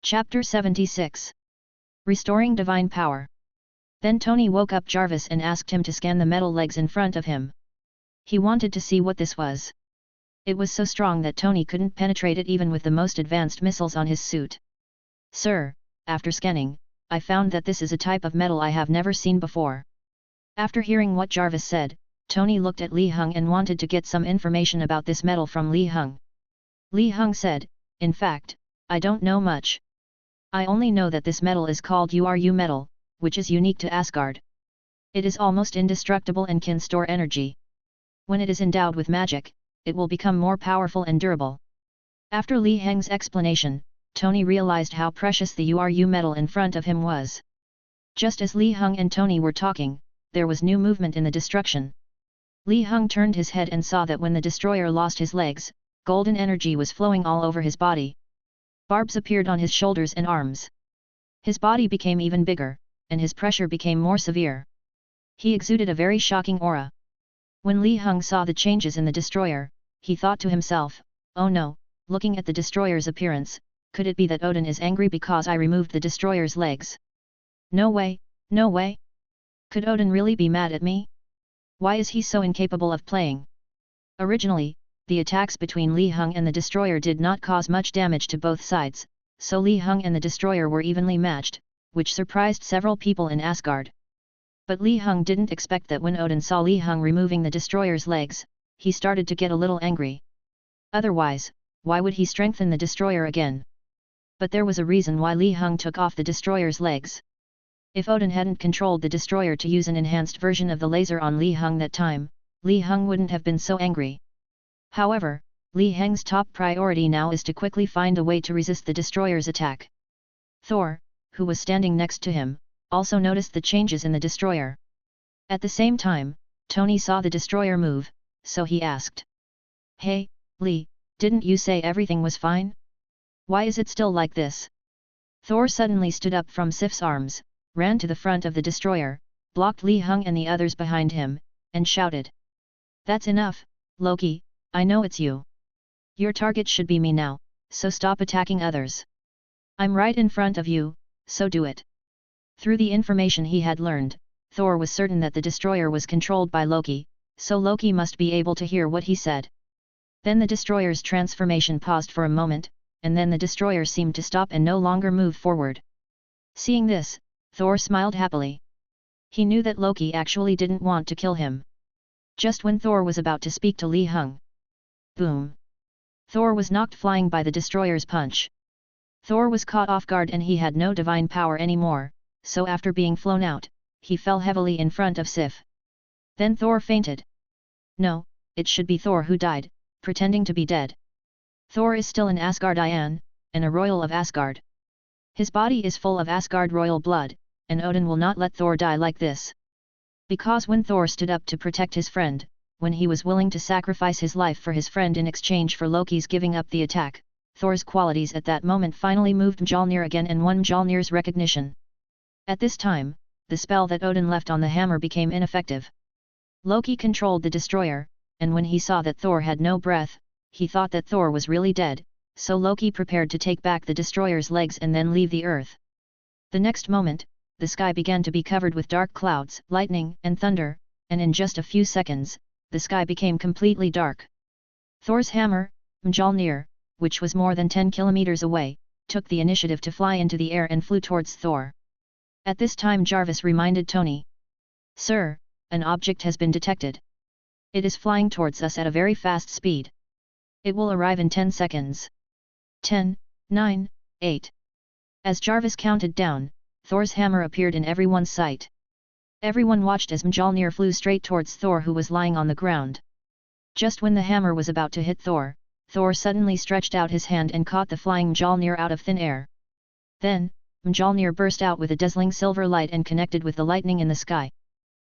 Chapter 76. Restoring Divine Power. Then Tony woke up Jarvis and asked him to scan the metal legs in front of him. He wanted to see what this was. It was so strong that Tony couldn't penetrate it even with the most advanced missiles on his suit. "Sir, after scanning, I found that this is a type of metal I have never seen before." After hearing what Jarvis said, Tony looked at Li Hung and wanted to get some information about this metal from Li Hung. Li Hung said, "In fact, I don't know much. I only know that this metal is called URU metal, which is unique to Asgard. It is almost indestructible and can store energy. When it is endowed with magic, it will become more powerful and durable." After Li Hung's explanation, Tony realized how precious the URU metal in front of him was. Just as Li Hung and Tony were talking, there was new movement in the destruction. Li Hung turned his head and saw that when the destroyer lost his legs, golden energy was flowing all over his body. Barbs appeared on his shoulders and arms. His body became even bigger, and his pressure became more severe. He exuded a very shocking aura. When Li Hung saw the changes in the destroyer, he thought to himself, "Oh no, looking at the destroyer's appearance, could it be that Odin is angry because I removed the destroyer's legs? No way, no way! Could Odin really be mad at me? Why is he so incapable of playing?" Originally, the attacks between Li Hung and the destroyer did not cause much damage to both sides, so Li Hung and the destroyer were evenly matched, which surprised several people in Asgard. But Li Hung didn't expect that when Odin saw Li Hung removing the destroyer's legs, he started to get a little angry. Otherwise, why would he strengthen the destroyer again? But there was a reason why Li Hung took off the destroyer's legs. If Odin hadn't controlled the destroyer to use an enhanced version of the laser on Li Hung that time, Li Hung wouldn't have been so angry. However, Li Hung's top priority now is to quickly find a way to resist the destroyer's attack. Thor, who was standing next to him, also noticed the changes in the destroyer. At the same time, Tony saw the destroyer move, so he asked, "Hey, Li, didn't you say everything was fine? Why is it still like this?" Thor suddenly stood up from Sif's arms, ran to the front of the destroyer, blocked Li Hung and the others behind him, and shouted, "That's enough, Loki, I know it's you. Your target should be me now, so stop attacking others. I'm right in front of you, so do it." Through the information he had learned, Thor was certain that the destroyer was controlled by Loki, so Loki must be able to hear what he said. Then the destroyer's transformation paused for a moment, and then the destroyer seemed to stop and no longer move forward. Seeing this, Thor smiled happily. He knew that Loki actually didn't want to kill him. Just when Thor was about to speak to Li Hung, boom! Thor was knocked flying by the destroyer's punch. Thor was caught off guard and he had no divine power anymore, so after being flown out, he fell heavily in front of Sif. Then Thor fainted. No, it should be Thor who died, pretending to be dead. Thor is still an Asgardian, and a royal of Asgard. His body is full of Asgard royal blood, and Odin will not let Thor die like this. Because when Thor stood up to protect his friend, when he was willing to sacrifice his life for his friend in exchange for Loki's giving up the attack, Thor's qualities at that moment finally moved Mjolnir again and won Mjolnir's recognition. At this time, the spell that Odin left on the hammer became ineffective. Loki controlled the destroyer, and when he saw that Thor had no breath, he thought that Thor was really dead, so Loki prepared to take back the destroyer's legs and then leave the earth. The next moment, the sky began to be covered with dark clouds, lightning and thunder, and in just a few seconds, the sky became completely dark. Thor's hammer, Mjolnir, which was more than 10 kilometers away, took the initiative to fly into the air and flew towards Thor. At this time Jarvis reminded Tony, "Sir, an object has been detected. It is flying towards us at a very fast speed. It will arrive in 10 seconds. 10, 9, 8. As Jarvis counted down, Thor's hammer appeared in everyone's sight. Everyone watched as Mjolnir flew straight towards Thor who was lying on the ground. Just when the hammer was about to hit Thor, Thor suddenly stretched out his hand and caught the flying Mjolnir out of thin air. Then, Mjolnir burst out with a dazzling silver light and connected with the lightning in the sky.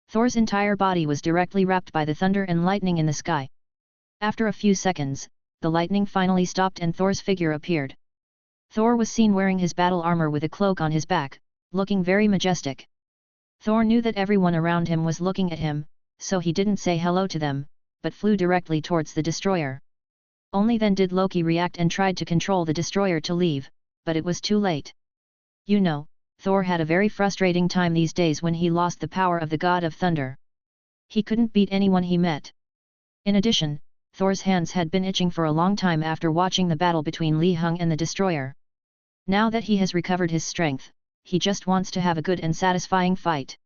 Thor's entire body was directly wrapped by the thunder and lightning in the sky. After a few seconds, the lightning finally stopped and Thor's figure appeared. Thor was seen wearing his battle armor with a cloak on his back, looking very majestic. Thor knew that everyone around him was looking at him, so he didn't say hello to them, but flew directly towards the destroyer. Only then did Loki react and tried to control the destroyer to leave, but it was too late. You know, Thor had a very frustrating time these days when he lost the power of the god of thunder. He couldn't beat anyone he met. In addition, Thor's hands had been itching for a long time after watching the battle between Li Heng and the destroyer. Now that he has recovered his strength, he just wants to have a good and satisfying fight.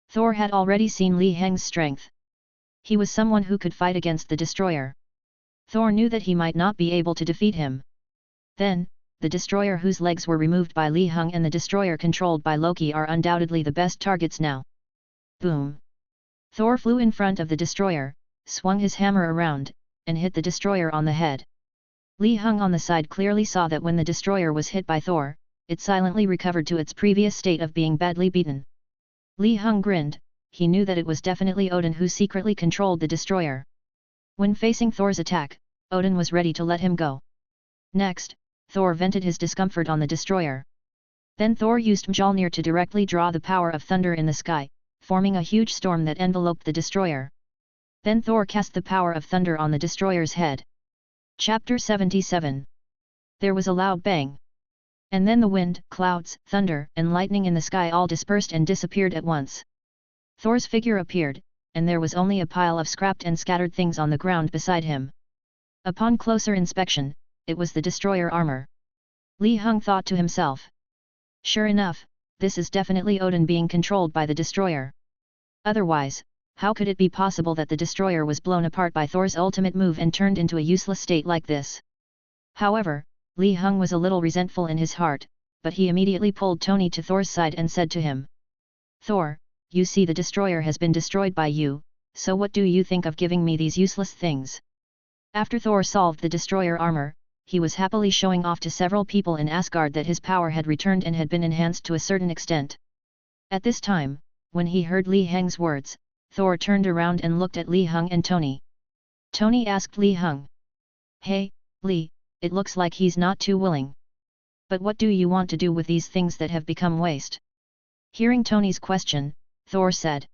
Thor had already seen Li Heng's strength. He was someone who could fight against the destroyer. Thor knew that he might not be able to defeat him. Then, the destroyer whose legs were removed by Li Heng and the destroyer controlled by Loki are undoubtedly the best targets now. Boom! Thor flew in front of the destroyer, swung his hammer around, and hit the destroyer on the head. Li Heng on the side clearly saw that when the destroyer was hit by Thor, it silently recovered to its previous state of being badly beaten. Li Heng grinned. He knew that it was definitely Odin who secretly controlled the destroyer. When facing Thor's attack, Odin was ready to let him go. Next, Thor vented his discomfort on the destroyer. Then Thor used Mjolnir to directly draw the power of thunder in the sky, forming a huge storm that enveloped the destroyer. Then Thor cast the power of thunder on the destroyer's head. Chapter 77. There was a loud bang. And then the wind, clouds, thunder, and lightning in the sky all dispersed and disappeared at once. Thor's figure appeared, and there was only a pile of scrapped and scattered things on the ground beside him. Upon closer inspection, it was the destroyer armor. Li Heng thought to himself. Sure enough, this is definitely Odin being controlled by the destroyer. Otherwise, how could it be possible that the destroyer was blown apart by Thor's ultimate move and turned into a useless state like this? However, Li Heng was a little resentful in his heart, but he immediately pulled Tony to Thor's side and said to him. Thor, you see the destroyer has been destroyed by you, so what do you think of giving me these useless things? After Thor solved the destroyer armor, he was happily showing off to several people in Asgard that his power had returned and had been enhanced to a certain extent. At this time, when he heard Li Heng's words, Thor turned around and looked at Li Heng and Tony. Tony asked Li Heng. Hey, Li, it looks like he's not too willing. But what do you want to do with these things that have become waste? Hearing Tony's question, Thor said.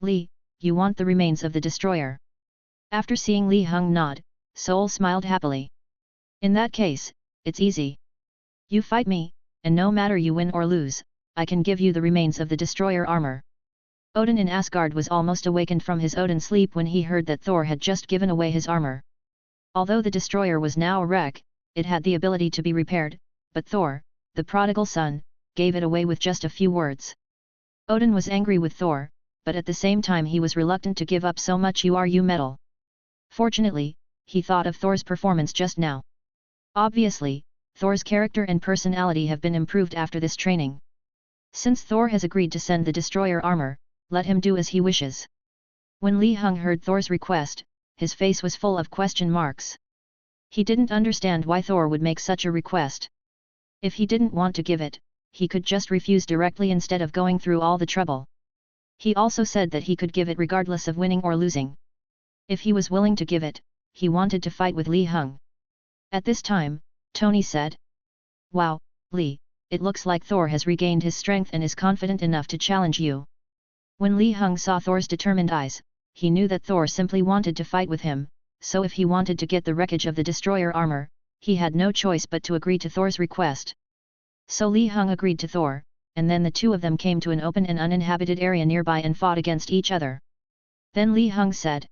Li, you want the remains of the destroyer? After seeing Li Heng nod, Sol smiled happily. In that case, it's easy. You fight me, and no matter you win or lose, I can give you the remains of the destroyer armor. Odin in Asgard was almost awakened from his Odin sleep when he heard that Thor had just given away his armor. Although the destroyer was now a wreck, it had the ability to be repaired, but Thor, the prodigal son, gave it away with just a few words. Odin was angry with Thor, but at the same time he was reluctant to give up so much URU metal. Fortunately, he thought of Thor's performance just now. Obviously, Thor's character and personality have been improved after this training. Since Thor has agreed to send the destroyer armor, let him do as he wishes. When Li Heng heard Thor's request, his face was full of question marks. He didn't understand why Thor would make such a request. If he didn't want to give it, he could just refuse directly instead of going through all the trouble. He also said that he could give it regardless of winning or losing. If he was willing to give it, he wanted to fight with Li Heng. At this time, Tony said. Wow, Li, it looks like Thor has regained his strength and is confident enough to challenge you. When Li Heng saw Thor's determined eyes, he knew that Thor simply wanted to fight with him, so if he wanted to get the wreckage of the destroyer armor, he had no choice but to agree to Thor's request. So Li Heng agreed to Thor, and then the two of them came to an open and uninhabited area nearby and fought against each other. Then Li Heng said.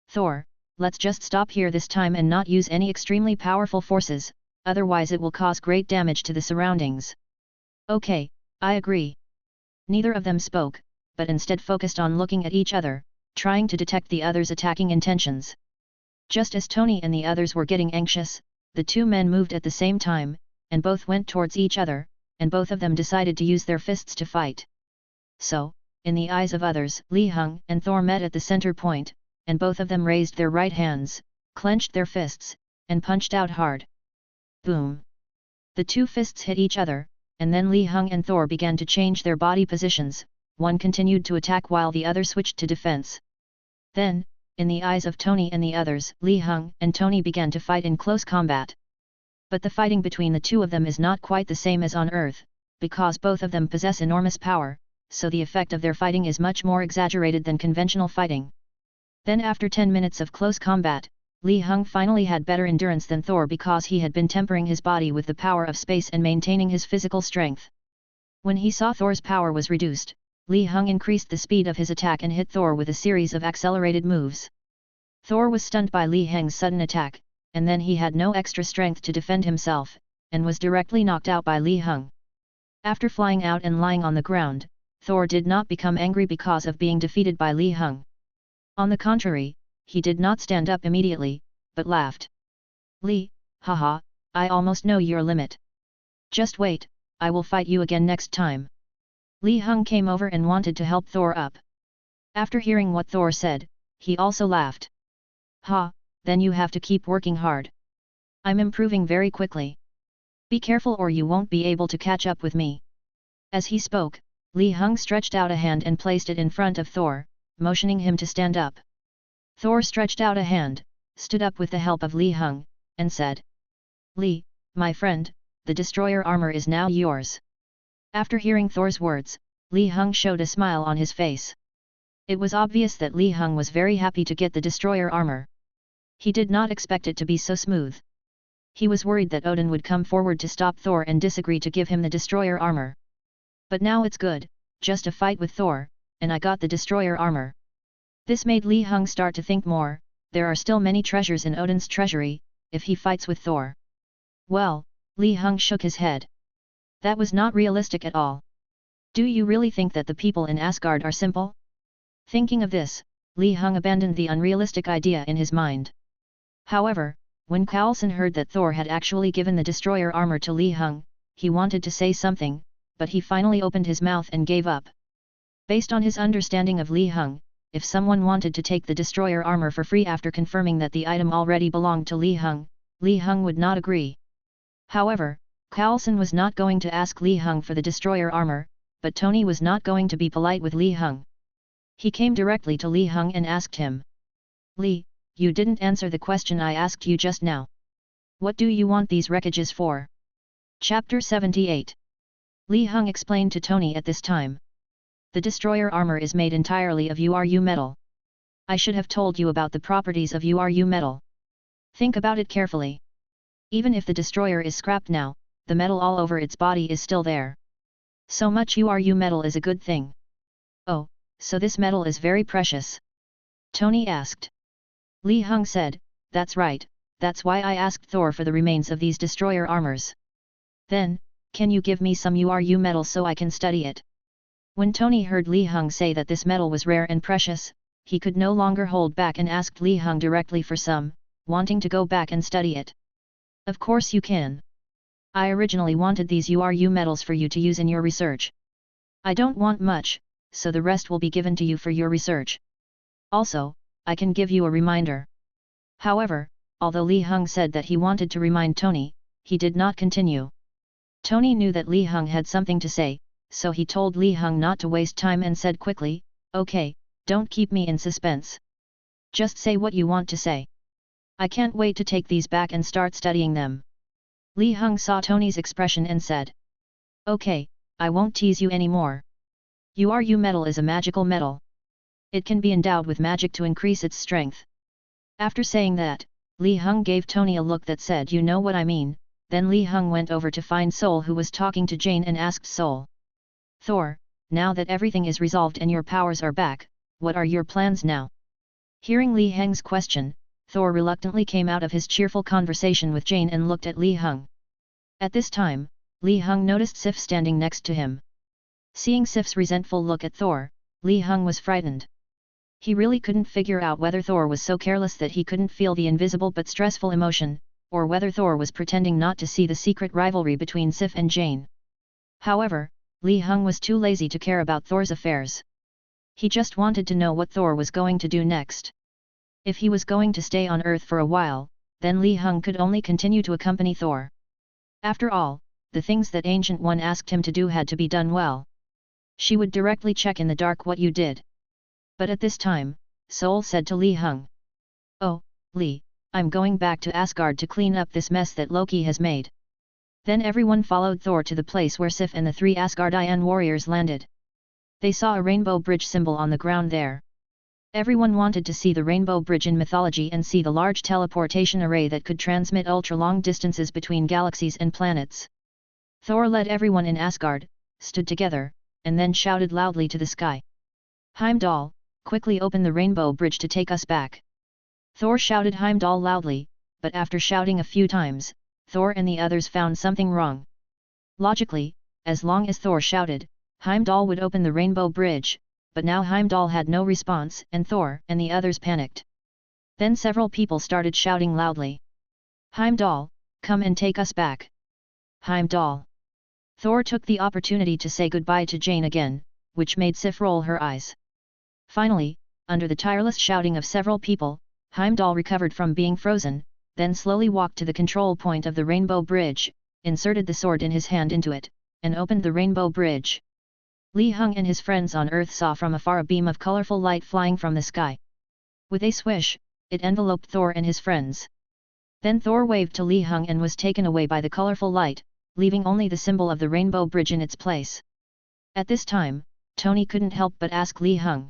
Thor, let's just stop here this time and not use any extremely powerful forces, otherwise it will cause great damage to the surroundings. Okay, I agree. Neither of them spoke, but instead focused on looking at each other, trying to detect the other's attacking intentions. Just as Tony and the others were getting anxious, the two men moved at the same time, and both went towards each other, and both of them decided to use their fists to fight. So, in the eyes of others, Li Heng and Thor met at the center point, and both of them raised their right hands, clenched their fists, and punched out hard. Boom! The two fists hit each other, and then Li Heng and Thor began to change their body positions, one continued to attack while the other switched to defense. Then, in the eyes of Tony and the others, Li Heng and Tony began to fight in close combat. But the fighting between the two of them is not quite the same as on Earth, because both of them possess enormous power, so the effect of their fighting is much more exaggerated than conventional fighting. Then after 10 minutes of close combat, Li Heng finally had better endurance than Thor because he had been tempering his body with the power of space and maintaining his physical strength. When he saw Thor's power was reduced, Li Heng increased the speed of his attack and hit Thor with a series of accelerated moves. Thor was stunned by Li Heng's sudden attack, and then he had no extra strength to defend himself, and was directly knocked out by Li Heng. After flying out and lying on the ground, Thor did not become angry because of being defeated by Li Heng. On the contrary, he did not stand up immediately, but laughed. Li, haha, I almost know your limit. Just wait, I will fight you again next time. Li Heng came over and wanted to help Thor up. After hearing what Thor said, he also laughed. Ha, then you have to keep working hard. I'm improving very quickly. Be careful or you won't be able to catch up with me. As he spoke, Li Heng stretched out a hand and placed it in front of Thor, motioning him to stand up. Thor stretched out a hand, stood up with the help of Li Heng, and said, Li, my friend, the destroyer armor is now yours. After hearing Thor's words, Li Heng showed a smile on his face. It was obvious that Li Heng was very happy to get the destroyer armor. He did not expect it to be so smooth. He was worried that Odin would come forward to stop Thor and disagree to give him the destroyer armor. But now it's good, just a fight with Thor, and I got the destroyer armor. This made Li Heng start to think more, there are still many treasures in Odin's treasury, if he fights with Thor. Well, Li Heng shook his head. That was not realistic at all. Do you really think that the people in Asgard are simple? Thinking of this, Li Heng abandoned the unrealistic idea in his mind. However, when Coulson heard that Thor had actually given the destroyer armor to Li Heng, he wanted to say something, but he finally opened his mouth and gave up. Based on his understanding of Li Heng, if someone wanted to take the destroyer armor for free after confirming that the item already belonged to Li Heng would not agree. However, Coulson was not going to ask Li Heng for the destroyer armor, but Tony was not going to be polite with Li Heng. He came directly to Li Heng and asked him, Li, you didn't answer the question I asked you just now. What do you want these wreckages for? Chapter 78. Li Heng explained to Tony at this time. The destroyer armor is made entirely of URU metal. I should have told you about the properties of URU metal. Think about it carefully. Even if the destroyer is scrapped now, the metal all over its body is still there. So much URU metal is a good thing. Oh, so this metal is very precious? Tony asked. Li Heng said, that's right, that's why I asked Thor for the remains of these destroyer armors. Then, can you give me some URU metal so I can study it? When Tony heard Li Heng say that this metal was rare and precious, he could no longer hold back and asked Li Heng directly for some, wanting to go back and study it. Of course you can. I originally wanted these URU metals for you to use in your research. I don't want much, so the rest will be given to you for your research. Also, I can give you a reminder. However, although Li Heng said that he wanted to remind Tony, he did not continue. Tony knew that Li Heng had something to say, so he told Li Heng not to waste time and said quickly, okay, don't keep me in suspense. Just say what you want to say. I can't wait to take these back and start studying them. Li Heng saw Tony's expression and said, okay, I won't tease you anymore. URU metal is a magical metal. It can be endowed with magic to increase its strength. After saying that, Li Heng gave Tony a look that said you know what I mean, then Li Heng went over to find Sol who was talking to Jane and asked Sol. Thor, now that everything is resolved and your powers are back, what are your plans now? Hearing Li Heng's question, Thor reluctantly came out of his cheerful conversation with Jane and looked at Li Heng. At this time, Li Heng noticed Sif standing next to him. Seeing Sif's resentful look at Thor, Li Heng was frightened. He really couldn't figure out whether Thor was so careless that he couldn't feel the invisible but stressful emotion, or whether Thor was pretending not to see the secret rivalry between Sif and Jane. However, Li Heng was too lazy to care about Thor's affairs. He just wanted to know what Thor was going to do next. If he was going to stay on Earth for a while, then Li Heng could only continue to accompany Thor. After all, the things that Ancient One asked him to do had to be done well. She would directly check in the dark what you did. But at this time, Sol said to Li Heng. Oh, Li, I'm going back to Asgard to clean up this mess that Loki has made. Then everyone followed Thor to the place where Sif and the 3 Asgardian warriors landed. They saw a rainbow bridge symbol on the ground there. Everyone wanted to see the Rainbow Bridge in mythology and see the large teleportation array that could transmit ultra-long distances between galaxies and planets. Thor led everyone in Asgard, stood together, and then shouted loudly to the sky. Heimdall, quickly open the Rainbow Bridge to take us back. Thor shouted Heimdall loudly, but after shouting a few times, Thor and the others found something wrong. Logically, as long as Thor shouted, Heimdall would open the Rainbow Bridge, but now Heimdall had no response and Thor and the others panicked. Then several people started shouting loudly. Heimdall, come and take us back. Heimdall. Thor took the opportunity to say goodbye to Jane again, which made Sif roll her eyes. Finally, under the tireless shouting of several people, Heimdall recovered from being frozen, then slowly walked to the control point of the Rainbow Bridge, inserted the sword in his hand into it, and opened the Rainbow Bridge. Li Hung and his friends on Earth saw from afar a beam of colorful light flying from the sky. With a swish, it enveloped Thor and his friends. Then Thor waved to Li Hung and was taken away by the colorful light, leaving only the symbol of the Rainbow Bridge in its place. At this time, Tony couldn't help but ask Li Hung.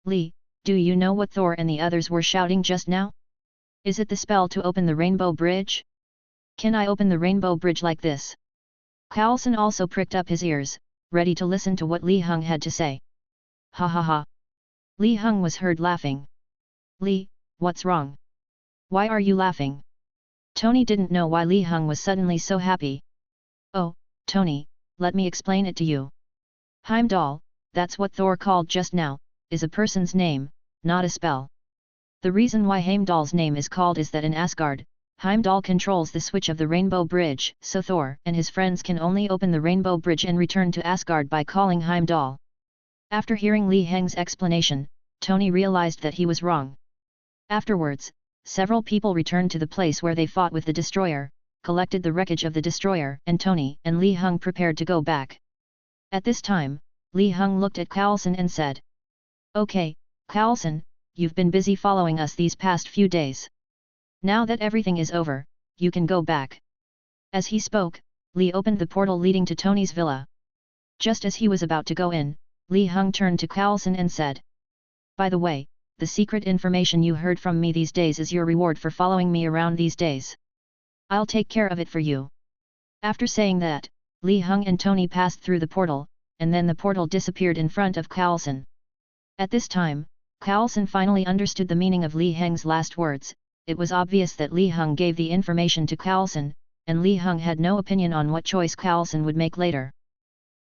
Li, do you know what Thor and the others were shouting just now? Is it the spell to open the Rainbow Bridge? Can I open the Rainbow Bridge like this? Coulson also pricked up his ears, ready to listen to what Li Hung had to say. Ha ha ha. Li Hung was heard laughing. Li, what's wrong? Why are you laughing? Tony didn't know why Li Hung was suddenly so happy. Oh, Tony, let me explain it to you. Heimdall, that's what Thor called just now, is a person's name, not a spell. The reason why Heimdall's name is called is that in Asgard, Heimdall controls the switch of the Rainbow Bridge, so Thor and his friends can only open the Rainbow Bridge and return to Asgard by calling Heimdall. After hearing Li Hang's explanation, Tony realized that he was wrong. Afterwards, several people returned to the place where they fought with the destroyer, collected the wreckage of the destroyer, and Tony and Li Hung prepared to go back. At this time, Li Hung looked at Coulson and said, "Okay, Coulson, you've been busy following us these past few days. Now that everything is over, you can go back." As he spoke, Li opened the portal leading to Tony's villa. Just as he was about to go in, Li Hung turned to Coulson and said, "By the way, the secret information you heard from me these days is your reward for following me around these days. I'll take care of it for you." After saying that, Li Hung and Tony passed through the portal, and then the portal disappeared in front of Coulson. At this time, Coulson finally understood the meaning of Li Hang's last words. It was obvious that Li Hung gave the information to Coulson, and Li Hung had no opinion on what choice Coulson would make later.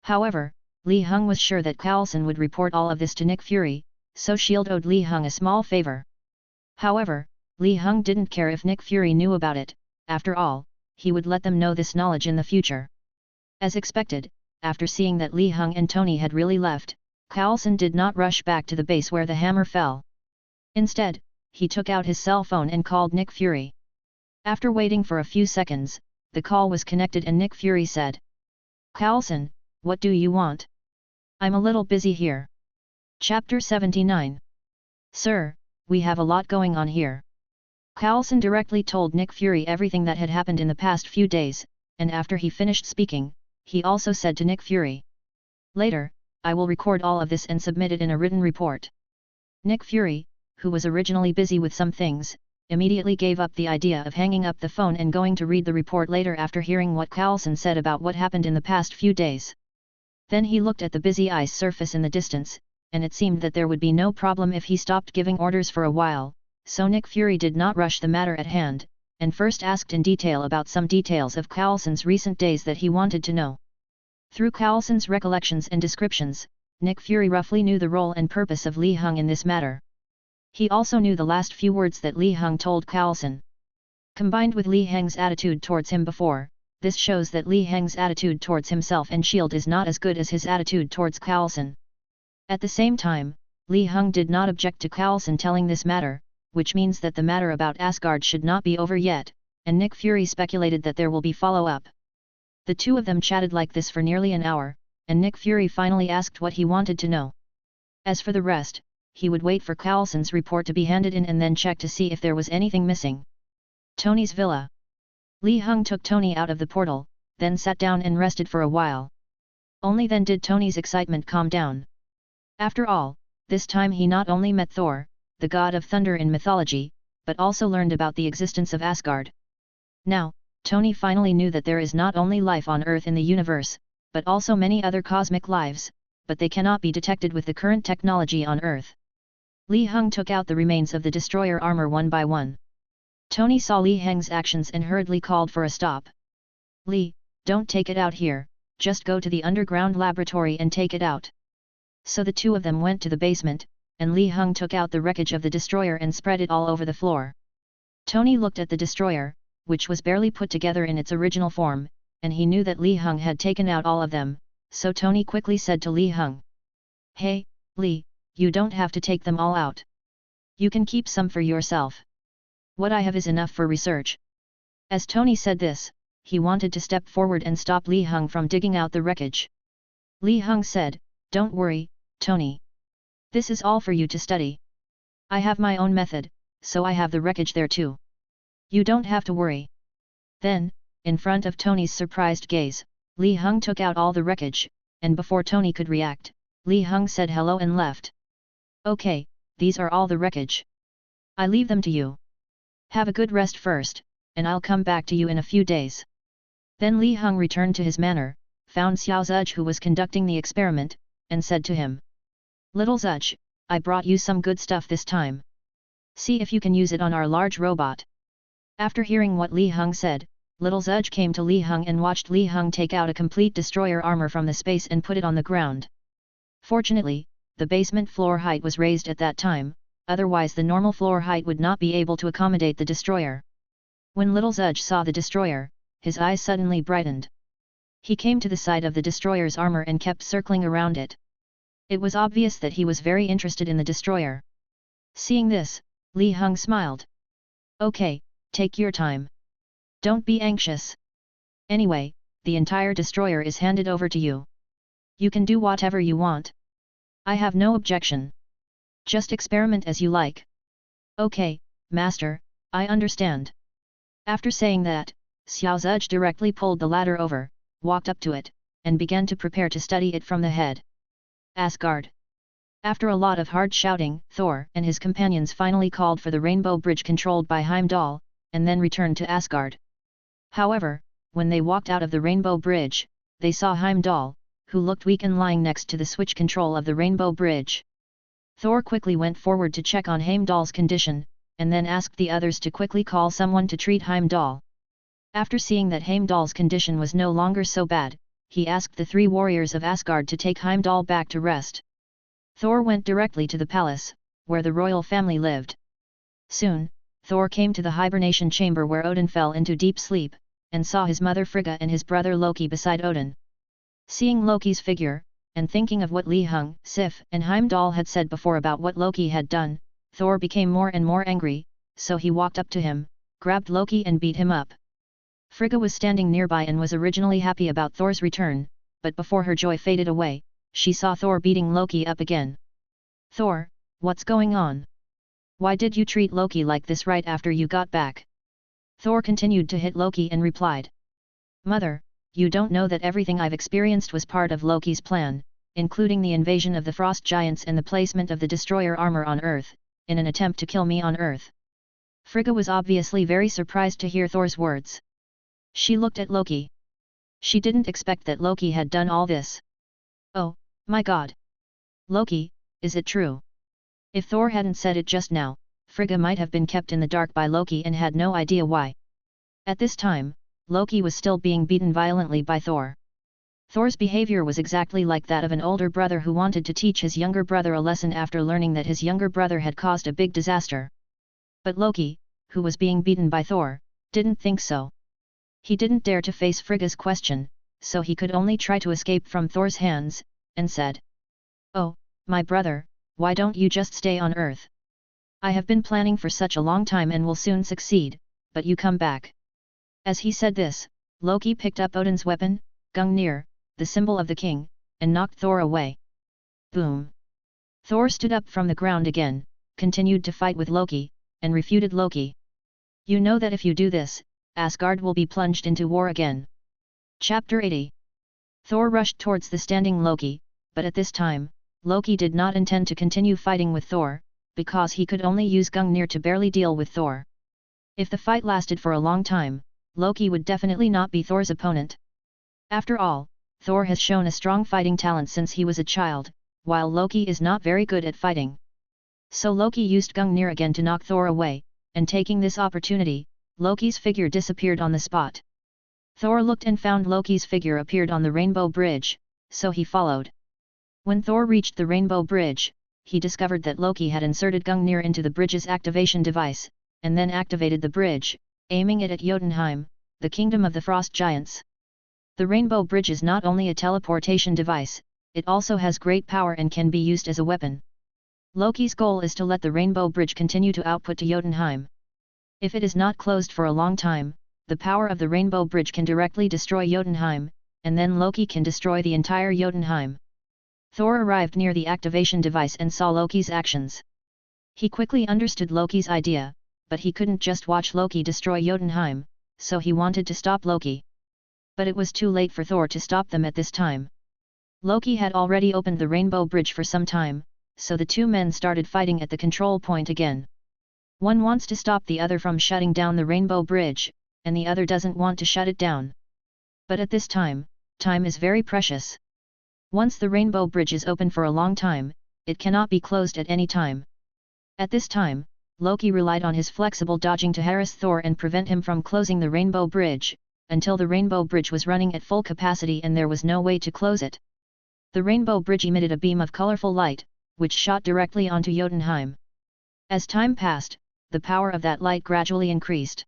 However, Li Hung was sure that Coulson would report all of this to Nick Fury, so Shield owed Li Hung a small favor. However, Li Hung didn't care if Nick Fury knew about it. After all, he would let them know this knowledge in the future. As expected, after seeing that Li Hung and Tony had really left, Coulson did not rush back to the base where the hammer fell. Instead, he took out his cell phone and called Nick Fury. After waiting for a few seconds, the call was connected and Nick Fury said, "Coulson, what do you want? I'm a little busy here." Chapter 79. "Sir, we have a lot going on here." Coulson directly told Nick Fury everything that had happened in the past few days, and after he finished speaking, he also said to Nick Fury, "Later, I will record all of this and submit it in a written report." Nick Fury, who was originally busy with some things, immediately gave up the idea of hanging up the phone and going to read the report later after hearing what Coulson said about what happened in the past few days. Then he looked at the busy ice surface in the distance, and it seemed that there would be no problem if he stopped giving orders for a while, so Nick Fury did not rush the matter at hand, and first asked in detail about some details of Coulson's recent days that he wanted to know. Through Coulson's recollections and descriptions, Nick Fury roughly knew the role and purpose of Li Hung in this matter. He also knew the last few words that Li Hung told Coulson. Combined with Li Hang's attitude towards him before, this shows that Li Hang's attitude towards himself and Shield is not as good as his attitude towards Coulson. At the same time, Li Hung did not object to Coulson telling this matter, which means that the matter about Asgard should not be over yet, and Nick Fury speculated that there will be follow-up. The two of them chatted like this for nearly an hour, and Nick Fury finally asked what he wanted to know. As for the rest, he would wait for Coulson's report to be handed in and then check to see if there was anything missing. Tony's villa. Li Hung took Tony out of the portal, then sat down and rested for a while. Only then did Tony's excitement calm down. After all, This time he not only met Thor, the god of thunder in mythology, but also learned about the existence of Asgard. Now, Tony finally knew that there is not only life on Earth in the universe, but also many other cosmic lives, but they cannot be detected with the current technology on Earth. Li Heng took out the remains of the destroyer armor one by one. Tony saw Li Heng's actions and hurriedly called for a stop. Li, don't take it out here, just go to the underground laboratory and take it out. So the two of them went to the basement, and Li Heng took out the wreckage of the destroyer and spread it all over the floor. Tony looked at the destroyer, which was barely put together in its original form, and he knew that Li Heng had taken out all of them, so Tony quickly said to Li Heng. Hey, Li, you don't have to take them all out. You can keep some for yourself. What I have is enough for research. As Tony said this, he wanted to step forward and stop Li Heng from digging out the wreckage. Li Heng said, Don't worry, Tony. This is all for you to study. I have my own method, so I have the wreckage there too. You don't have to worry. Then, in front of Tony's surprised gaze, Li Heng took out all the wreckage, and before Tony could react, Li Heng said hello and left. Okay, these are all the wreckage. I leave them to you. Have a good rest first, and I'll come back to you in a few days. Then Li Heng returned to his manor, found Xiao Zhuzh who was conducting the experiment, and said to him. Little Zhuzh, I brought you some good stuff this time. See if you can use it on our large robot. After hearing what Li Heng said, Little Zhuzh came to Li Heng and watched Li Heng take out a complete destroyer armor from the space and put it on the ground. Fortunately, the basement floor height was raised at that time, otherwise the normal floor height would not be able to accommodate the destroyer. When Little Zhuzh saw the destroyer, his eyes suddenly brightened. He came to the side of the destroyer's armor and kept circling around it. It was obvious that he was very interested in the destroyer. Seeing this, Li Heng smiled. Okay, take your time. Don't be anxious. Anyway, the entire destroyer is handed over to you. You can do whatever you want. I have no objection. Just experiment as you like. Okay, Master, I understand. After saying that, Xiao Zhuzh directly pulled the ladder over, walked up to it, and began to prepare to study it from the head. Asgard. After a lot of hard shouting, Thor and his companions finally called for the rainbow bridge controlled by Heimdall, and then returned to Asgard. However, when they walked out of the rainbow bridge, they saw Heimdall, who looked weak and lying next to the switch control of the rainbow bridge. Thor quickly went forward to check on Heimdall's condition, and then asked the others to quickly call someone to treat Heimdall. After seeing that Heimdall's condition was no longer so bad, he asked the three warriors of Asgard to take Heimdall back to rest. Thor went directly to the palace, where the royal family lived. Soon, Thor came to the hibernation chamber where Odin fell into deep sleep, and saw his mother Frigga and his brother Loki beside Odin. Seeing Loki's figure, and thinking of what Li Heng, Sif and Heimdall had said before about what Loki had done, Thor became more and more angry, so he walked up to him, grabbed Loki and beat him up. Frigga was standing nearby and was originally happy about Thor's return, but before her joy faded away, she saw Thor beating Loki up again. Thor, what's going on? Why did you treat Loki like this right after you got back? Thor continued to hit Loki and replied. Mother, you don't know that everything I've experienced was part of Loki's plan, including the invasion of the frost giants and the placement of the destroyer armor on Earth, in an attempt to kill me on Earth. Frigga was obviously very surprised to hear Thor's words. She looked at Loki. She didn't expect that Loki had done all this. Oh, my god! Loki, is it true? If Thor hadn't said it just now, Frigga might have been kept in the dark by Loki and had no idea why. At this time, Loki was still being beaten violently by Thor. Thor's behavior was exactly like that of an older brother who wanted to teach his younger brother a lesson after learning that his younger brother had caused a big disaster. But Loki, who was being beaten by Thor, didn't think so. He didn't dare to face Frigga's question, so he could only try to escape from Thor's hands, and said, Oh, my brother, why don't you just stay on Earth? I have been planning for such a long time and will soon succeed, but you come back. As he said this, Loki picked up Odin's weapon, Gungnir, the symbol of the king, and knocked Thor away. Boom! Thor stood up from the ground again, continued to fight with Loki, and refuted Loki. You know that if you do this, Asgard will be plunged into war again. Chapter 80. Thor rushed towards the standing Loki, but at this time, Loki did not intend to continue fighting with Thor, because he could only use Gungnir to barely deal with Thor. If the fight lasted for a long time, Loki would definitely not be Thor's opponent. After all, Thor has shown a strong fighting talent since he was a child, while Loki is not very good at fighting. So Loki used Gungnir again to knock Thor away, and taking this opportunity, Loki's figure disappeared on the spot. Thor looked and found Loki's figure appeared on the Rainbow Bridge, so he followed. When Thor reached the Rainbow Bridge, he discovered that Loki had inserted Gungnir into the bridge's activation device, and then activated the bridge, aiming it at Jotunheim, the kingdom of the frost giants. The Rainbow Bridge is not only a teleportation device, it also has great power and can be used as a weapon. Loki's goal is to let the Rainbow Bridge continue to output to Jotunheim. If it is not closed for a long time, the power of the Rainbow Bridge can directly destroy Jotunheim, and then Loki can destroy the entire Jotunheim. Thor arrived near the activation device and saw Loki's actions. He quickly understood Loki's idea, but he couldn't just watch Loki destroy Jotunheim, so he wanted to stop Loki. But it was too late for Thor to stop them at this time. Loki had already opened the Rainbow Bridge for some time, so the two men started fighting at the control point again. One wants to stop the other from shutting down the Rainbow Bridge, and the other doesn't want to shut it down. But at this time is very precious. Once the Rainbow Bridge is open for a long time, it cannot be closed at any time. At this time, Loki relied on his flexible dodging to harass Thor and prevent him from closing the Rainbow Bridge, until the Rainbow Bridge was running at full capacity and there was no way to close it. The Rainbow Bridge emitted a beam of colorful light, which shot directly onto Jotunheim. As time passed, the power of that light gradually increased.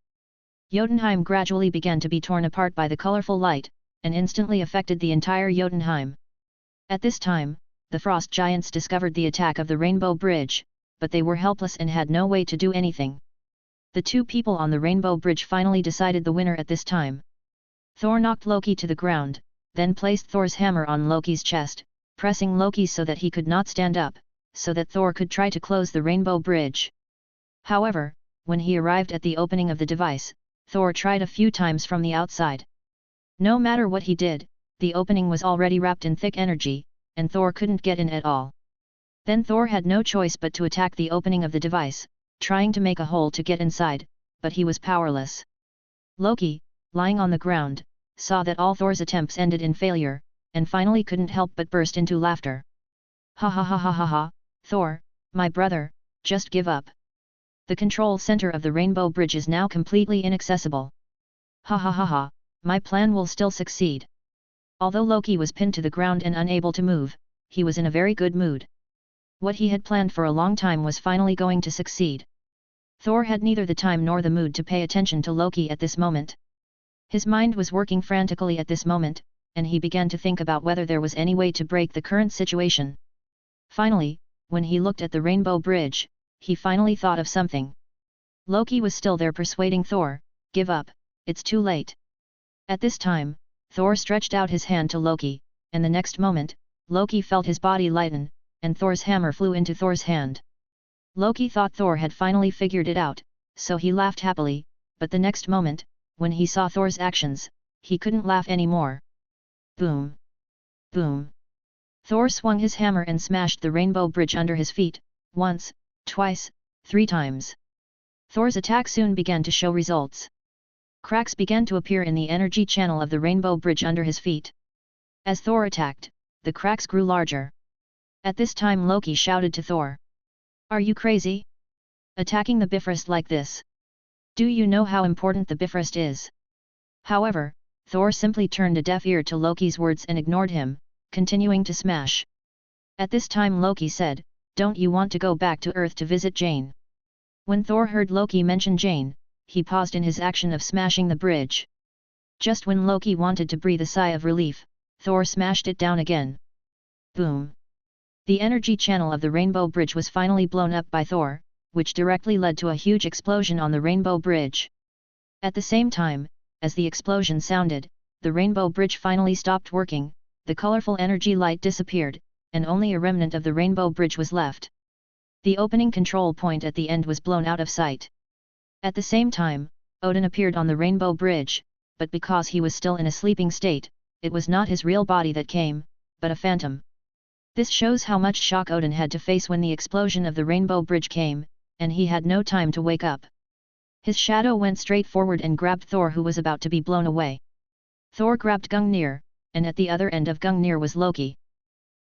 Jotunheim gradually began to be torn apart by the colorful light, and instantly affected the entire Jotunheim. At this time, the frost giants discovered the attack of the Rainbow Bridge, but they were helpless and had no way to do anything. The two people on the Rainbow Bridge finally decided the winner at this time. Thor knocked Loki to the ground, then placed Thor's hammer on Loki's chest, pressing Loki so that he could not stand up, so that Thor could try to close the Rainbow Bridge. However, when he arrived at the opening of the device, Thor tried a few times from the outside. No matter what he did, the opening was already wrapped in thick energy, and Thor couldn't get in at all. Then Thor had no choice but to attack the opening of the device, trying to make a hole to get inside, but he was powerless. Loki, lying on the ground, saw that all Thor's attempts ended in failure, and finally couldn't help but burst into laughter. Ha ha ha ha ha ha, Thor, my brother, just give up. The control center of the Rainbow Bridge is now completely inaccessible. Ha ha ha ha, my plan will still succeed. Although Loki was pinned to the ground and unable to move, he was in a very good mood. What he had planned for a long time was finally going to succeed. Thor had neither the time nor the mood to pay attention to Loki at this moment. His mind was working frantically at this moment, and he began to think about whether there was any way to break the current situation. Finally, when he looked at the Rainbow Bridge, he finally thought of something. Loki was still there persuading Thor, give up, it's too late. At this time, Thor stretched out his hand to Loki, and the next moment, Loki felt his body lighten, and Thor's hammer flew into Thor's hand. Loki thought Thor had finally figured it out, so he laughed happily, but the next moment, when he saw Thor's actions, he couldn't laugh anymore. Boom! Boom! Thor swung his hammer and smashed the Rainbow Bridge under his feet, once, twice, 3 times. Thor's attack soon began to show results. Cracks began to appear in the energy channel of the Rainbow Bridge under his feet. As Thor attacked, the cracks grew larger. At this time Loki shouted to Thor. Are you crazy? Attacking the Bifrost like this? Do you know how important the Bifrost is? However, Thor simply turned a deaf ear to Loki's words and ignored him, continuing to smash. At this time Loki said, don't you want to go back to Earth to visit Jane? When Thor heard Loki mention Jane, he paused in his action of smashing the bridge. Just when Loki wanted to breathe a sigh of relief, Thor smashed it down again. Boom! The energy channel of the Rainbow Bridge was finally blown up by Thor, which directly led to a huge explosion on the Rainbow Bridge. At the same time, as the explosion sounded, the Rainbow Bridge finally stopped working, the colorful energy light disappeared, and only a remnant of the Rainbow Bridge was left. The opening control point at the end was blown out of sight. At the same time, Odin appeared on the Rainbow Bridge, but because he was still in a sleeping state, it was not his real body that came, but a phantom. This shows how much shock Odin had to face when the explosion of the Rainbow Bridge came, and he had no time to wake up. His shadow went straight forward and grabbed Thor, who was about to be blown away. Thor grabbed Gungnir, and at the other end of Gungnir was Loki.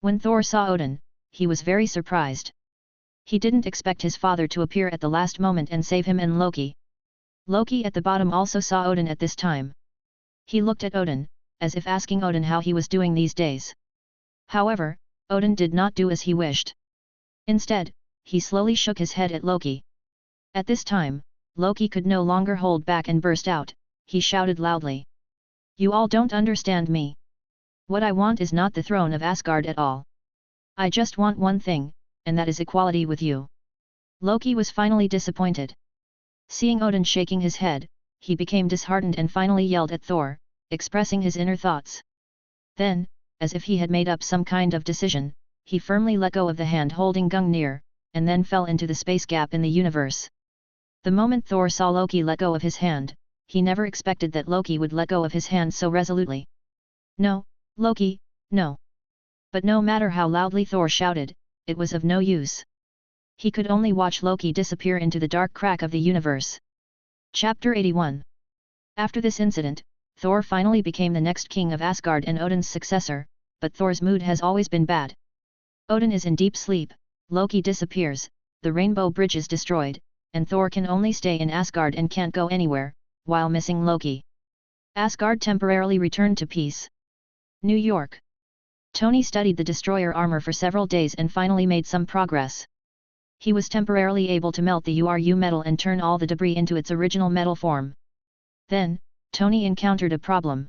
When Thor saw Odin, he was very surprised. He didn't expect his father to appear at the last moment and save him and Loki. Loki at the bottom also saw Odin at this time. He looked at Odin, as if asking Odin how he was doing these days. However, Odin did not do as he wished. Instead, he slowly shook his head at Loki. At this time, Loki could no longer hold back and burst out. He shouted loudly. "You all don't understand me. What I want is not the throne of Asgard at all. I just want one thing, and that is equality with you." Loki was finally disappointed. Seeing Odin shaking his head, he became disheartened and finally yelled at Thor, expressing his inner thoughts. Then, as if he had made up some kind of decision, he firmly let go of the hand holding Gungnir, and then fell into the space gap in the universe. The moment Thor saw Loki let go of his hand, he never expected that Loki would let go of his hand so resolutely. "No, Loki, no!" But no matter how loudly Thor shouted, it was of no use. He could only watch Loki disappear into the dark crack of the universe. Chapter 81. After this incident, Thor finally became the next king of Asgard and Odin's successor, but Thor's mood has always been bad. Odin is in deep sleep, Loki disappears, the Rainbow Bridge is destroyed, and Thor can only stay in Asgard and can't go anywhere, while missing Loki. Asgard temporarily returned to peace. New York. Tony studied the destroyer armor for several days and finally made some progress. He was temporarily able to melt the URU metal and turn all the debris into its original metal form. Then, Tony encountered a problem.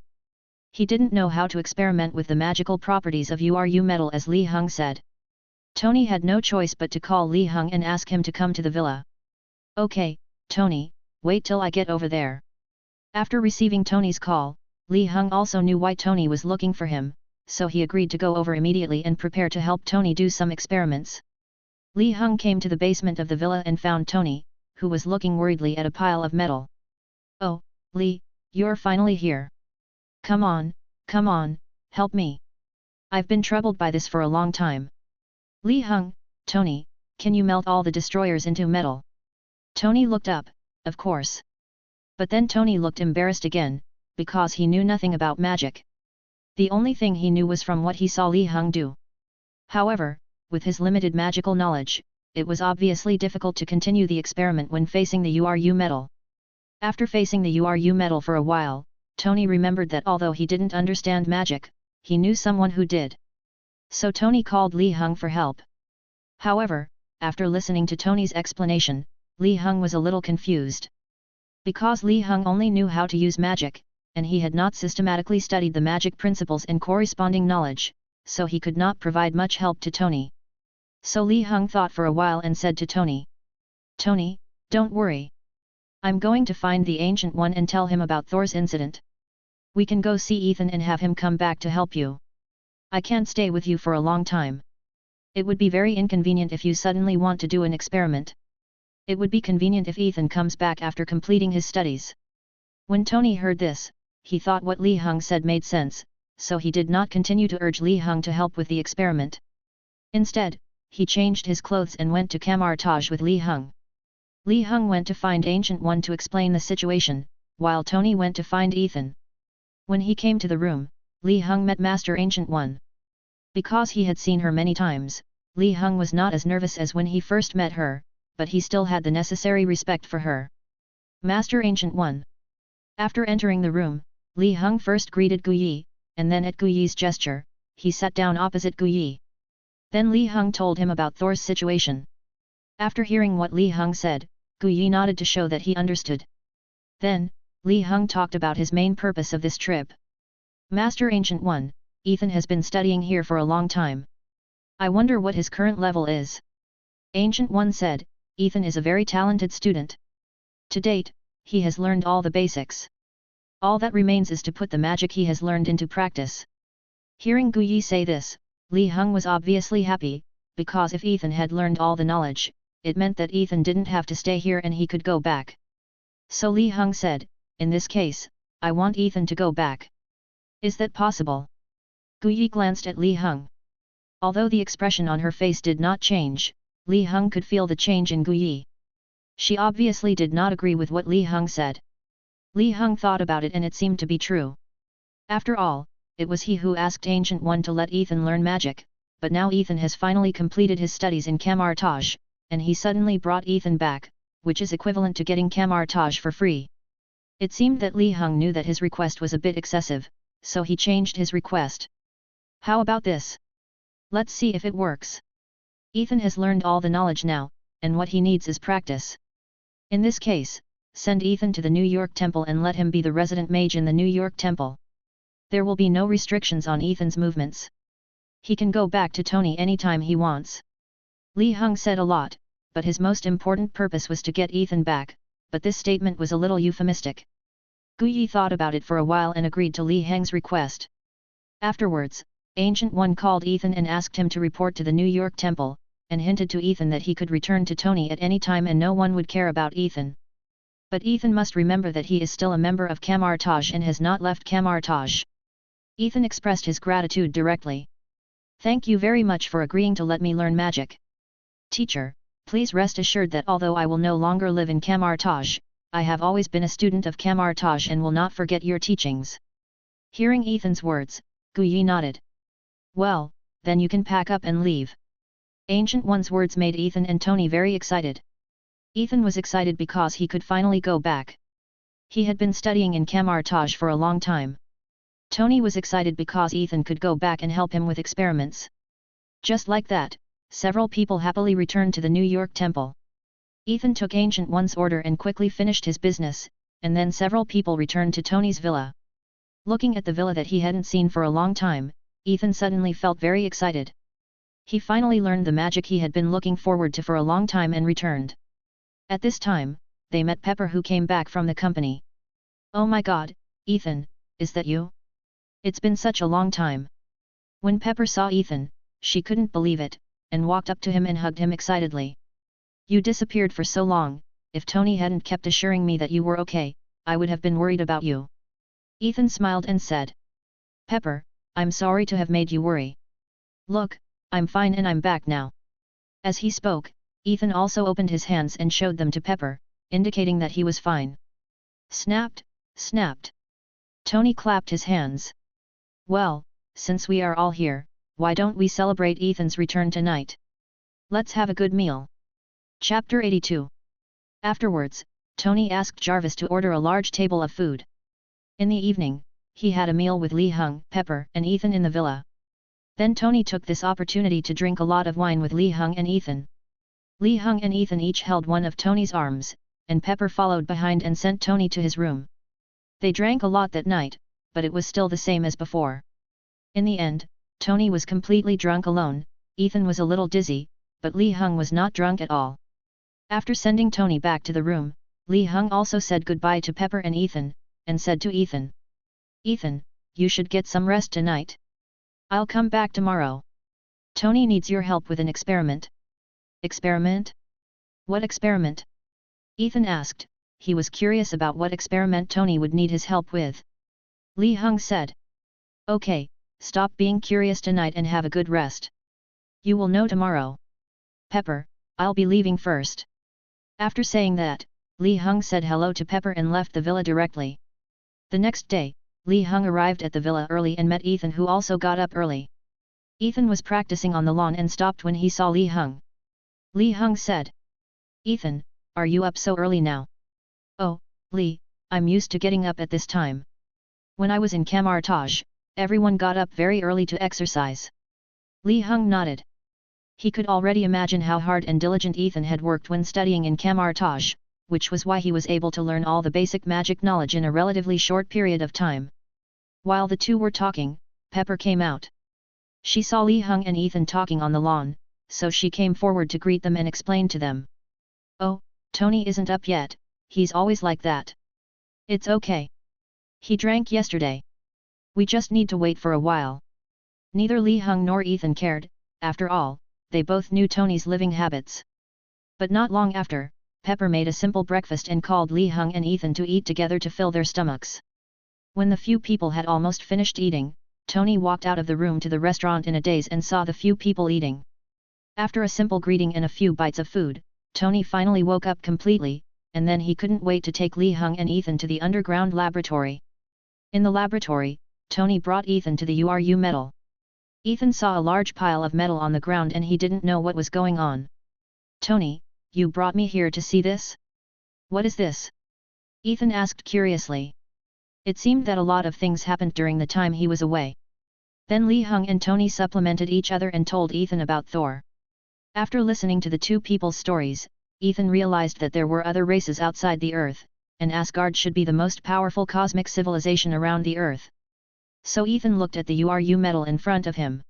He didn't know how to experiment with the magical properties of URU metal as Li Hung said. Tony had no choice but to call Li Hung and ask him to come to the villa. "Okay, Tony, wait till I get over there." After receiving Tony's call, Li Hung also knew why Tony was looking for him, so he agreed to go over immediately and prepare to help Tony do some experiments. Li Hung came to the basement of the villa and found Tony, who was looking worriedly at a pile of metal. "Oh, Li, you're finally here. Come on, help me. I've been troubled by this for a long time." "Li Hung, Tony, can you melt all the destroyers into metal?" Tony looked up, of course. But then Tony looked embarrassed again, because he knew nothing about magic. The only thing he knew was from what he saw Li Hung do. However, with his limited magical knowledge, it was obviously difficult to continue the experiment when facing the URU metal. After facing the URU metal for a while, Tony remembered that although he didn't understand magic, he knew someone who did. So Tony called Li Hung for help. However, after listening to Tony's explanation, Li Hung was a little confused. Because Li Hung only knew how to use magic, and he had not systematically studied the magic principles and corresponding knowledge, so he could not provide much help to Tony. So Li Hung thought for a while and said to Tony, "Tony, don't worry. I'm going to find the Ancient One and tell him about Thor's incident. We can go see Ethan and have him come back to help you. I can't stay with you for a long time. It would be very inconvenient if you suddenly want to do an experiment. It would be convenient if Ethan comes back after completing his studies." When Tony heard this, he thought what Li Hung said made sense, so he did not continue to urge Li Hung to help with the experiment. Instead, he changed his clothes and went to Kamar Taj with Li Hung. Li Hung went to find Ancient One to explain the situation, while Tony went to find Ethan. When he came to the room, Li Hung met Master Ancient One. Because he had seen her many times, Li Hung was not as nervous as when he first met her, but he still had the necessary respect for her. "Master Ancient One." After entering the room, Li Hung first greeted Gu Yi, and then at Gu Yi's gesture, he sat down opposite Gu Yi. Then Li Hung told him about Thor's situation. After hearing what Li Hung said, Gu Yi nodded to show that he understood. Then, Li Hung talked about his main purpose of this trip. "Master Ancient One, Ethan has been studying here for a long time. I wonder what his current level is." Ancient One said, "Ethan is a very talented student. To date, he has learned all the basics. All that remains is to put the magic he has learned into practice." Hearing Gu Yi say this, Li Hung was obviously happy, because if Ethan had learned all the knowledge, it meant that Ethan didn't have to stay here and he could go back. So Li Hung said, "In this case, I want Ethan to go back. Is that possible?" Gu Yi glanced at Li Hung. Although the expression on her face did not change, Li Heng could feel the change in Gu Yi. She obviously did not agree with what Li Heng said. Li Heng thought about it and it seemed to be true. After all, it was he who asked Ancient One to let Ethan learn magic, but now Ethan has finally completed his studies in Kamar-Taj, and he suddenly brought Ethan back, which is equivalent to getting Kamar-Taj for free. It seemed that Li Heng knew that his request was a bit excessive, so he changed his request. How about this? Let's see if it works. Ethan has learned all the knowledge now, and what he needs is practice. In this case, send Ethan to the New York Temple and let him be the resident mage in the New York Temple. There will be no restrictions on Ethan's movements. He can go back to Tony anytime he wants. Li Heng said a lot, but his most important purpose was to get Ethan back, but this statement was a little euphemistic. Gu Yi thought about it for a while and agreed to Li Heng's request. Afterwards, Ancient One called Ethan and asked him to report to the New York Temple, and hinted to Ethan that he could return to Tony at any time and no one would care about Ethan. But Ethan must remember that he is still a member of Kamar-Taj and has not left Kamar-Taj. Ethan expressed his gratitude directly. Thank you very much for agreeing to let me learn magic. Teacher, please rest assured that although I will no longer live in Kamar-Taj, I have always been a student of Kamar-Taj and will not forget your teachings. Hearing Ethan's words, Gu Yi nodded. Well, then you can pack up and leave. Ancient One's words made Ethan and Tony very excited. Ethan was excited because he could finally go back. He had been studying in Kamar-Taj for a long time. Tony was excited because Ethan could go back and help him with experiments. Just like that, several people happily returned to the New York Temple. Ethan took Ancient One's order and quickly finished his business, and then several people returned to Tony's villa. Looking at the villa that he hadn't seen for a long time, Ethan suddenly felt very excited. He finally learned the magic he had been looking forward to for a long time and returned. At this time, they met Pepper, who came back from the company. Oh my God, Ethan, is that you? It's been such a long time. When Pepper saw Ethan, she couldn't believe it, and walked up to him and hugged him excitedly. You disappeared for so long. If Tony hadn't kept assuring me that you were okay, I would have been worried about you. Ethan smiled and said. Pepper, I'm sorry to have made you worry. Look, I'm fine and I'm back now. As he spoke, Ethan also opened his hands and showed them to Pepper, indicating that he was fine. Snapped, snapped. Tony clapped his hands. Well, since we are all here, why don't we celebrate Ethan's return tonight? Let's have a good meal. Chapter 82. Afterwards, Tony asked Jarvis to order a large table of food. In the evening, he had a meal with Li Heng, Pepper, and Ethan in the villa. Then Tony took this opportunity to drink a lot of wine with Li Heng and Ethan. Li Heng and Ethan each held one of Tony's arms, and Pepper followed behind and sent Tony to his room. They drank a lot that night, but it was still the same as before. In the end, Tony was completely drunk alone, Ethan was a little dizzy, but Li Heng was not drunk at all. After sending Tony back to the room, Li Heng also said goodbye to Pepper and Ethan, and said to Ethan. Ethan, you should get some rest tonight. I'll come back tomorrow. Tony needs your help with an experiment. Experiment? What experiment? Ethan asked. He was curious about what experiment Tony would need his help with. Li Heng said. Okay, stop being curious tonight and have a good rest. You will know tomorrow. Pepper, I'll be leaving first. After saying that, Li Heng said hello to Pepper and left the villa directly. The next day, Li Heng arrived at the villa early and met Ethan, who also got up early. Ethan was practicing on the lawn and stopped when he saw Li Heng. Li Heng said. Ethan, are you up so early now? Oh, Li, I'm used to getting up at this time. When I was in Kamar-Taj, everyone got up very early to exercise. Li Heng nodded. He could already imagine how hard and diligent Ethan had worked when studying in Kamar-Taj, which was why he was able to learn all the basic magic knowledge in a relatively short period of time. While the two were talking, Pepper came out. She saw Li Heng and Ethan talking on the lawn, so she came forward to greet them and explain to them. Oh, Tony isn't up yet, he's always like that. It's okay. He drank yesterday. We just need to wait for a while. Neither Li Heng nor Ethan cared, after all, they both knew Tony's living habits. But not long after, Pepper made a simple breakfast and called Li Heng and Ethan to eat together to fill their stomachs. When the few people had almost finished eating, Tony walked out of the room to the restaurant in a daze and saw the few people eating. After a simple greeting and a few bites of food, Tony finally woke up completely, and then he couldn't wait to take Li Heng and Ethan to the underground laboratory. In the laboratory, Tony brought Ethan to the URU metal. Ethan saw a large pile of metal on the ground and he didn't know what was going on. "Tony, you brought me here to see this? What is this?" Ethan asked curiously. It seemed that a lot of things happened during the time he was away. Then Li Heng and Tony supplemented each other and told Ethan about Thor. After listening to the two people's stories, Ethan realized that there were other races outside the Earth, and Asgard should be the most powerful cosmic civilization around the Earth. So Ethan looked at the URU metal in front of him.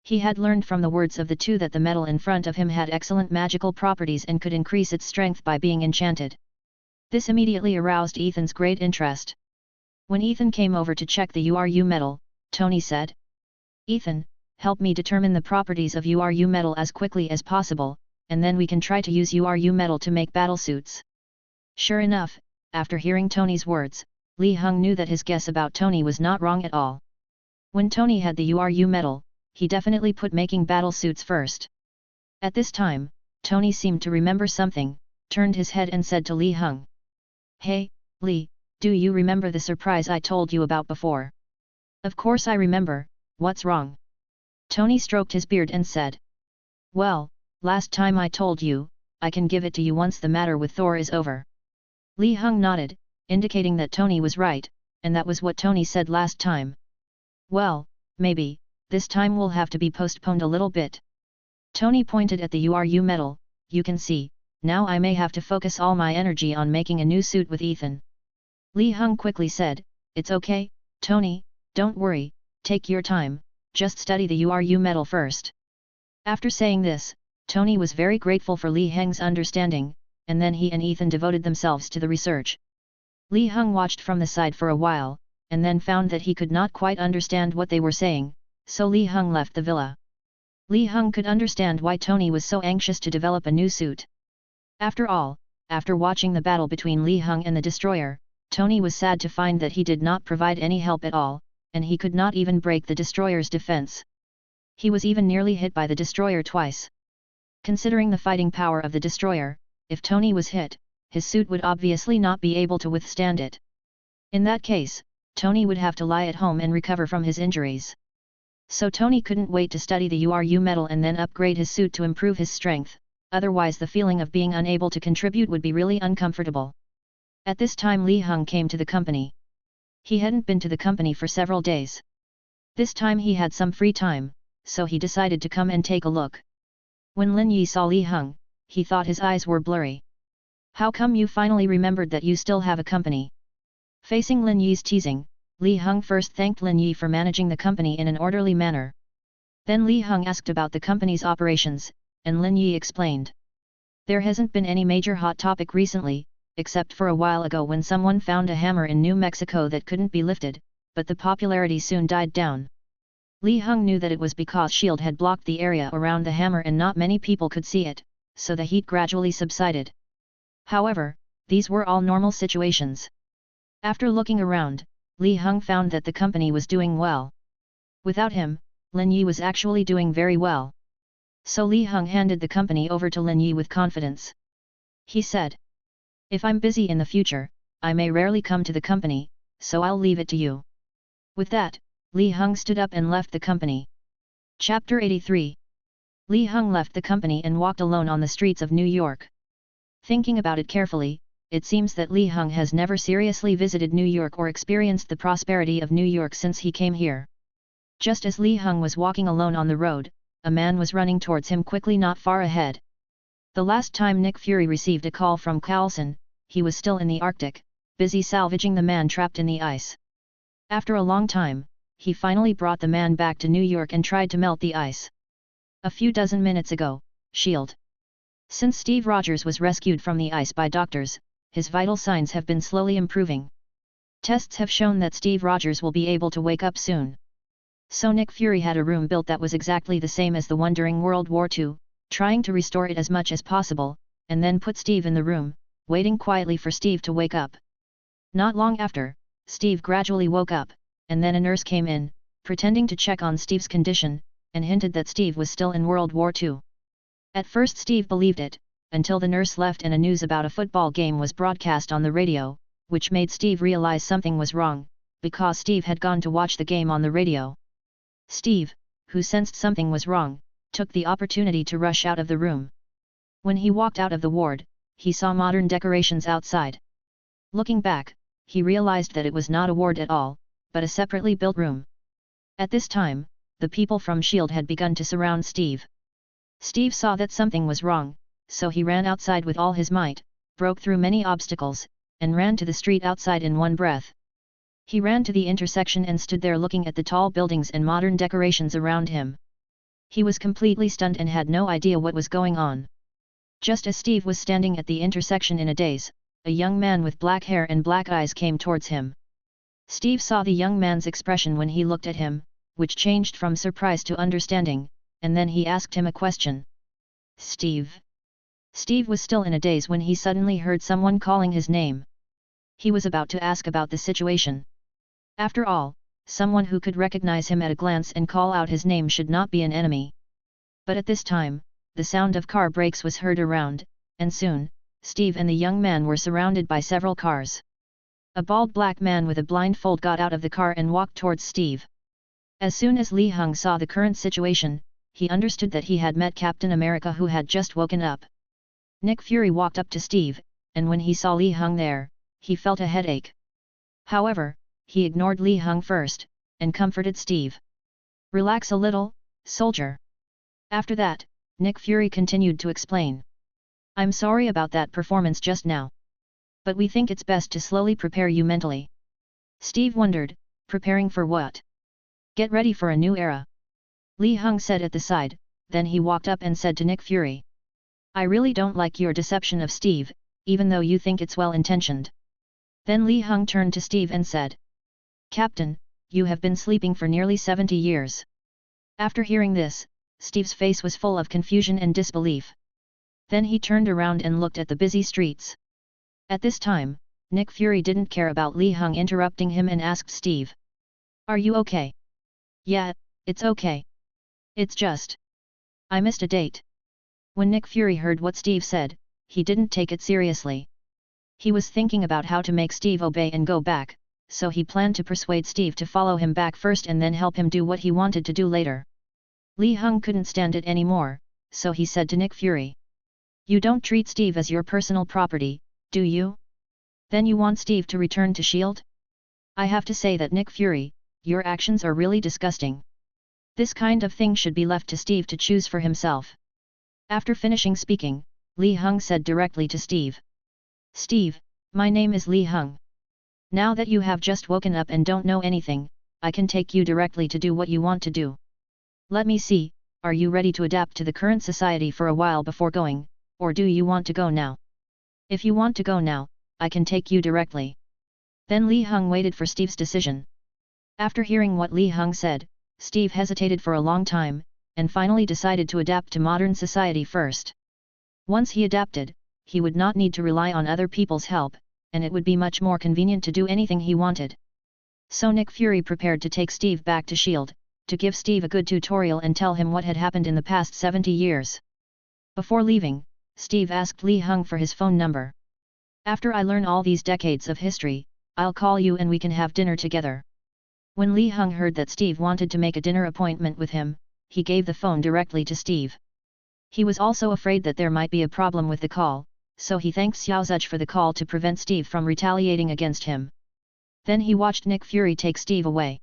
He had learned from the words of the two that the metal in front of him had excellent magical properties and could increase its strength by being enchanted. This immediately aroused Ethan's great interest. When Ethan came over to check the URU metal, Tony said, "Ethan, help me determine the properties of URU metal as quickly as possible, and then we can try to use URU metal to make battlesuits." Sure enough, after hearing Tony's words, Li Heng knew that his guess about Tony was not wrong at all. When Tony had the URU metal, he definitely put making battlesuits first. At this time, Tony seemed to remember something, turned his head and said to Li Heng, "Hey, Li, do you remember the surprise I told you about before?" "Of course I remember, what's wrong?" Tony stroked his beard and said, "Well, last time I told you, I can give it to you once the matter with Thor is over." Li Heng nodded, indicating that Tony was right, and that was what Tony said last time. "Well, maybe, this time will have to be postponed a little bit." Tony pointed at the URU metal. "You can see, now I may have to focus all my energy on making a new suit with Ethan." Li Heng quickly said, "It's okay, Tony, don't worry, take your time, just study the URU metal first." After saying this, Tony was very grateful for Li Heng's understanding, and then he and Ethan devoted themselves to the research. Li Heng watched from the side for a while, and then found that he could not quite understand what they were saying, so Li Heng left the villa. Li Heng could understand why Tony was so anxious to develop a new suit. After all, after watching the battle between Li Heng and the destroyer, Tony was sad to find that he did not provide any help at all, and he could not even break the destroyer's defense. He was even nearly hit by the destroyer twice. Considering the fighting power of the destroyer, if Tony was hit, his suit would obviously not be able to withstand it. In that case, Tony would have to lie at home and recover from his injuries. So Tony couldn't wait to study the URU metal and then upgrade his suit to improve his strength, otherwise the feeling of being unable to contribute would be really uncomfortable. At this time Li Heng came to the company. He hadn't been to the company for several days. This time he had some free time, so he decided to come and take a look. When Lin Yi saw Li Heng, he thought his eyes were blurry. "How come you finally remembered that you still have a company?" Facing Lin Yi's teasing, Li Heng first thanked Lin Yi for managing the company in an orderly manner. Then Li Heng asked about the company's operations, and Lin Yi explained. "There hasn't been any major hot topic recently, except for a while ago when someone found a hammer in New Mexico that couldn't be lifted, but the popularity soon died down." Li Heng knew that it was because S.H.I.E.L.D. had blocked the area around the hammer and not many people could see it, so the heat gradually subsided. However, these were all normal situations. After looking around, Li Heng found that the company was doing well. Without him, Lin Yi was actually doing very well. So Li Heng handed the company over to Lin Yi with confidence. He said, "If I'm busy in the future, I may rarely come to the company, so I'll leave it to you." With that, Li Heng stood up and left the company. Chapter 83. Li Heng left the company and walked alone on the streets of New York. Thinking about it carefully, it seems that Li Heng has never seriously visited New York or experienced the prosperity of New York since he came here. Just as Li Heng was walking alone on the road, a man was running towards him quickly not far ahead. The last time Nick Fury received a call from Carlson, he was still in the Arctic, busy salvaging the man trapped in the ice. After a long time, he finally brought the man back to New York and tried to melt the ice. A few dozen minutes ago, S.H.I.E.L.D. Since Steve Rogers was rescued from the ice by doctors, his vital signs have been slowly improving. Tests have shown that Steve Rogers will be able to wake up soon. So Nick Fury had a room built that was exactly the same as the one during World War II, trying to restore it as much as possible, and then put Steve in the room, waiting quietly for Steve to wake up. Not long after, Steve gradually woke up, and then a nurse came in, pretending to check on Steve's condition, and hinted that Steve was still in World War II. At first Steve believed it, until the nurse left and a news about a football game was broadcast on the radio, which made Steve realize something was wrong, because Steve had gone to watch the game on the radio. Steve, who sensed something was wrong, took the opportunity to rush out of the room. When he walked out of the ward, he saw modern decorations outside. Looking back, he realized that it was not a ward at all, but a separately built room. At this time, the people from S.H.I.E.L.D. had begun to surround Steve. Steve saw that something was wrong, so he ran outside with all his might, broke through many obstacles, and ran to the street outside in one breath. He ran to the intersection and stood there looking at the tall buildings and modern decorations around him. He was completely stunned and had no idea what was going on. Just as Steve was standing at the intersection in a daze, a young man with black hair and black eyes came towards him. Steve saw the young man's expression when he looked at him, which changed from surprise to understanding, and then he asked him a question. "Steve?" Steve was still in a daze when he suddenly heard someone calling his name. He was about to ask about the situation. After all, someone who could recognize him at a glance and call out his name should not be an enemy. But at this time, the sound of car brakes was heard around, and soon, Steve and the young man were surrounded by several cars. A bald black man with a blindfold got out of the car and walked towards Steve. As soon as Li Hung saw the current situation, he understood that he had met Captain America who had just woken up. Nick Fury walked up to Steve, and when he saw Li Hung there, he felt a headache. However, he ignored Li Hung first, and comforted Steve. "Relax a little, soldier." After that, Nick Fury continued to explain. "I'm sorry about that performance just now. But we think it's best to slowly prepare you mentally." Steve wondered, preparing for what? "Get ready for a new era." Li Hung said at the side, then he walked up and said to Nick Fury. "I really don't like your deception of Steve, even though you think it's well-intentioned." Then Li Hung turned to Steve and said, "Captain, you have been sleeping for nearly 70 years. After hearing this, Steve's face was full of confusion and disbelief. Then he turned around and looked at the busy streets. At this time, Nick Fury didn't care about Li Hung interrupting him and asked Steve, "Are you okay?" "Yeah, it's okay. It's just I missed a date." When Nick Fury heard what Steve said, he didn't take it seriously. He was thinking about how to make Steve obey and go back, so he planned to persuade Steve to follow him back first and then help him do what he wanted to do later. Li Hung couldn't stand it anymore, so he said to Nick Fury, "You don't treat Steve as your personal property, do you? Then you want Steve to return to S.H.I.E.L.D.? I have to say that Nick Fury, your actions are really disgusting. This kind of thing should be left to Steve to choose for himself." After finishing speaking, Li Hung said directly to Steve, "Steve, my name is Li Hung. Now that you have just woken up and don't know anything, I can take you directly to do what you want to do. Let me see, are you ready to adapt to the current society for a while before going, or do you want to go now? If you want to go now, I can take you directly." Then Li Hung waited for Steve's decision. After hearing what Li Hung said, Steve hesitated for a long time, and finally decided to adapt to modern society first. Once he adapted, he would not need to rely on other people's help, and it would be much more convenient to do anything he wanted. So Nick Fury prepared to take Steve back to S.H.I.E.L.D., to give Steve a good tutorial and tell him what had happened in the past 70 years. Before leaving, Steve asked Li Hung for his phone number. "After I learn all these decades of history, I'll call you and we can have dinner together." When Li Hung heard that Steve wanted to make a dinner appointment with him, he gave the phone directly to Steve. He was also afraid that there might be a problem with the call, so he thanked Xiao Zuch for the call to prevent Steve from retaliating against him. Then he watched Nick Fury take Steve away.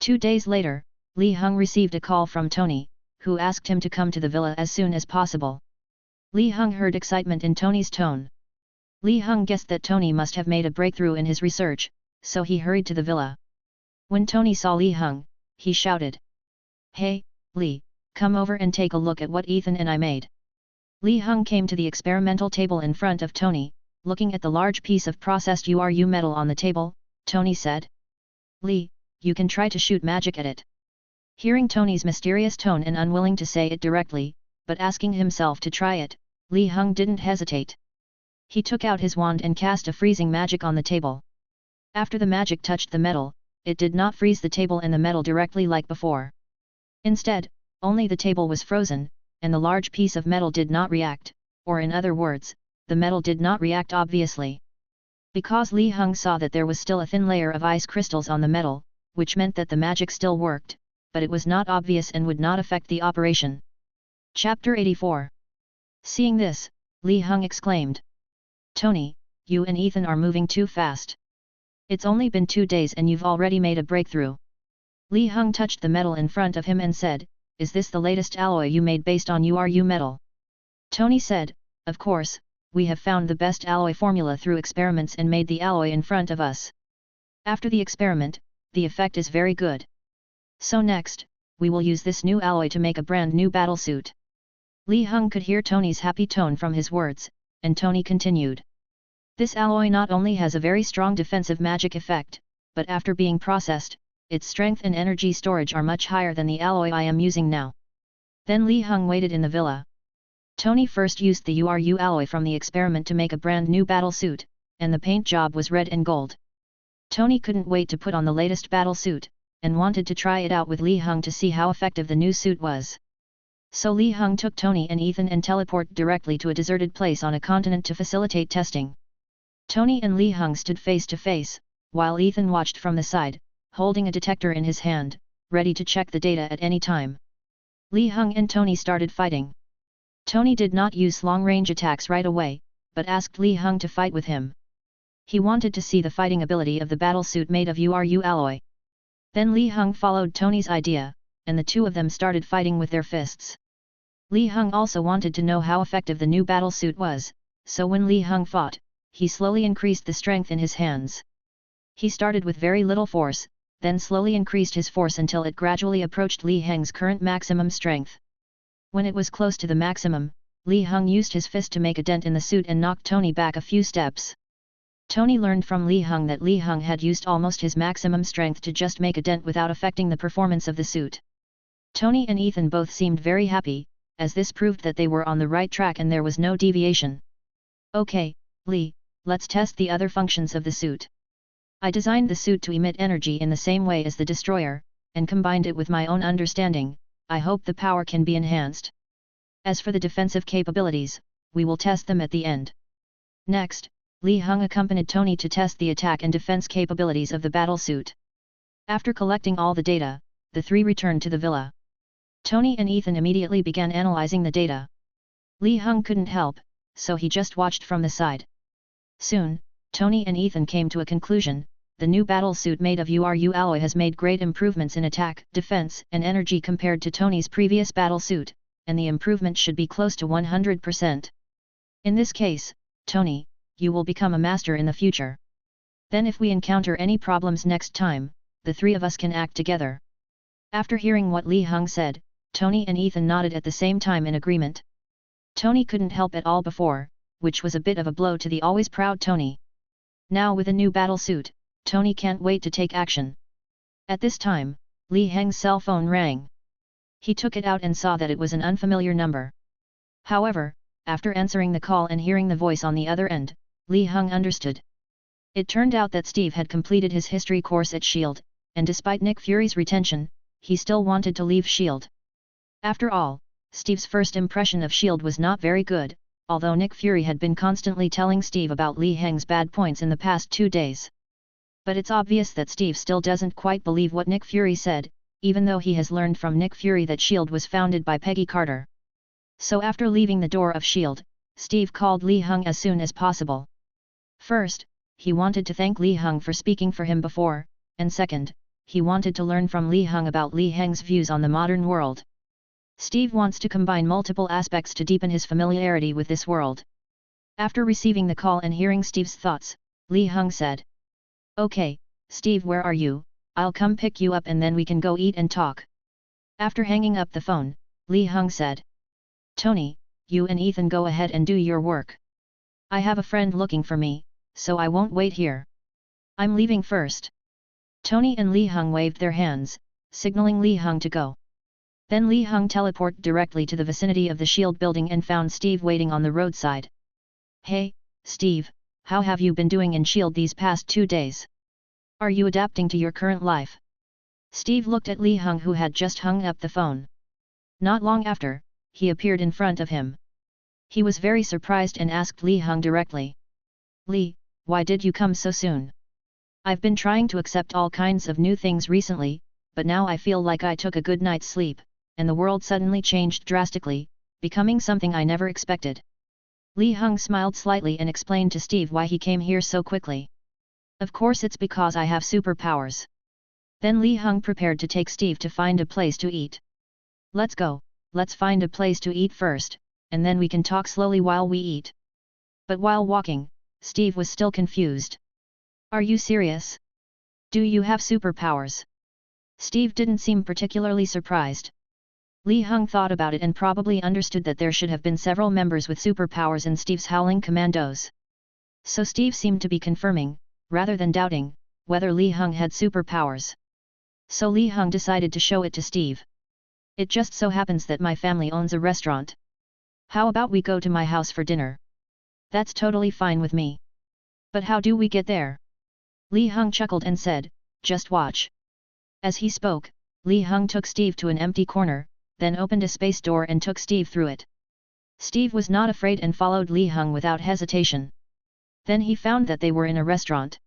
2 days later, Li Hung received a call from Tony, who asked him to come to the villa as soon as possible. Li Hung heard excitement in Tony's tone. Li Hung guessed that Tony must have made a breakthrough in his research, so he hurried to the villa. When Tony saw Li Hung, he shouted, "Hey, Li, come over and take a look at what Ethan and I made." Li Hung came to the experimental table in front of Tony, looking at the large piece of processed uru metal on the table. Tony said, "Li, you can try to shoot magic at it." Hearing Tony's mysterious tone and unwilling to say it directly, but asking himself to try it, Li Hung didn't hesitate. He took out his wand and cast a freezing magic on the table. After the magic touched the metal, it did not freeze the table and the metal directly like before. Instead, only the table was frozen, and the large piece of metal did not react, or in other words, the metal did not react obviously. Because Li Heng saw that there was still a thin layer of ice crystals on the metal, which meant that the magic still worked, but it was not obvious and would not affect the operation. Chapter 84. Seeing this, Li Heng exclaimed, "Tony, you and Ethan are moving too fast. It's only been 2 days and you've already made a breakthrough." Li Heng touched the metal in front of him and said, "Is this the latest alloy you made based on URU metal?" Tony said, "Of course, we have found the best alloy formula through experiments and made the alloy in front of us. After the experiment, the effect is very good. So next, we will use this new alloy to make a brand new battlesuit." Li Heng could hear Tony's happy tone from his words, and Tony continued. "This alloy not only has a very strong defensive magic effect, but after being processed, its strength and energy storage are much higher than the alloy I am using now." Then Li Heng waited in the villa. Tony first used the URU alloy from the experiment to make a brand new battlesuit, and the paint job was red and gold. Tony couldn't wait to put on the latest battlesuit, and wanted to try it out with Li Heng to see how effective the new suit was. So Li Heng took Tony and Ethan and teleported directly to a deserted place on a continent to facilitate testing. Tony and Li Heng stood face to face, while Ethan watched from the side, holding a detector in his hand, ready to check the data at any time. Li Heng and Tony started fighting. Tony did not use long-range attacks right away, but asked Li Heng to fight with him. He wanted to see the fighting ability of the battlesuit made of URU alloy. Then Li Heng followed Tony's idea, and the two of them started fighting with their fists. Li Heng also wanted to know how effective the new battlesuit was, so when Li Heng fought, he slowly increased the strength in his hands. He started with very little force, then slowly increased his force until it gradually approached Li Heng's current maximum strength. When it was close to the maximum, Li Heng used his fist to make a dent in the suit and knocked Tony back a few steps. Tony learned from Li Heng that Li Heng had used almost his maximum strength to just make a dent without affecting the performance of the suit. Tony and Ethan both seemed very happy, as this proved that they were on the right track and there was no deviation. "Okay, Li, let's test the other functions of the suit. I designed the suit to emit energy in the same way as the destroyer, and combined it with my own understanding. I hope the power can be enhanced. As for the defensive capabilities, we will test them at the end." Next, Li Heng accompanied Tony to test the attack and defense capabilities of the battlesuit. After collecting all the data, the three returned to the villa. Tony and Ethan immediately began analyzing the data. Li Heng couldn't help, so he just watched from the side. Soon, Tony and Ethan came to a conclusion: the new battlesuit made of URU alloy has made great improvements in attack, defense, and energy compared to Tony's previous battlesuit, and the improvement should be close to 100%. In this case, Tony, you will become a master in the future. Then if we encounter any problems next time, the three of us can act together. After hearing what Li Heng said, Tony and Ethan nodded at the same time in agreement. Tony couldn't help at all before, which was a bit of a blow to the always proud Tony. Now with a new battlesuit, Tony can't wait to take action. At this time, Li Heng's cell phone rang. He took it out and saw that it was an unfamiliar number. However, after answering the call and hearing the voice on the other end, Li Heng understood. It turned out that Steve had completed his history course at S.H.I.E.L.D., and despite Nick Fury's retention, he still wanted to leave S.H.I.E.L.D. After all, Steve's first impression of S.H.I.E.L.D. was not very good, although Nick Fury had been constantly telling Steve about Li Heng's bad points in the past 2 days. But it's obvious that Steve still doesn't quite believe what Nick Fury said, even though he has learned from Nick Fury that S.H.I.E.L.D. was founded by Peggy Carter. So after leaving the door of S.H.I.E.L.D., Steve called Li Heng as soon as possible. First, he wanted to thank Li Heng for speaking for him before, and second, he wanted to learn from Li Heng about Li Heng's views on the modern world. Steve wants to combine multiple aspects to deepen his familiarity with this world. After receiving the call and hearing Steve's thoughts, Li Heng said, "Okay, Steve, where are you? I'll come pick you up and then we can go eat and talk." After hanging up the phone, Li Heng said, "Tony, you and Ethan go ahead and do your work. I have a friend looking for me, so I won't wait here. I'm leaving first." Tony and Li Heng waved their hands, signaling Li Heng to go. Then Li Heng teleported directly to the vicinity of the S.H.I.E.L.D. building and found Steve waiting on the roadside. "Hey, Steve, how have you been doing in S.H.I.E.L.D. these past 2 days? Are you adapting to your current life? Steve looked at Li Heng, who had just hung up the phone. Not long after, he appeared in front of him. He was very surprised and asked Li Heng directly. Li, why did you come so soon? I've been trying to accept all kinds of new things recently, but now I feel like I took a good night's sleep, and the world suddenly changed drastically, becoming something I never expected. Li Heng smiled slightly and explained to Steve why he came here so quickly. Of course it's because I have superpowers. Then Li Heng prepared to take Steve to find a place to eat. Let's go, let's find a place to eat first, and then we can talk slowly while we eat. But while walking, Steve was still confused. Are you serious? Do you have superpowers? Steve didn't seem particularly surprised. Li Heng thought about it and probably understood that there should have been several members with superpowers in Steve's Howling Commandos. So Steve seemed to be confirming, rather than doubting, whether Li Heng had superpowers. So Li Heng decided to show it to Steve. It just so happens that my family owns a restaurant. How about we go to my house for dinner? That's totally fine with me. But how do we get there? Li Heng chuckled and said, just watch. As he spoke, Li Heng took Steve to an empty corner, then opened a space door and took Steve through it. Steve was not afraid and followed Li Heng without hesitation. Then he found that they were in a restaurant.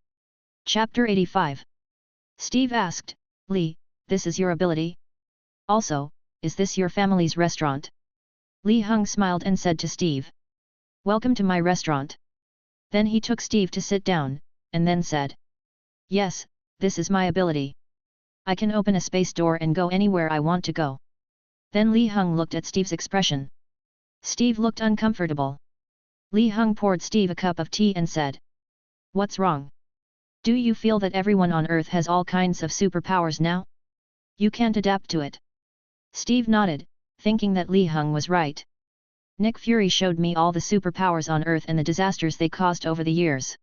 Chapter 85. Steve asked, Li, this is your ability? Also, is this your family's restaurant? Li Heng smiled and said to Steve. Welcome to my restaurant. Then he took Steve to sit down, and then said. Yes, this is my ability. I can open a space door and go anywhere I want to go. Then Li Heng looked at Steve's expression. Steve looked uncomfortable. Li Heng poured Steve a cup of tea and said. What's wrong? Do you feel that everyone on Earth has all kinds of superpowers now? You can't adapt to it. Steve nodded, thinking that Li Heng was right. Nick Fury showed me all the superpowers on Earth and the disasters they caused over the years.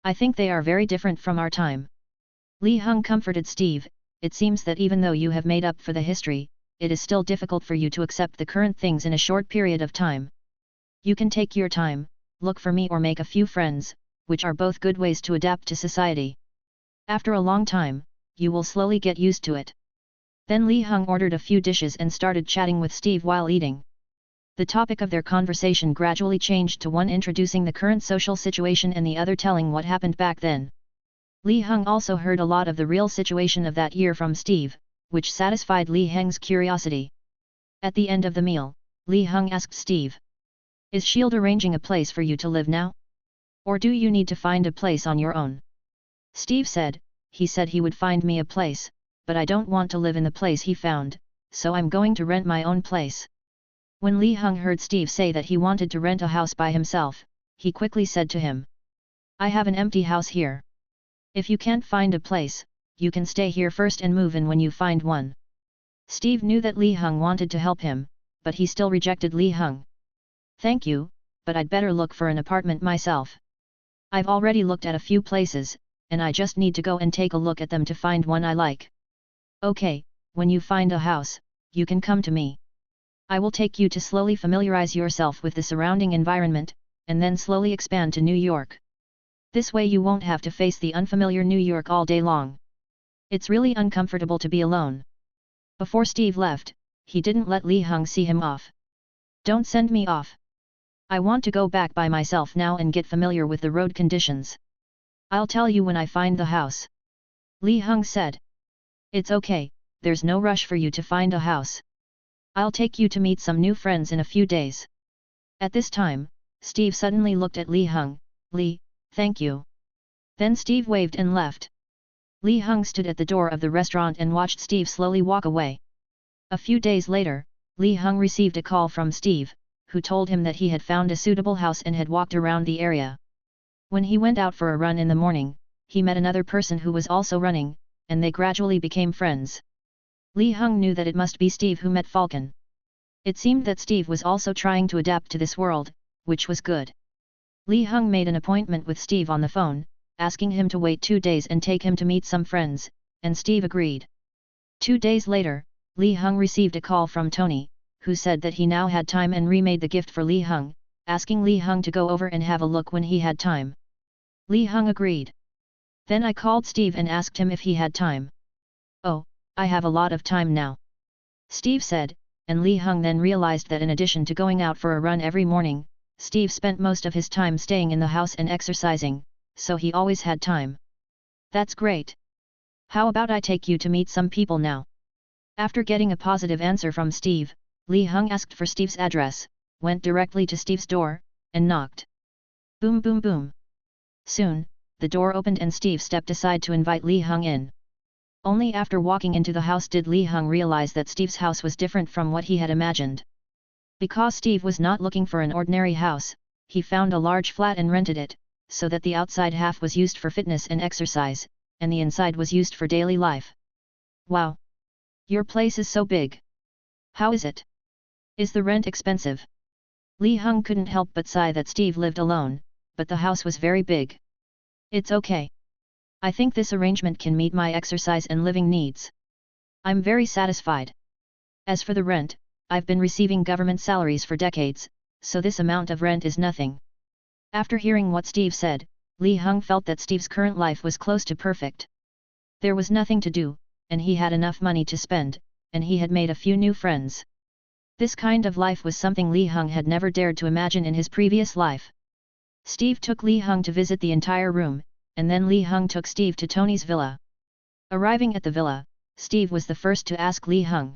I think they are very different from our time. Li Heng comforted Steve. It seems that even though you have made up for the history, it is still difficult for you to accept the current things in a short period of time. You can take your time, look for me or make a few friends, which are both good ways to adapt to society. After a long time, you will slowly get used to it. Then Li Heng ordered a few dishes and started chatting with Steve while eating. The topic of their conversation gradually changed to one introducing the current social situation and the other telling what happened back then. Li Heng also heard a lot of the real situation of that year from Steve, which satisfied Li Heng's curiosity. At the end of the meal, Li Heng asked Steve. Is S.H.I.E.L.D. arranging a place for you to live now? Or do you need to find a place on your own? Steve said, he said he would find me a place, but I don't want to live in the place he found, so I'm going to rent my own place. When Li Heng heard Steve say that he wanted to rent a house by himself, he quickly said to him. I have an empty house here. If you can't find a place, you can stay here first and move in when you find one. Steve knew that Li Heng wanted to help him, but he still rejected Li Heng. Thank you, but I'd better look for an apartment myself. I've already looked at a few places, and I just need to go and take a look at them to find one I like. Okay, when you find a house, you can come to me. I will take you to slowly familiarize yourself with the surrounding environment, and then slowly expand to New York. This way you won't have to face the unfamiliar New York all day long. It's really uncomfortable to be alone. Before Steve left, he didn't let Li Heng see him off. Don't send me off. I want to go back by myself now and get familiar with the road conditions. I'll tell you when I find the house. Li Heng said. It's okay, there's no rush for you to find a house. I'll take you to meet some new friends in a few days. At this time, Steve suddenly looked at Li Heng. Li, thank you. Then Steve waved and left. Li Heng stood at the door of the restaurant and watched Steve slowly walk away. A few days later, Li Heng received a call from Steve, who told him that he had found a suitable house and had walked around the area. When he went out for a run in the morning, he met another person who was also running, and they gradually became friends. Li Heng knew that it must be Steve who met Falcon. It seemed that Steve was also trying to adapt to this world, which was good. Li Heng made an appointment with Steve on the phone, asking him to wait 2 days and take him to meet some friends, and Steve agreed. 2 days later, Li Heng received a call from Tony, who said that he now had time and remade the gift for Li Heng, asking Li Heng to go over and have a look when he had time. Li Heng agreed. Then I called Steve and asked him if he had time. Oh, I have a lot of time now, Steve said, and Li Heng then realized that in addition to going out for a run every morning, Steve spent most of his time staying in the house and exercising, so he always had time. That's great. How about I take you to meet some people now? After getting a positive answer from Steve, Li Heng asked for Steve's address, went directly to Steve's door, and knocked. Boom boom boom. Soon, the door opened and Steve stepped aside to invite Li Heng in. Only after walking into the house did Li Heng realize that Steve's house was different from what he had imagined. Because Steve was not looking for an ordinary house, he found a large flat and rented it, so that the outside half was used for fitness and exercise, and the inside was used for daily life. Wow! Your place is so big. How is it? Is the rent expensive? Li Heng couldn't help but sigh that Steve lived alone, but the house was very big. It's okay. I think this arrangement can meet my exercise and living needs. I'm very satisfied. As for the rent, I've been receiving government salaries for decades, so this amount of rent is nothing. After hearing what Steve said, Li Heng felt that Steve's current life was close to perfect. There was nothing to do, and he had enough money to spend, and he had made a few new friends. This kind of life was something Li Heng had never dared to imagine in his previous life. Steve took Li Heng to visit the entire room, and then Li Heng took Steve to Tony's villa. Arriving at the villa, Steve was the first to ask Li Heng.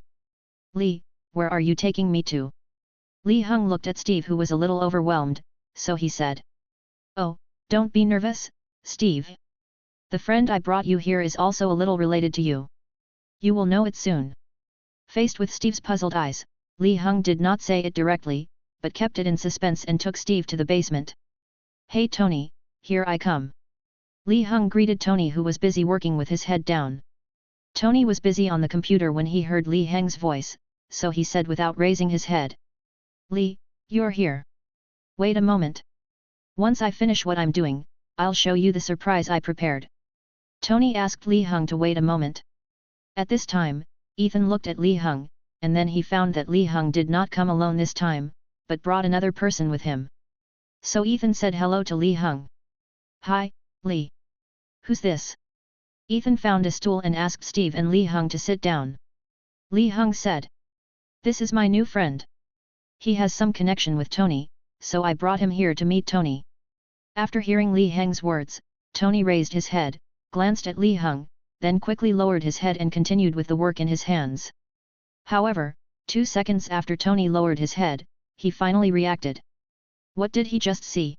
Li, where are you taking me to? Li Heng looked at Steve who was a little overwhelmed, so he said. Oh, don't be nervous, Steve. The friend I brought you here is also a little related to you. You will know it soon. Faced with Steve's puzzled eyes, Li Heng did not say it directly, but kept it in suspense and took Steve to the basement. Hey Tony, here I come. Li Heng greeted Tony who was busy working with his head down. Tony was busy on the computer when he heard Li Heng's voice, so he said without raising his head. Li, you're here. Wait a moment. Once I finish what I'm doing, I'll show you the surprise I prepared. Tony asked Li Heng to wait a moment. At this time, Ethan looked at Li Heng, and then he found that Li Heng did not come alone this time, but brought another person with him. So Ethan said hello to Li Heng. Hi, Li. Who's this? Ethan found a stool and asked Steve and Li Heng to sit down. Li Heng said. This is my new friend. He has some connection with Tony, so I brought him here to meet Tony. After hearing Li Heng's words, Tony raised his head, glanced at Li Heng, then quickly lowered his head and continued with the work in his hands. However, 2 seconds after Tony lowered his head, he finally reacted. What did he just see?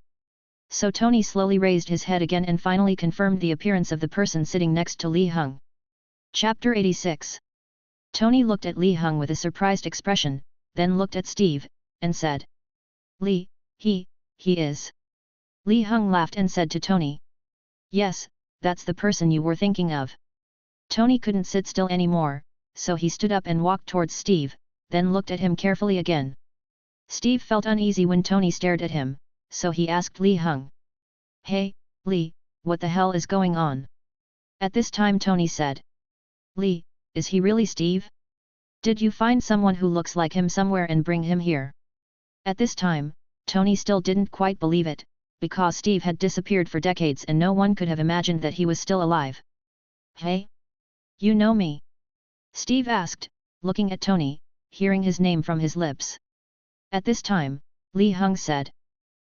So Tony slowly raised his head again and finally confirmed the appearance of the person sitting next to Li Heng. Chapter 86. Tony looked at Li Heng with a surprised expression, then looked at Steve, and said. Li, he is. Li Heng laughed and said to Tony. Yes, that's the person you were thinking of. Tony couldn't sit still anymore, so he stood up and walked towards Steve, then looked at him carefully again. Steve felt uneasy when Tony stared at him, so he asked Li Heng. Hey, Li, what the hell is going on? At this time Tony said. Li, is he really Steve? Did you find someone who looks like him somewhere and bring him here? At this time, Tony still didn't quite believe it, because Steve had disappeared for decades and no one could have imagined that he was still alive. Hey? You know me? Steve asked, looking at Tony, hearing his name from his lips. At this time, Li Heng said.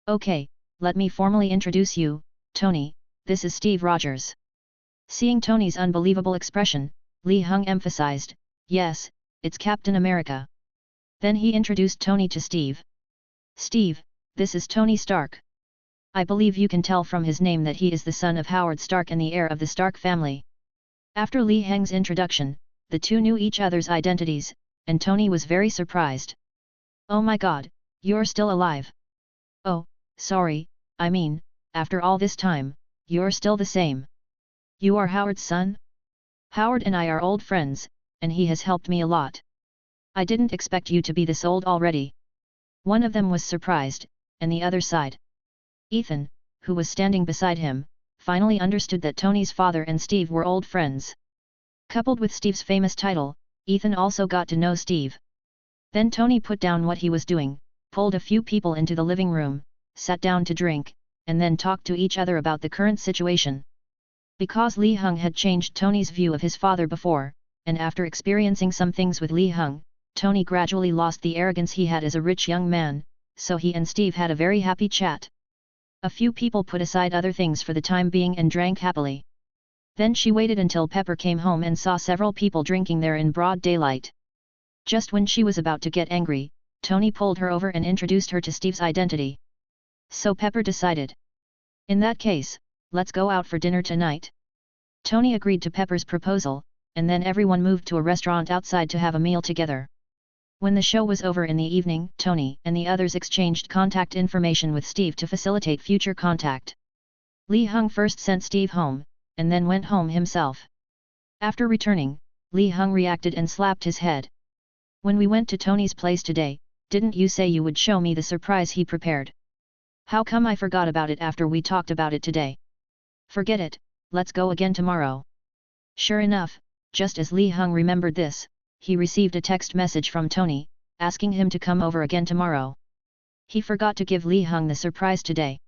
Okay, let me formally introduce you, Tony, this is Steve Rogers. Seeing Tony's unbelievable expression, Li Heng emphasized, yes, it's Captain America. Then he introduced Tony to Steve. Steve, this is Tony Stark. I believe you can tell from his name that he is the son of Howard Stark and the heir of the Stark family. After Li Heng's introduction, the two knew each other's identities, and Tony was very surprised. Oh my god, you're still alive. Oh, sorry, I mean, after all this time, you're still the same. You are Howard's son? Howard and I are old friends, and he has helped me a lot. I didn't expect you to be this old already. One of them was surprised, and the other sighed. Ethan, who was standing beside him, finally understood that Tony's father and Steve were old friends. Coupled with Steve's famous title, Ethan also got to know Steve. Then Tony put down what he was doing, pulled a few people into the living room, sat down to drink, and then talked to each other about the current situation. Because Li Heng had changed Tony's view of his father before, and after experiencing some things with Li Heng, Tony gradually lost the arrogance he had as a rich young man, so he and Steve had a very happy chat. A few people put aside other things for the time being and drank happily. Then she waited until Pepper came home and saw several people drinking there in broad daylight. Just when she was about to get angry, Tony pulled her over and introduced her to Steve's identity. So Pepper decided. In that case, let's go out for dinner tonight. Tony agreed to Pepper's proposal, and then everyone moved to a restaurant outside to have a meal together. When the show was over in the evening, Tony and the others exchanged contact information with Steve to facilitate future contact. Li Heng first sent Steve home, and then went home himself. After returning, Li Heng reacted and slapped his head. When we went to Tony's place today, didn't you say you would show me the surprise he prepared? How come I forgot about it after we talked about it today? Forget it, let's go again tomorrow. Sure enough, just as Li Heng remembered this, he received a text message from Tony, asking him to come over again tomorrow. He forgot to give Li Heng the surprise today.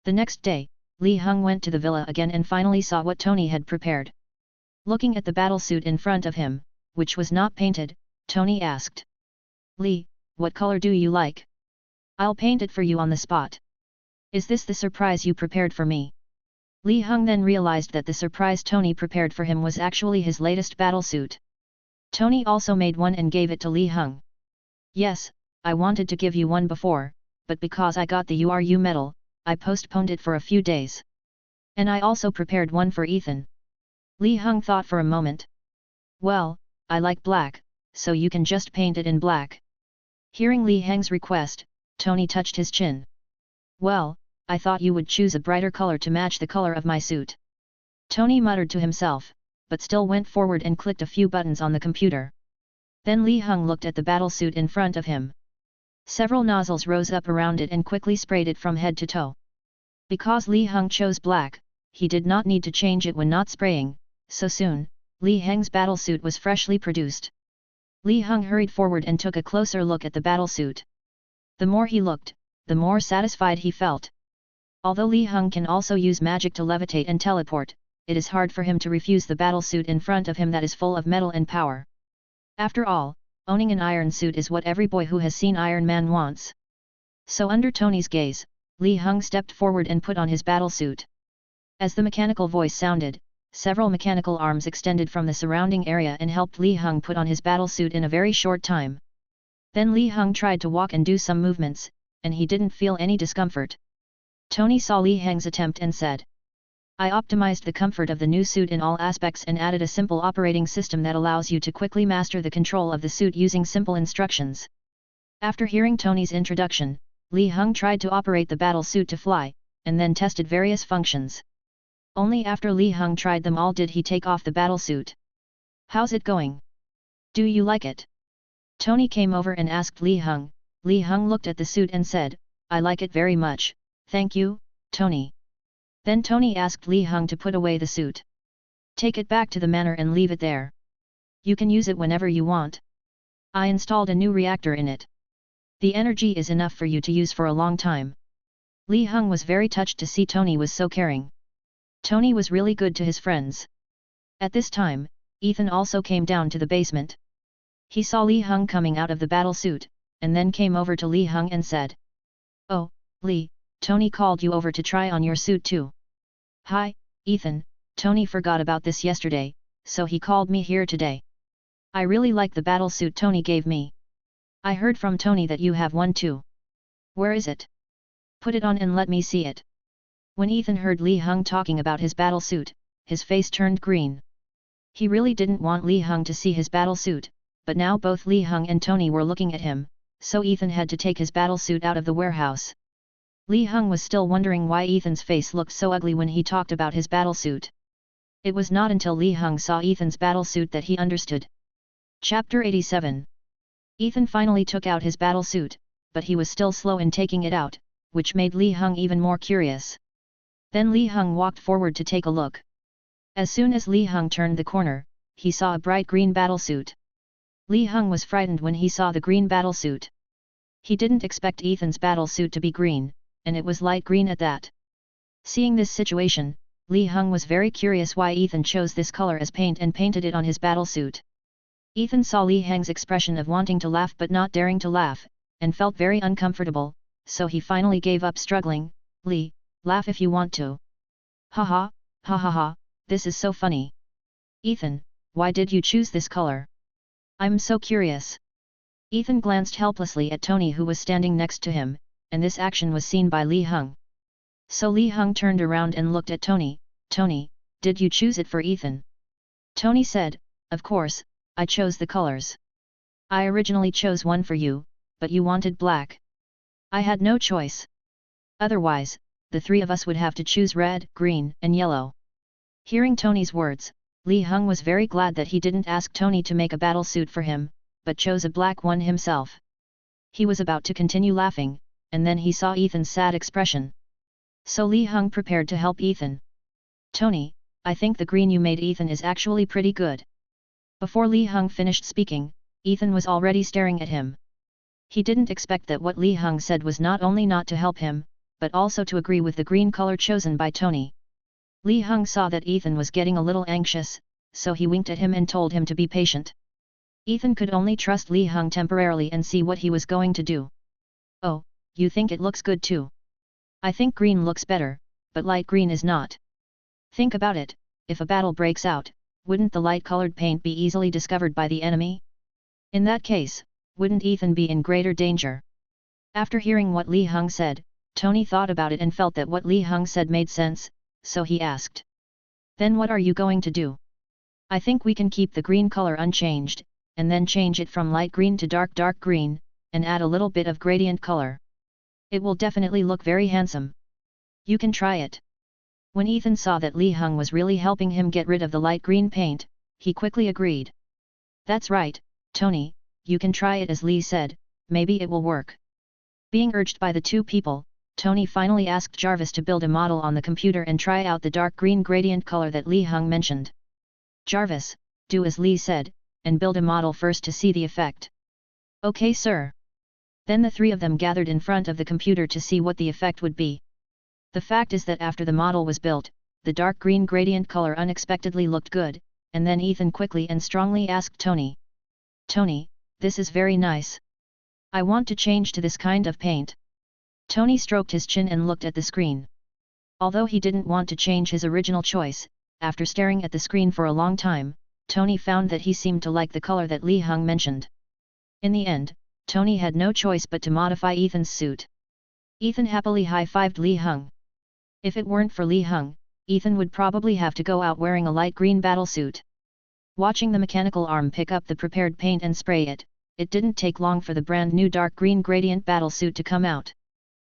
The next day, Li Heng went to the villa again and finally saw what Tony had prepared. Looking at the battlesuit in front of him, which was not painted, Tony asked. Li, what color do you like? I'll paint it for you on the spot. Is this the surprise you prepared for me? Li Heng then realized that the surprise Tony prepared for him was actually his latest battlesuit. Tony also made one and gave it to Li Heng. Yes, I wanted to give you one before, but because I got the URU medal, I postponed it for a few days. And I also prepared one for Ethan. Li Heng thought for a moment. Well, I like black, so you can just paint it in black. Hearing Li Heng's request, Tony touched his chin. Well, I thought you would choose a brighter color to match the color of my suit. Tony muttered to himself, but still went forward and clicked a few buttons on the computer. Then Li Heng looked at the battlesuit in front of him. Several nozzles rose up around it and quickly sprayed it from head to toe. Because Li Heng chose black, he did not need to change it when not spraying, so soon, Li Heng's battlesuit was freshly produced. Li Heng hurried forward and took a closer look at the battlesuit. The more he looked, the more satisfied he felt. Although Li Heng can also use magic to levitate and teleport, it is hard for him to refuse the battlesuit in front of him that is full of metal and power. After all, owning an iron suit is what every boy who has seen Iron Man wants. So under Tony's gaze, Li Heng stepped forward and put on his battlesuit. As the mechanical voice sounded, several mechanical arms extended from the surrounding area and helped Li Heng put on his battlesuit in a very short time. Then Li Heng tried to walk and do some movements, and he didn't feel any discomfort. Tony saw Li Heng's attempt and said, I optimized the comfort of the new suit in all aspects and added a simple operating system that allows you to quickly master the control of the suit using simple instructions. After hearing Tony's introduction, Li Heng tried to operate the battle suit to fly, and then tested various functions. Only after Li Heng tried them all did he take off the battle suit. How's it going? Do you like it? Tony came over and asked Li Heng. Li Heng looked at the suit and said, I like it very much, thank you, Tony. Then Tony asked Li Heng to put away the suit. Take it back to the manor and leave it there. You can use it whenever you want. I installed a new reactor in it. The energy is enough for you to use for a long time. Li Heng was very touched to see Tony was so caring. Tony was really good to his friends. At this time, Ethan also came down to the basement. He saw Li Heng coming out of the battle suit, and then came over to Li Heng and said, Oh, Li, Tony called you over to try on your suit too. Hi, Ethan, Tony forgot about this yesterday, so he called me here today. I really like the battle suit Tony gave me. I heard from Tony that you have one too. Where is it? Put it on and let me see it. When Ethan heard Li Heng talking about his battle suit, his face turned green. He really didn't want Li Heng to see his battle suit, but now both Li Heng and Tony were looking at him, so Ethan had to take his battle suit out of the warehouse. Li Heng was still wondering why Ethan's face looked so ugly when he talked about his battlesuit. It was not until Li Heng saw Ethan's battlesuit that he understood. Chapter 87. Ethan finally took out his battlesuit, but he was still slow in taking it out, which made Li Heng even more curious. Then Li Heng walked forward to take a look. As soon as Li Heng turned the corner, he saw a bright green battlesuit. Li Heng was frightened when he saw the green battlesuit. He didn't expect Ethan's battlesuit to be green, and it was light green at that. Seeing this situation, Li Hung was very curious why Ethan chose this color as paint and painted it on his battle suit. Ethan saw Li Hung's expression of wanting to laugh but not daring to laugh, and felt very uncomfortable, so he finally gave up struggling. Li, laugh if you want to. Ha ha, ha ha ha, this is so funny. Ethan, why did you choose this color? I'm so curious. Ethan glanced helplessly at Tony who was standing next to him, and this action was seen by Li Hung. So Li Hung turned around and looked at Tony. Tony, did you choose it for Ethan? Tony said, of course, I chose the colors. I originally chose one for you, but you wanted black. I had no choice. Otherwise, the three of us would have to choose red, green, and yellow. Hearing Tony's words, Li Hung was very glad that he didn't ask Tony to make a battle suit for him, but chose a black one himself. He was about to continue laughing, and then he saw Ethan's sad expression. So Li Hung prepared to help Ethan. Tony, I think the green you made Ethan is actually pretty good. Before Li Hung finished speaking, Ethan was already staring at him. He didn't expect that what Li Hung said was not only not to help him, but also to agree with the green color chosen by Tony. Li Hung saw that Ethan was getting a little anxious, so he winked at him and told him to be patient. Ethan could only trust Li Hung temporarily and see what he was going to do. Oh, you think it looks good too? I think green looks better, but light green is not. Think about it, if a battle breaks out, wouldn't the light-colored paint be easily discovered by the enemy? In that case, wouldn't Ethan be in greater danger? After hearing what Li Hung said, Tony thought about it and felt that what Li Hung said made sense, so he asked. Then what are you going to do? I think we can keep the green color unchanged, and then change it from light green to dark green, and add a little bit of gradient color. It will definitely look very handsome. You can try it. When Ethan saw that Li Hung was really helping him get rid of the light green paint, he quickly agreed. That's right, Tony, you can try it as Li said, maybe it will work. Being urged by the two people, Tony finally asked Jarvis to build a model on the computer and try out the dark green gradient color that Li Hung mentioned. Jarvis, do as Li said, and build a model first to see the effect. Okay sir. Then the three of them gathered in front of the computer to see what the effect would be. The fact is that after the model was built, the dark green gradient color unexpectedly looked good, and then Ethan quickly and strongly asked Tony. Tony, this is very nice. I want to change to this kind of paint. Tony stroked his chin and looked at the screen. Although he didn't want to change his original choice, after staring at the screen for a long time, Tony found that he seemed to like the color that Li Hung mentioned. In the end, Tony had no choice but to modify Ethan's suit. Ethan happily high-fived Li Hung. If it weren't for Li Hung, Ethan would probably have to go out wearing a light green battlesuit. Watching the mechanical arm pick up the prepared paint and spray it, it didn't take long for the brand new dark green gradient battlesuit to come out.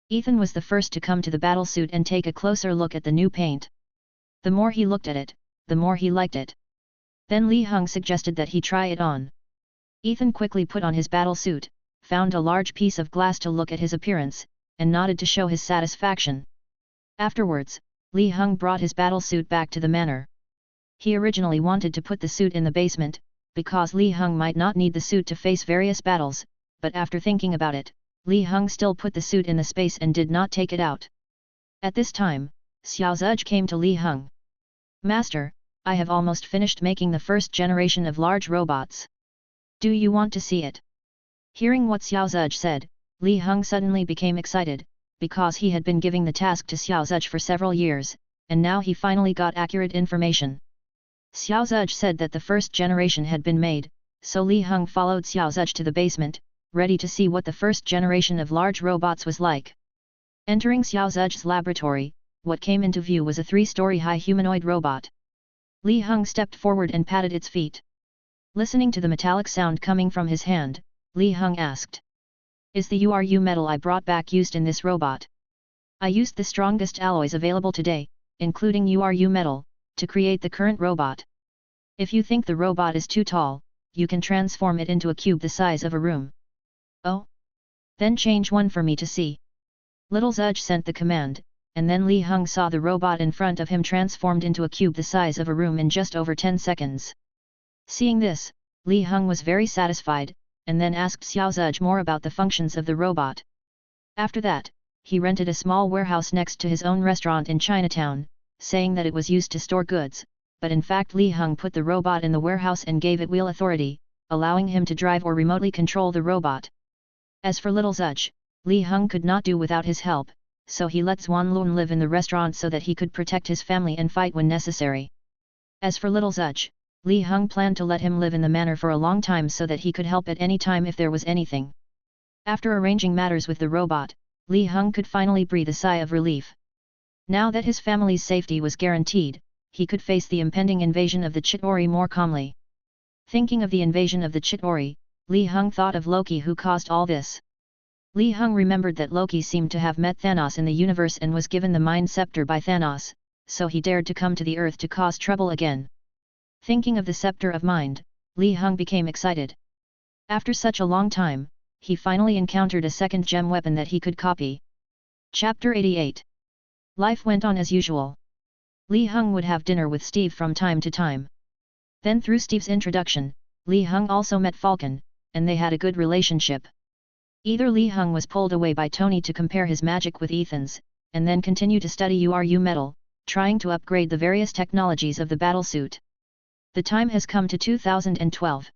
Ethan was the first to come to the battlesuit and take a closer look at the new paint. The more he looked at it, the more he liked it. Then Li Hung suggested that he try it on. Ethan quickly put on his battlesuit, found a large piece of glass to look at his appearance, and nodded to show his satisfaction. Afterwards, Li Hung brought his battlesuit back to the manor. He originally wanted to put the suit in the basement, because Li Hung might not need the suit to face various battles, but after thinking about it, Li Hung still put the suit in the space and did not take it out. At this time, Xiao Zhuzh came to Li Hung. Master, I have almost finished making the first generation of large robots. Do you want to see it? Hearing what Xiao Zhuzh said, Li Hung suddenly became excited, because he had been giving the task to Xiao Zhuzh for several years, and now he finally got accurate information. Xiao Zhuzh said that the first generation had been made, so Li Hung followed Xiao Zhuzh to the basement, ready to see what the first generation of large robots was like. Entering Xiao Zhuzh's laboratory, what came into view was a 3-story high humanoid robot. Li Hung stepped forward and patted its feet. Listening to the metallic sound coming from his hand, Li Hung asked. Is the URU metal I brought back used in this robot? I used the strongest alloys available today, including URU metal, to create the current robot. If you think the robot is too tall, you can transform it into a cube the size of a room. Oh? Then change one for me to see. Little Zhuzh sent the command, and then Li Hung saw the robot in front of him transformed into a cube the size of a room in just over 10 seconds. Seeing this, Li Hung was very satisfied, and then asked Xiao Zhuzh more about the functions of the robot. After that, he rented a small warehouse next to his own restaurant in Chinatown, saying that it was used to store goods, but in fact Li Heng put the robot in the warehouse and gave it wheel authority, allowing him to drive or remotely control the robot. As for little Zudge, Li Heng could not do without his help, so he let Xuanlun live in the restaurant so that he could protect his family and fight when necessary. As for little Zudge, Li Heng planned to let him live in the manor for a long time so that he could help at any time if there was anything. After arranging matters with the robot, Li Heng could finally breathe a sigh of relief. Now that his family's safety was guaranteed, he could face the impending invasion of the Chitauri more calmly. Thinking of the invasion of the Chitauri, Li Heng thought of Loki who caused all this. Li Heng remembered that Loki seemed to have met Thanos in the universe and was given the Mind Scepter by Thanos, so he dared to come to the Earth to cause trouble again. Thinking of the Scepter of Mind, Li Heng became excited. After such a long time, he finally encountered a second gem weapon that he could copy. Chapter 88. Life went on as usual. Li Heng would have dinner with Steve from time to time. Then through Steve's introduction, Li Heng also met Falcon, and they had a good relationship. Either Li Heng was pulled away by Tony to compare his magic with Ethan's, and then continue to study URU metal, trying to upgrade the various technologies of the battlesuit. The time has come to 2012.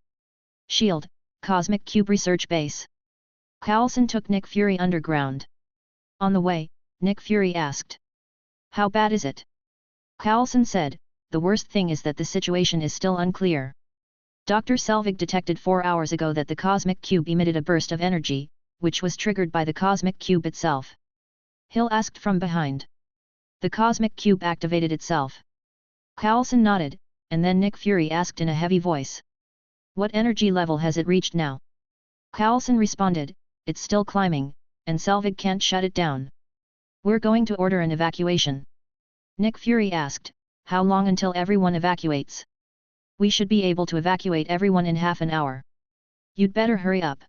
Shield, Cosmic Cube Research Base. Coulson took Nick Fury underground. On the way, Nick Fury asked, "How bad is it?" Coulson said, "The worst thing is that the situation is still unclear. Dr. Selvig detected 4 hours ago that the Cosmic Cube emitted a burst of energy, which was triggered by the Cosmic Cube itself." Hill asked from behind. "The Cosmic Cube activated itself." Coulson nodded, and then Nick Fury asked in a heavy voice, "What energy level has it reached now?" Coulson responded, "It's still climbing, and Selvig can't shut it down. We're going to order an evacuation." Nick Fury asked, "How long until everyone evacuates?" "We should be able to evacuate everyone in half an hour. You'd better hurry up."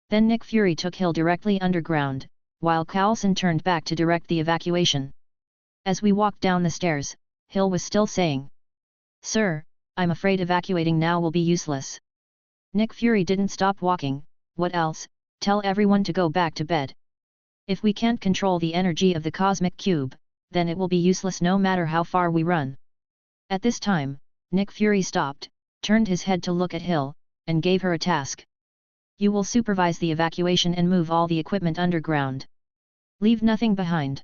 Then Nick Fury took Hill directly underground, while Coulson turned back to direct the evacuation. As we walked down the stairs, Hill was still saying, "Sir, I'm afraid evacuating now will be useless." Nick Fury didn't stop walking. "What else? Tell everyone to go back to bed. If we can't control the energy of the Cosmic Cube, then it will be useless no matter how far we run." At this time, Nick Fury stopped, turned his head to look at Hill, and gave her a task. "You will supervise the evacuation and move all the equipment underground. Leave nothing behind."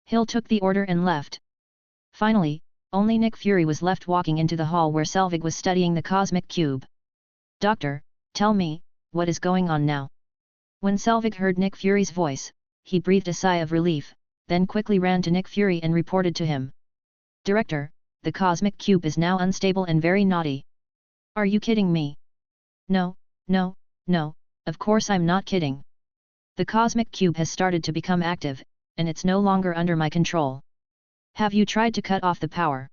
Hill took the order and left. Finally, only Nick Fury was left walking into the hall where Selvig was studying the Cosmic Cube. "Doctor, tell me, what is going on now?" When Selvig heard Nick Fury's voice, he breathed a sigh of relief, then quickly ran to Nick Fury and reported to him. "Director, the Cosmic Cube is now unstable and very naughty." "Are you kidding me?" No, of course I'm not kidding. The Cosmic Cube has started to become active, and it's no longer under my control." "Have you tried to cut off the power?"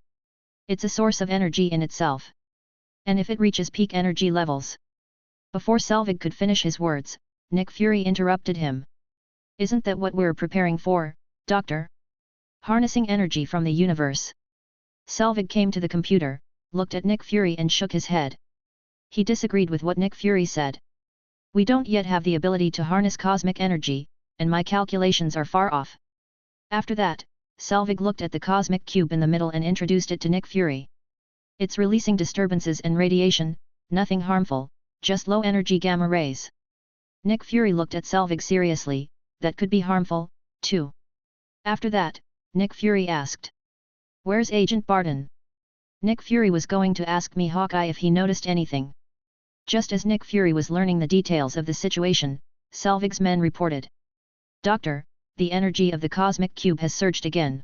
"It's a source of energy in itself. And if it reaches peak energy levels..." Before Selvig could finish his words, Nick Fury interrupted him. "Isn't that what we're preparing for, Doctor? Harnessing energy from the universe?" Selvig came to the computer, looked at Nick Fury and shook his head. He disagreed with what Nick Fury said. "We don't yet have the ability to harness cosmic energy, and my calculations are far off." After that, Selvig looked at the Cosmic Cube in the middle and introduced it to Nick Fury. "It's releasing disturbances and radiation, nothing harmful, just low-energy gamma rays." Nick Fury looked at Selvig seriously. "That could be harmful, too." After that, Nick Fury asked, "Where's Agent Barton?" Nick Fury was going to ask me Hawkeye if he noticed anything. Just as Nick Fury was learning the details of the situation, Selvig's men reported, "Doctor, the energy of the Cosmic Cube has surged again."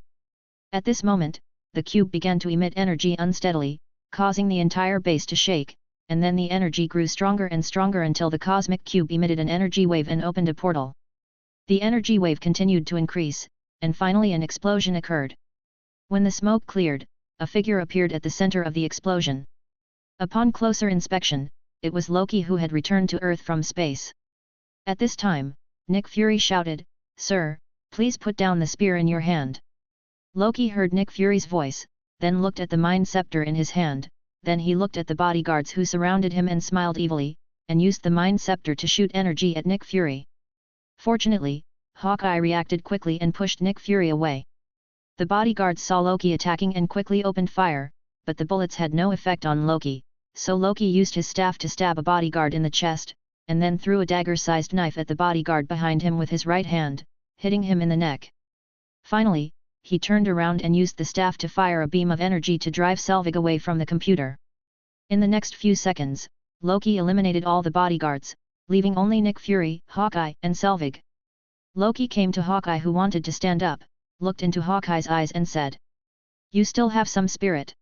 At this moment, the cube began to emit energy unsteadily, causing the entire base to shake, and then the energy grew stronger and stronger until the Cosmic Cube emitted an energy wave and opened a portal. The energy wave continued to increase, and finally an explosion occurred. When the smoke cleared, a figure appeared at the center of the explosion. Upon closer inspection, it was Loki who had returned to Earth from space. At this time, Nick Fury shouted, "Sir, please put down the spear in your hand." Loki heard Nick Fury's voice, then looked at the Mind Scepter in his hand, then he looked at the bodyguards who surrounded him and smiled evilly, and used the Mind Scepter to shoot energy at Nick Fury. Fortunately, Hawkeye reacted quickly and pushed Nick Fury away. The bodyguards saw Loki attacking and quickly opened fire, but the bullets had no effect on Loki, so Loki used his staff to stab a bodyguard in the chest, and then threw a dagger-sized knife at the bodyguard behind him with his right hand, hitting him in the neck. Finally, he turned around and used the staff to fire a beam of energy to drive Selvig away from the computer. In the next few seconds, Loki eliminated all the bodyguards, leaving only Nick Fury, Hawkeye, and Selvig. Loki came to Hawkeye, who wanted to stand up, looked into Hawkeye's eyes and said, "You still have some spirit."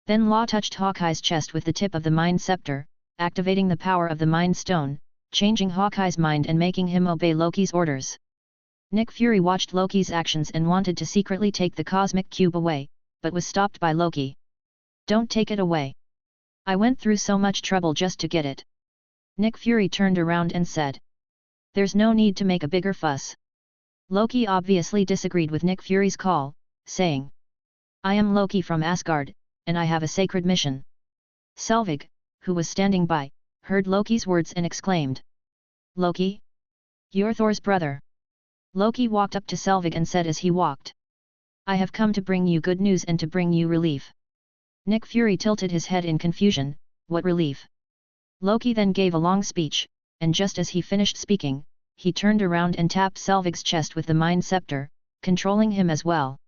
Then Law touched Hawkeye's chest with the tip of the Mind Scepter, activating the power of the Mind Stone, changing Hawkeye's mind and making him obey Loki's orders. Nick Fury watched Loki's actions and wanted to secretly take the Cosmic Cube away, but was stopped by Loki. "Don't take it away. I went through so much trouble just to get it." Nick Fury turned around and said, "There's no need to make a bigger fuss." Loki obviously disagreed with Nick Fury's call, saying, "I am Loki from Asgard, and I have a sacred mission." Selvig, who was standing by, heard Loki's words and exclaimed, "Loki? You're Thor's brother." Loki walked up to Selvig and said as he walked, "I have come to bring you good news and to bring you relief." Nick Fury tilted his head in confusion. What relief? Loki then gave a long speech, and just as he finished speaking, he turned around and tapped Selvig's chest with the Mind Scepter, controlling him as well.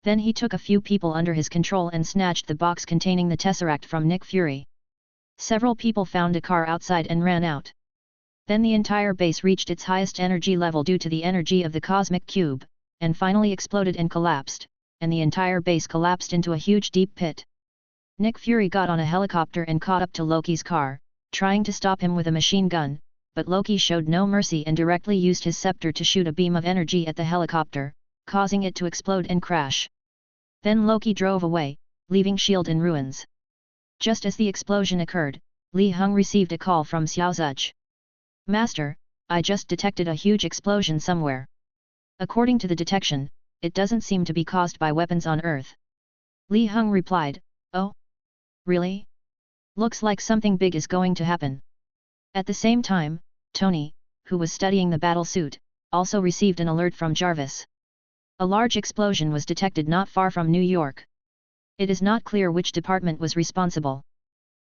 Then he took a few people under his control and snatched the box containing the Tesseract from Nick Fury. Several people found a car outside and ran out. Then the entire base reached its highest energy level due to the energy of the Cosmic Cube, and finally exploded and collapsed, and the entire base collapsed into a huge deep pit. Nick Fury got on a helicopter and caught up to Loki's car, trying to stop him with a machine gun, but Loki showed no mercy and directly used his scepter to shoot a beam of energy at the helicopter, causing it to explode and crash. Then Loki drove away, leaving S.H.I.E.L.D. in ruins. Just as the explosion occurred, Li Hung received a call from Xiao Zuch. "Master, I just detected a huge explosion somewhere. According to the detection, it doesn't seem to be caused by weapons on Earth." Li Hung replied, "Oh? Really? Looks like something big is going to happen." At the same time, Tony, who was studying the battle suit, also received an alert from Jarvis. A large explosion was detected not far from New York. It is not clear which department was responsible.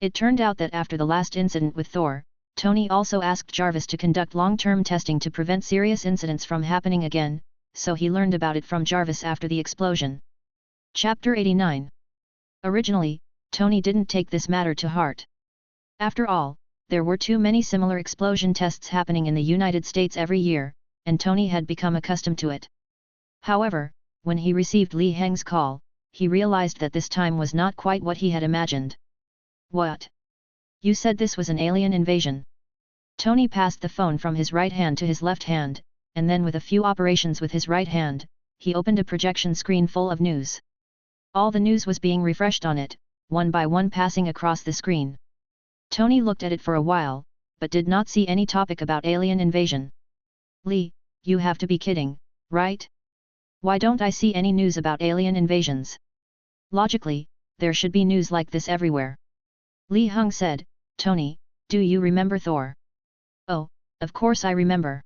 It turned out that after the last incident with Thor, Tony also asked Jarvis to conduct long-term testing to prevent serious incidents from happening again, so he learned about it from Jarvis after the explosion. Chapter 89. Originally, Tony didn't take this matter to heart. After all, there were too many similar explosion tests happening in the United States every year, and Tony had become accustomed to it. However, when he received Li Heng's call, he realized that this time was not quite what he had imagined. "What? You said this was an alien invasion?" Tony passed the phone from his right hand to his left hand, and then with a few operations with his right hand, he opened a projection screen full of news. All the news was being refreshed on it, one by one passing across the screen. Tony looked at it for a while, but did not see any topic about alien invasion. "Li, you have to be kidding, right? Why don't I see any news about alien invasions? Logically, there should be news like this everywhere." Li Hung said, "Tony, do you remember Thor?" "Oh, of course I remember.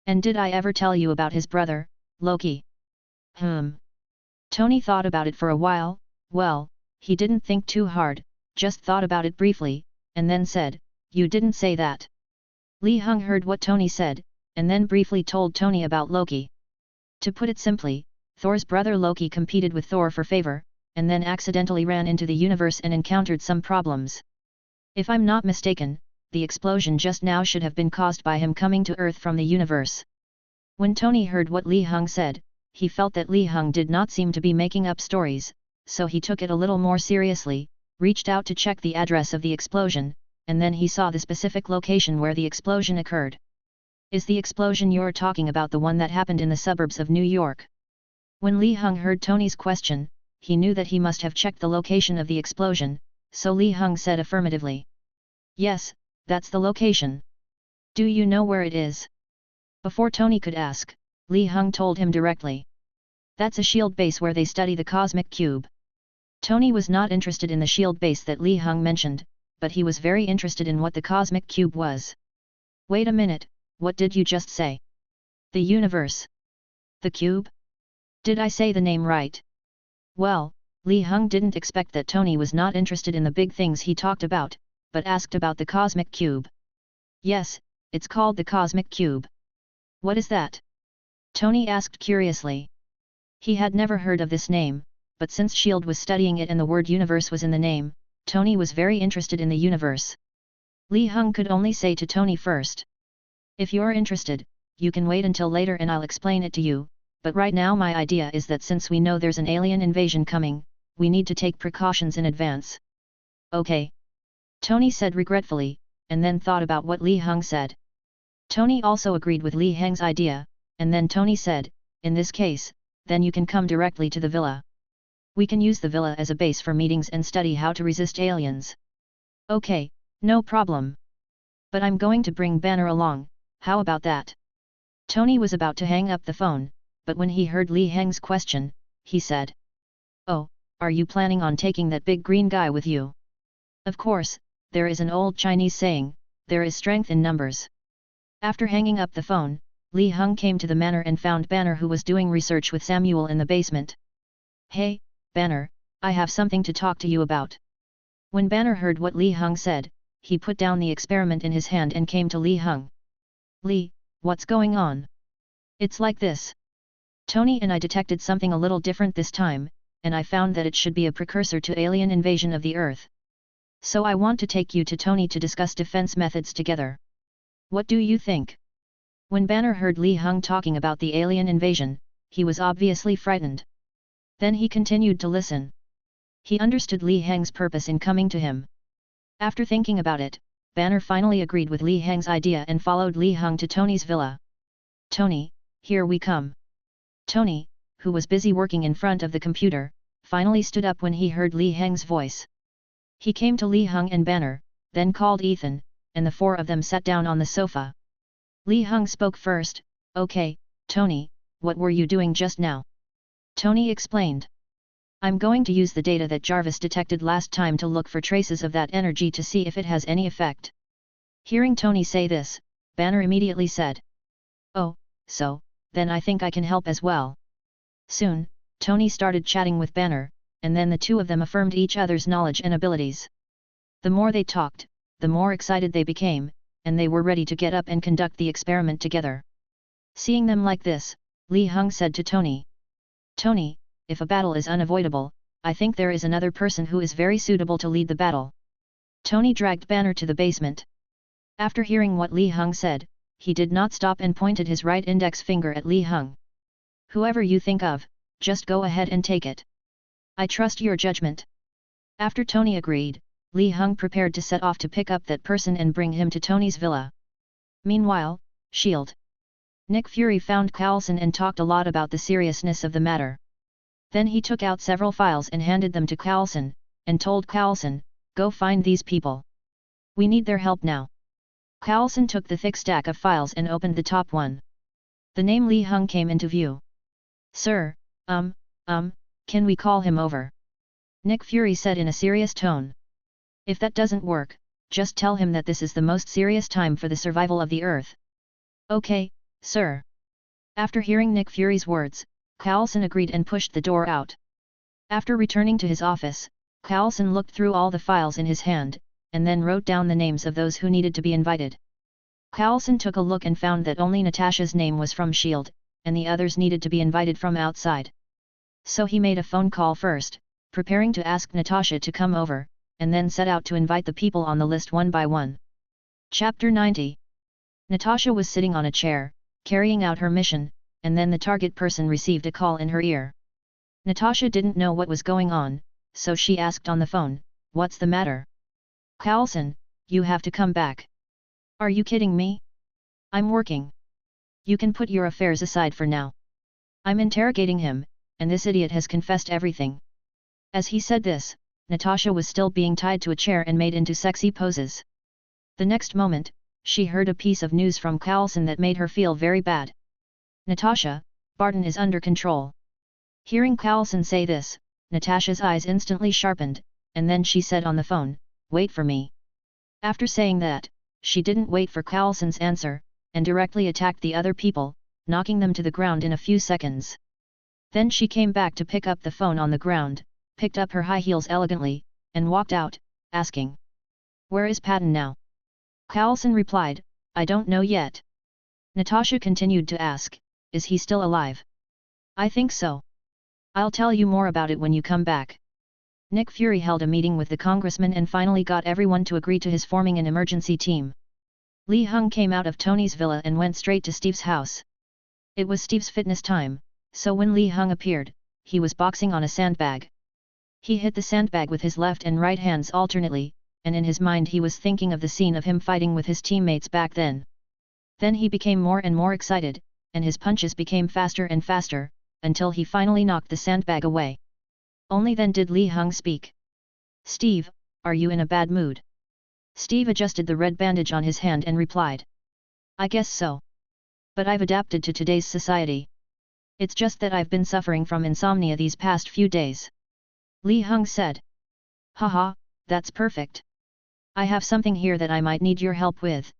And did I ever tell you about his brother, Loki?" Tony thought about it for a while. Well, he didn't think too hard, just thought about it briefly, and then said, "You didn't say that." Li Hung heard what Tony said, and then briefly told Tony about Loki. To put it simply, Thor's brother Loki competed with Thor for favor, and then accidentally ran into the universe and encountered some problems. If I'm not mistaken, the explosion just now should have been caused by him coming to Earth from the universe. When Tony heard what Li Hung said, he felt that Li Hung did not seem to be making up stories, so he took it a little more seriously, reached out to check the address of the explosion, and then he saw the specific location where the explosion occurred. "Is the explosion you're talking about the one that happened in the suburbs of New York?" When Li Hung heard Tony's question, he knew that he must have checked the location of the explosion, so Li Hung said affirmatively. "Yes, that's the location. Do you know where it is?" Before Tony could ask, Li Hung told him directly. "That's a S.H.I.E.L.D. base where they study the Cosmic Cube." Tony was not interested in the S.H.I.E.L.D. base that Li Hung mentioned, but he was very interested in what the Cosmic Cube was. "Wait a minute, what did you just say? The universe? The cube? Did I say the name right? Well, Li Heng didn't expect that Tony was not interested in the big things he talked about, but asked about the cosmic cube. Yes, it's called the cosmic cube. What is that? Tony asked curiously. He had never heard of this name, but since S.H.I.E.L.D. was studying it and the word universe was in the name, Tony was very interested in the universe. Li Heng could only say to Tony first. If you're interested, you can wait until later and I'll explain it to you, but right now my idea is that since we know there's an alien invasion coming, we need to take precautions in advance. Okay. Tony said regretfully, and then thought about what Li Heng said. Tony also agreed with Li Heng's idea, and then Tony said, in this case, then you can come directly to the villa. We can use the villa as a base for meetings and study how to resist aliens. Okay, no problem. But I'm going to bring Banner along, how about that? Tony was about to hang up the phone, but when he heard Li Heng's question, he said. Oh, are you planning on taking that big green guy with you? Of course, there is an old Chinese saying, there is strength in numbers. After hanging up the phone, Li Heng came to the manor and found Banner who was doing research with Samuel in the basement. Hey, Banner, I have something to talk to you about. When Banner heard what Li Heng said, he put down the experiment in his hand and came to Li Heng. Li, what's going on? It's like this. Tony and I detected something a little different this time, and I found that it should be a precursor to alien invasion of the Earth. So I want to take you to Tony to discuss defense methods together. What do you think? When Banner heard Li Heng talking about the alien invasion, he was obviously frightened. Then he continued to listen. He understood Li Heng's purpose in coming to him. After thinking about it, Banner finally agreed with Li Heng's idea and followed Li Heng to Tony's villa. Tony, here we come. Tony, who was busy working in front of the computer, finally stood up when he heard Li Heng's voice. He came to Li Heng and Banner, then called Ethan, and the four of them sat down on the sofa. Li Heng spoke first. Okay, Tony, what were you doing just now? Tony explained. I'm going to use the data that Jarvis detected last time to look for traces of that energy to see if it has any effect. Hearing Tony say this, Banner immediately said. Oh, so, then I think I can help as well. Soon, Tony started chatting with Banner, and then the two of them affirmed each other's knowledge and abilities. The more they talked, the more excited they became, and they were ready to get up and conduct the experiment together. Seeing them like this, Li Heng said to Tony. Tony, if a battle is unavoidable, I think there is another person who is very suitable to lead the battle. Tony dragged Banner to the basement. After hearing what Li Heng said, he did not stop and pointed his right index finger at Li Heng. Whoever you think of, just go ahead and take it. I trust your judgment. After Tony agreed, Li Heng prepared to set off to pick up that person and bring him to Tony's villa. Meanwhile, S.H.I.E.L.D. Nick Fury found Coulson and talked a lot about the seriousness of the matter. Then he took out several files and handed them to Coulson, and told Coulson, go find these people. We need their help now. Coulson took the thick stack of files and opened the top one. The name Li Heng came into view. Sir, can we call him over? Nick Fury said in a serious tone. If that doesn't work, just tell him that this is the most serious time for the survival of the Earth. Okay, sir. After hearing Nick Fury's words, Coulson agreed and pushed the door out. After returning to his office, Coulson looked through all the files in his hand, and then wrote down the names of those who needed to be invited. Coulson took a look and found that only Natasha's name was from S.H.I.E.L.D., and the others needed to be invited from outside. So he made a phone call first, preparing to ask Natasha to come over, and then set out to invite the people on the list one by one. Chapter 90. Natasha was sitting on a chair, carrying out her mission, and then the target person received a call in her ear. Natasha didn't know what was going on, so she asked on the phone, "What's the matter?" "Coulson, you have to come back." "Are you kidding me? I'm working. You can put your affairs aside for now. I'm interrogating him, and this idiot has confessed everything." As he said this, Natasha was still being tied to a chair and made into sexy poses. The next moment, she heard a piece of news from Coulson that made her feel very bad. "Natasha, Barton is under control." Hearing Coulson say this, Natasha's eyes instantly sharpened, and then she said on the phone, "Wait for me." After saying that, she didn't wait for Coulson's answer, and directly attacked the other people, knocking them to the ground in a few seconds. Then she came back to pick up the phone on the ground, picked up her high heels elegantly, and walked out, asking, "Where is Patton now?" Carlson replied, "I don't know yet." Natasha continued to ask, "Is he still alive?" "I think so. I'll tell you more about it when you come back." Nick Fury held a meeting with the congressman and finally got everyone to agree to his forming an emergency team. Lee Hung came out of Tony's villa and went straight to Steve's house. It was Steve's fitness time, so when Lee Hung appeared, he was boxing on a sandbag. He hit the sandbag with his left and right hands alternately, and in his mind he was thinking of the scene of him fighting with his teammates back then. Then he became more and more excited, and his punches became faster and faster, until he finally knocked the sandbag away. Only then did Lee Hung speak. "Steve, are you in a bad mood?" Steve adjusted the red bandage on his hand and replied, "I guess so. But I've adapted to today's society. It's just that I've been suffering from insomnia these past few days." Lee Hung said. "Haha, that's perfect. I have something here that I might need your help with.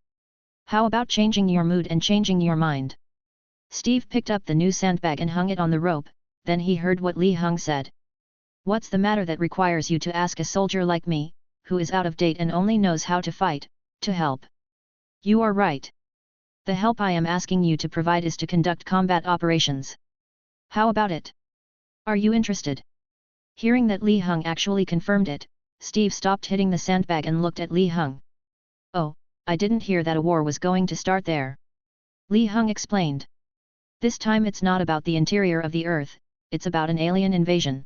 How about changing your mood and changing your mind?" Steve picked up the new sandbag and hung it on the rope, then he heard what Lee Hung said. "What's the matter that requires you to ask a soldier like me, who is out of date and only knows how to fight, to help?" "You are right. The help I am asking you to provide is to conduct combat operations. How about it? Are you interested?" Hearing that Lee Hung actually confirmed it, Steve stopped hitting the sandbag and looked at Lee Hung. "Oh, I didn't hear that a war was going to start there." Lee Hung explained. "This time it's not about the interior of the Earth, it's about an alien invasion."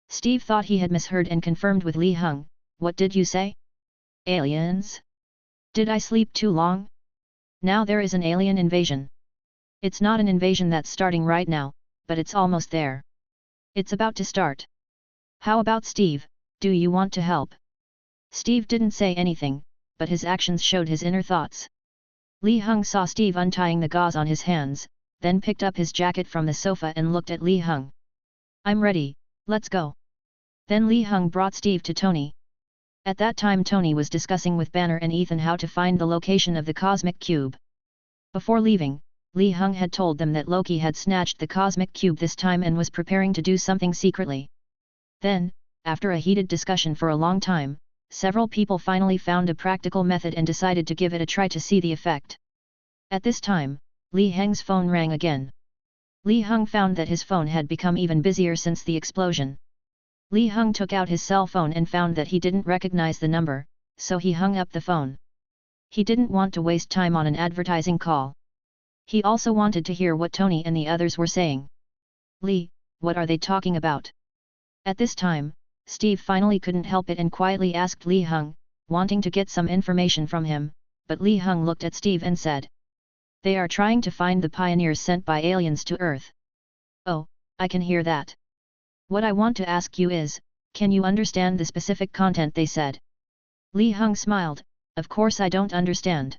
Steve thought he had misheard and confirmed with Lee Hung, "What did you say? Aliens? Did I sleep too long? Now there is an alien invasion. It's not an invasion that's starting right now, but it's almost there. It's about to start. How about Steve, do you want to help?" Steve didn't say anything, but his actions showed his inner thoughts. Lee Hung saw Steve untying the gauze on his hands, then picked up his jacket from the sofa and looked at Lee Hung. "I'm ready, let's go." Then Lee Hung brought Steve to Tony. At that time Tony was discussing with Banner and Ethan how to find the location of the Cosmic Cube. Before leaving, Lee Hung had told them that Loki had snatched the Cosmic Cube this time and was preparing to do something secretly. Then, after a heated discussion for a long time, several people finally found a practical method and decided to give it a try to see the effect. At this time, Lee Hung's phone rang again. Lee Hung found that his phone had become even busier since the explosion. Lee Hung took out his cell phone and found that he didn't recognize the number, so he hung up the phone. He didn't want to waste time on an advertising call. He also wanted to hear what Tony and the others were saying. "Lee, what are they talking about?" At this time, Steve finally couldn't help it and quietly asked Lee Hung, wanting to get some information from him, but Lee Hung looked at Steve and said, "They are trying to find the pioneers sent by aliens to Earth." "Oh, I can hear that. What I want to ask you is, can you understand the specific content they said?" Lee Hung smiled, "Of course I don't understand."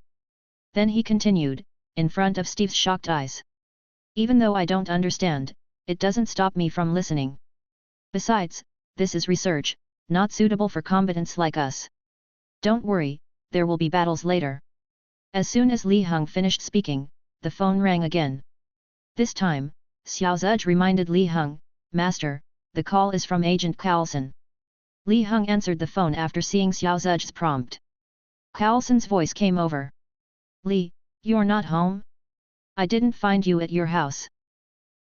Then he continued, in front of Steve's shocked eyes. "Even though I don't understand, it doesn't stop me from listening. Besides, this is research, not suitable for combatants like us. Don't worry, there will be battles later." As soon as Lee Hung finished speaking, the phone rang again. This time, Xiao Zhuzh reminded Lee Hung, "Master, the call is from Agent Carlson." Lee Hung answered the phone after seeing Xiao Zhuzh's prompt. Carlson's voice came over. "Lee, you're not home? I didn't find you at your house."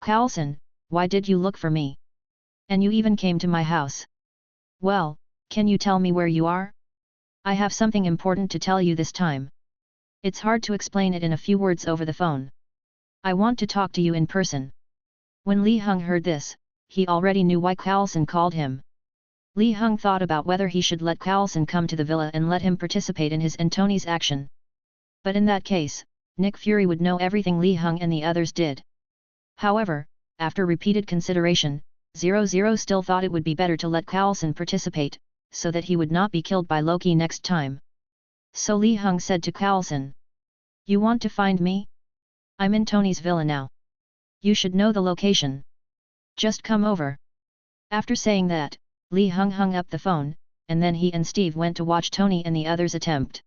"Carlson, why did you look for me? And you even came to my house. Well, can you tell me where you are? I have something important to tell you this time. It's hard to explain it in a few words over the phone. I want to talk to you in person." When Lee Hung heard this, he already knew why Carlson called him. Lee Hung thought about whether he should let Carlson come to the villa and let him participate in his and Tony's action. But in that case, Nick Fury would know everything Lee Hung and the others did. However, after repeated consideration, 00 still thought it would be better to let Carlson participate, so that he would not be killed by Loki next time. So Lee Hung said to Carlson, "You want to find me? I'm in Tony's villa now. You should know the location. Just come over." After saying that, Lee Hung hung up the phone, and then he and Steve went to watch Tony and the others attempt.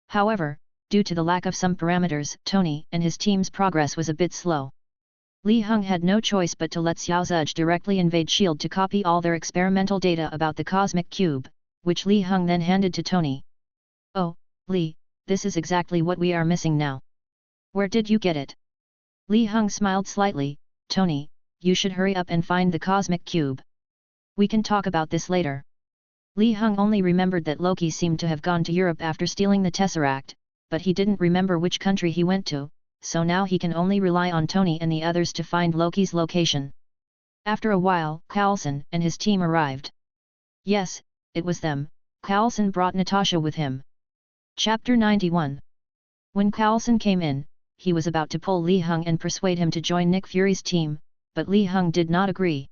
However, due to the lack of some parameters, Tony and his team's progress was a bit slow. Li Heng had no choice but to let Xiao Zhuzh directly invade S.H.I.E.L.D. to copy all their experimental data about the cosmic cube, which Li Heng then handed to Tony. "Oh, Li, this is exactly what we are missing now. Where did you get it?" Li Heng smiled slightly. "Tony, you should hurry up and find the cosmic cube. We can talk about this later." Li Heng only remembered that Loki seemed to have gone to Europe after stealing the Tesseract, but he didn't remember which country he went to, so now he can only rely on Tony and the others to find Loki's location. After a while, Carlson and his team arrived. Yes, it was them. Carlson brought Natasha with him. Chapter 91. When Carlson came in, he was about to pull Li Heng and persuade him to join Nick Fury's team, but Li Heng did not agree.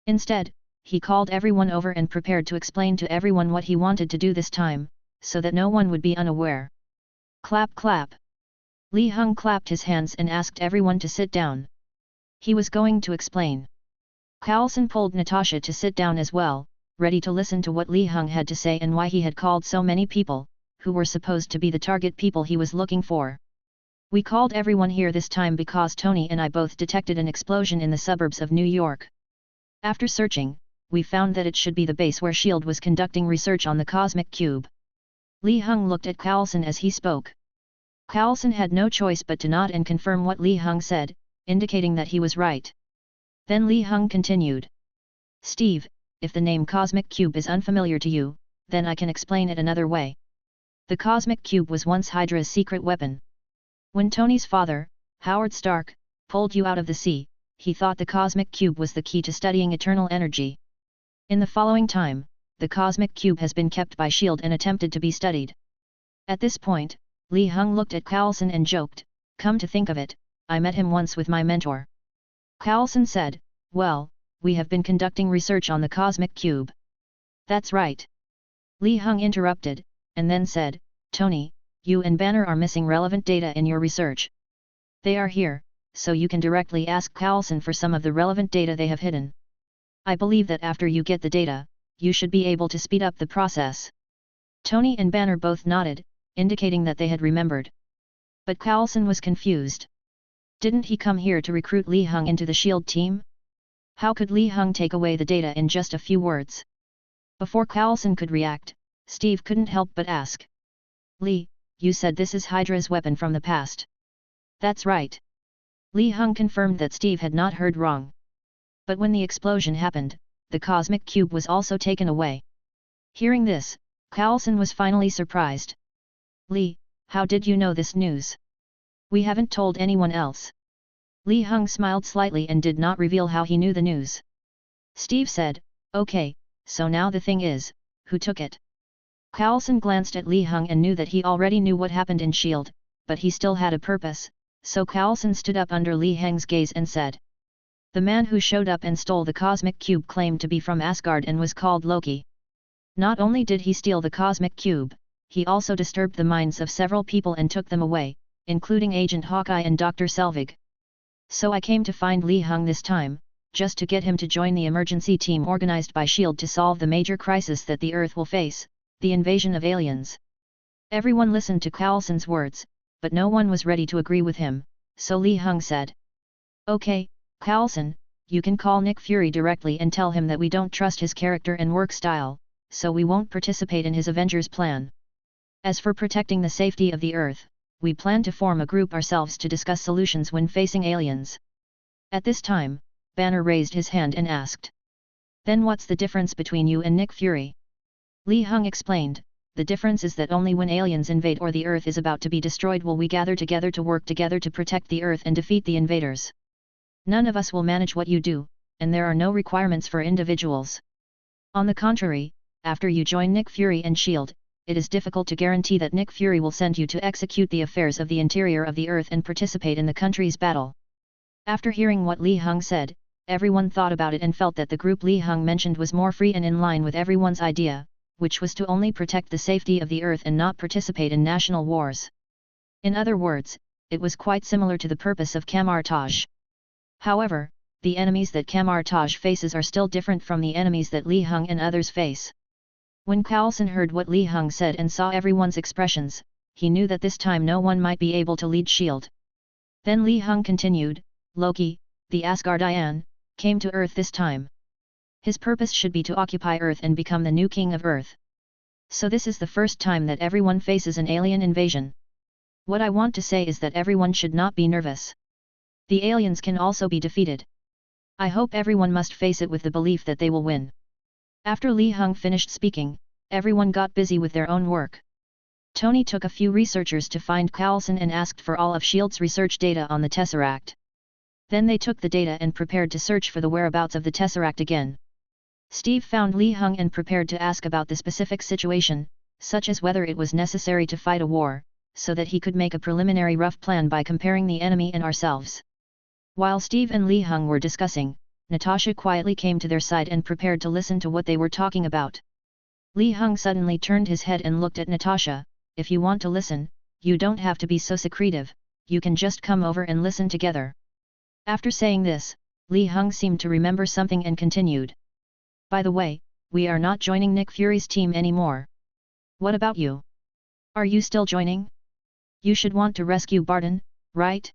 Instead, he called everyone over and prepared to explain to everyone what he wanted to do this time, so that no one would be unaware. Clap clap. Li Heng clapped his hands and asked everyone to sit down. He was going to explain. Carlson pulled Natasha to sit down as well, ready to listen to what Li Heng had to say and why he had called so many people, who were supposed to be the target people he was looking for. "We called everyone here this time because Tony and I both detected an explosion in the suburbs of New York. After searching, we found that it should be the base where S.H.I.E.L.D. was conducting research on the cosmic cube." Li Heng looked at Carlson as he spoke. Carlson had no choice but to nod and confirm what Li Heng said, indicating that he was right. Then Li Heng continued. "Steve, if the name Cosmic Cube is unfamiliar to you, then I can explain it another way. The Cosmic Cube was once Hydra's secret weapon. When Tony's father, Howard Stark, pulled you out of the sea, he thought the Cosmic Cube was the key to studying eternal energy. In the following time, the Cosmic Cube has been kept by S.H.I.E.L.D. and attempted to be studied." At this point, Li Heng looked at Carlson and joked, "Come to think of it, I met him once with my mentor." Carlson said, "Well, we have been conducting research on the Cosmic Cube." "That's right." Li Heng interrupted, and then said, "Tony, you and Banner are missing relevant data in your research. They are here, so you can directly ask Carlson for some of the relevant data they have hidden. I believe that after you get the data, you should be able to speed up the process." Tony and Banner both nodded, indicating that they had remembered. But Carlson was confused. Didn't he come here to recruit Li Heng into the S.H.I.E.L.D. team? How could Li Heng take away the data in just a few words? Before Carlson could react, Steve couldn't help but ask. "Li, you said this is Hydra's weapon from the past." "That's right." Li Heng confirmed that Steve had not heard wrong. But when the explosion happened, the cosmic cube was also taken away. Hearing this, Carlson was finally surprised. "Li, how did you know this news? We haven't told anyone else." Li Heng smiled slightly and did not reveal how he knew the news. Steve said, "Okay, so now the thing is, who took it?" Carlson glanced at Li Heng and knew that he already knew what happened in S.H.I.E.L.D., but he still had a purpose, so Carlson stood up under Li Heng's gaze and said. "The man who showed up and stole the cosmic cube claimed to be from Asgard and was called Loki. Not only did he steal the cosmic cube, he also disturbed the minds of several people and took them away, including Agent Hawkeye and Dr. Selvig. So I came to find Li Heng this time, just to get him to join the emergency team organized by S.H.I.E.L.D. to solve the major crisis that the Earth will face, the invasion of aliens." Everyone listened to Carlson's words, but no one was ready to agree with him, so Li Heng said. "Okay, Carlson, you can call Nick Fury directly and tell him that we don't trust his character and work style, so we won't participate in his Avengers plan. As for protecting the safety of the Earth, we plan to form a group ourselves to discuss solutions when facing aliens." At this time, Banner raised his hand and asked. "Then what's the difference between you and Nick Fury?" Li Heng explained, "The difference is that only when aliens invade or the Earth is about to be destroyed will we gather together to work together to protect the Earth and defeat the invaders. None of us will manage what you do, and there are no requirements for individuals. On the contrary, after you join Nick Fury and S.H.I.E.L.D., it is difficult to guarantee that Nick Fury will send you to execute the affairs of the interior of the Earth and participate in the country's battle." After hearing what Li Heng said, everyone thought about it and felt that the group Li Heng mentioned was more free and in line with everyone's idea, which was to only protect the safety of the Earth and not participate in national wars. In other words, it was quite similar to the purpose of Kamar-Taj. However, the enemies that Kamar-Taj faces are still different from the enemies that Li Heng and others face. When Carlson heard what Li Heng said and saw everyone's expressions, he knew that this time no one might be able to lead S.H.I.E.L.D. Then Li Heng continued, "Loki, the Asgardian, came to Earth this time. His purpose should be to occupy Earth and become the new king of Earth. So this is the first time that everyone faces an alien invasion. What I want to say is that everyone should not be nervous. The aliens can also be defeated. I hope everyone must face it with the belief that they will win. After Li Heng finished speaking, everyone got busy with their own work. Tony took a few researchers to find Coulson and asked for all of S.H.I.E.L.D.'s research data on the Tesseract. Then they took the data and prepared to search for the whereabouts of the Tesseract again. Steve found Li Heng and prepared to ask about the specific situation, such as whether it was necessary to fight a war, so that he could make a preliminary rough plan by comparing the enemy and ourselves. While Steve and Li Heng were discussing, Natasha quietly came to their side and prepared to listen to what they were talking about. Li Heng suddenly turned his head and looked at Natasha. If you want to listen, you don't have to be so secretive, you can just come over and listen together. After saying this, Li Heng seemed to remember something and continued. By the way, we are not joining Nick Fury's team anymore. What about you? Are you still joining? You should want to rescue Barton, right?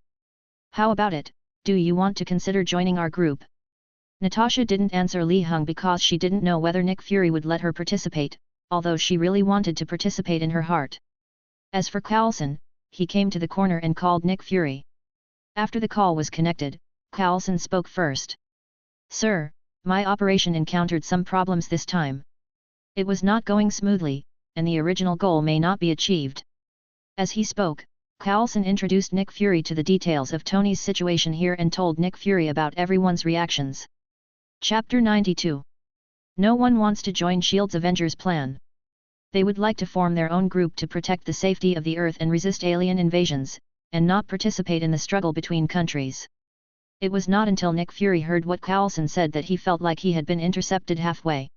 How about it, do you want to consider joining our group? Natasha didn't answer Li Heng because she didn't know whether Nick Fury would let her participate, although she really wanted to participate in her heart. As for Coulson, he came to the corner and called Nick Fury. After the call was connected, Coulson spoke first. Sir, my operation encountered some problems this time. It was not going smoothly, and the original goal may not be achieved. As he spoke, Coulson introduced Nick Fury to the details of Tony's situation here and told Nick Fury about everyone's reactions. Chapter 92. No one wants to join S.H.I.E.L.D.'s Avengers plan. They would like to form their own group to protect the safety of the Earth and resist alien invasions, and not participate in the struggle between countries. It was not until Nick Fury heard what Coulson said that he felt like he had been intercepted halfway.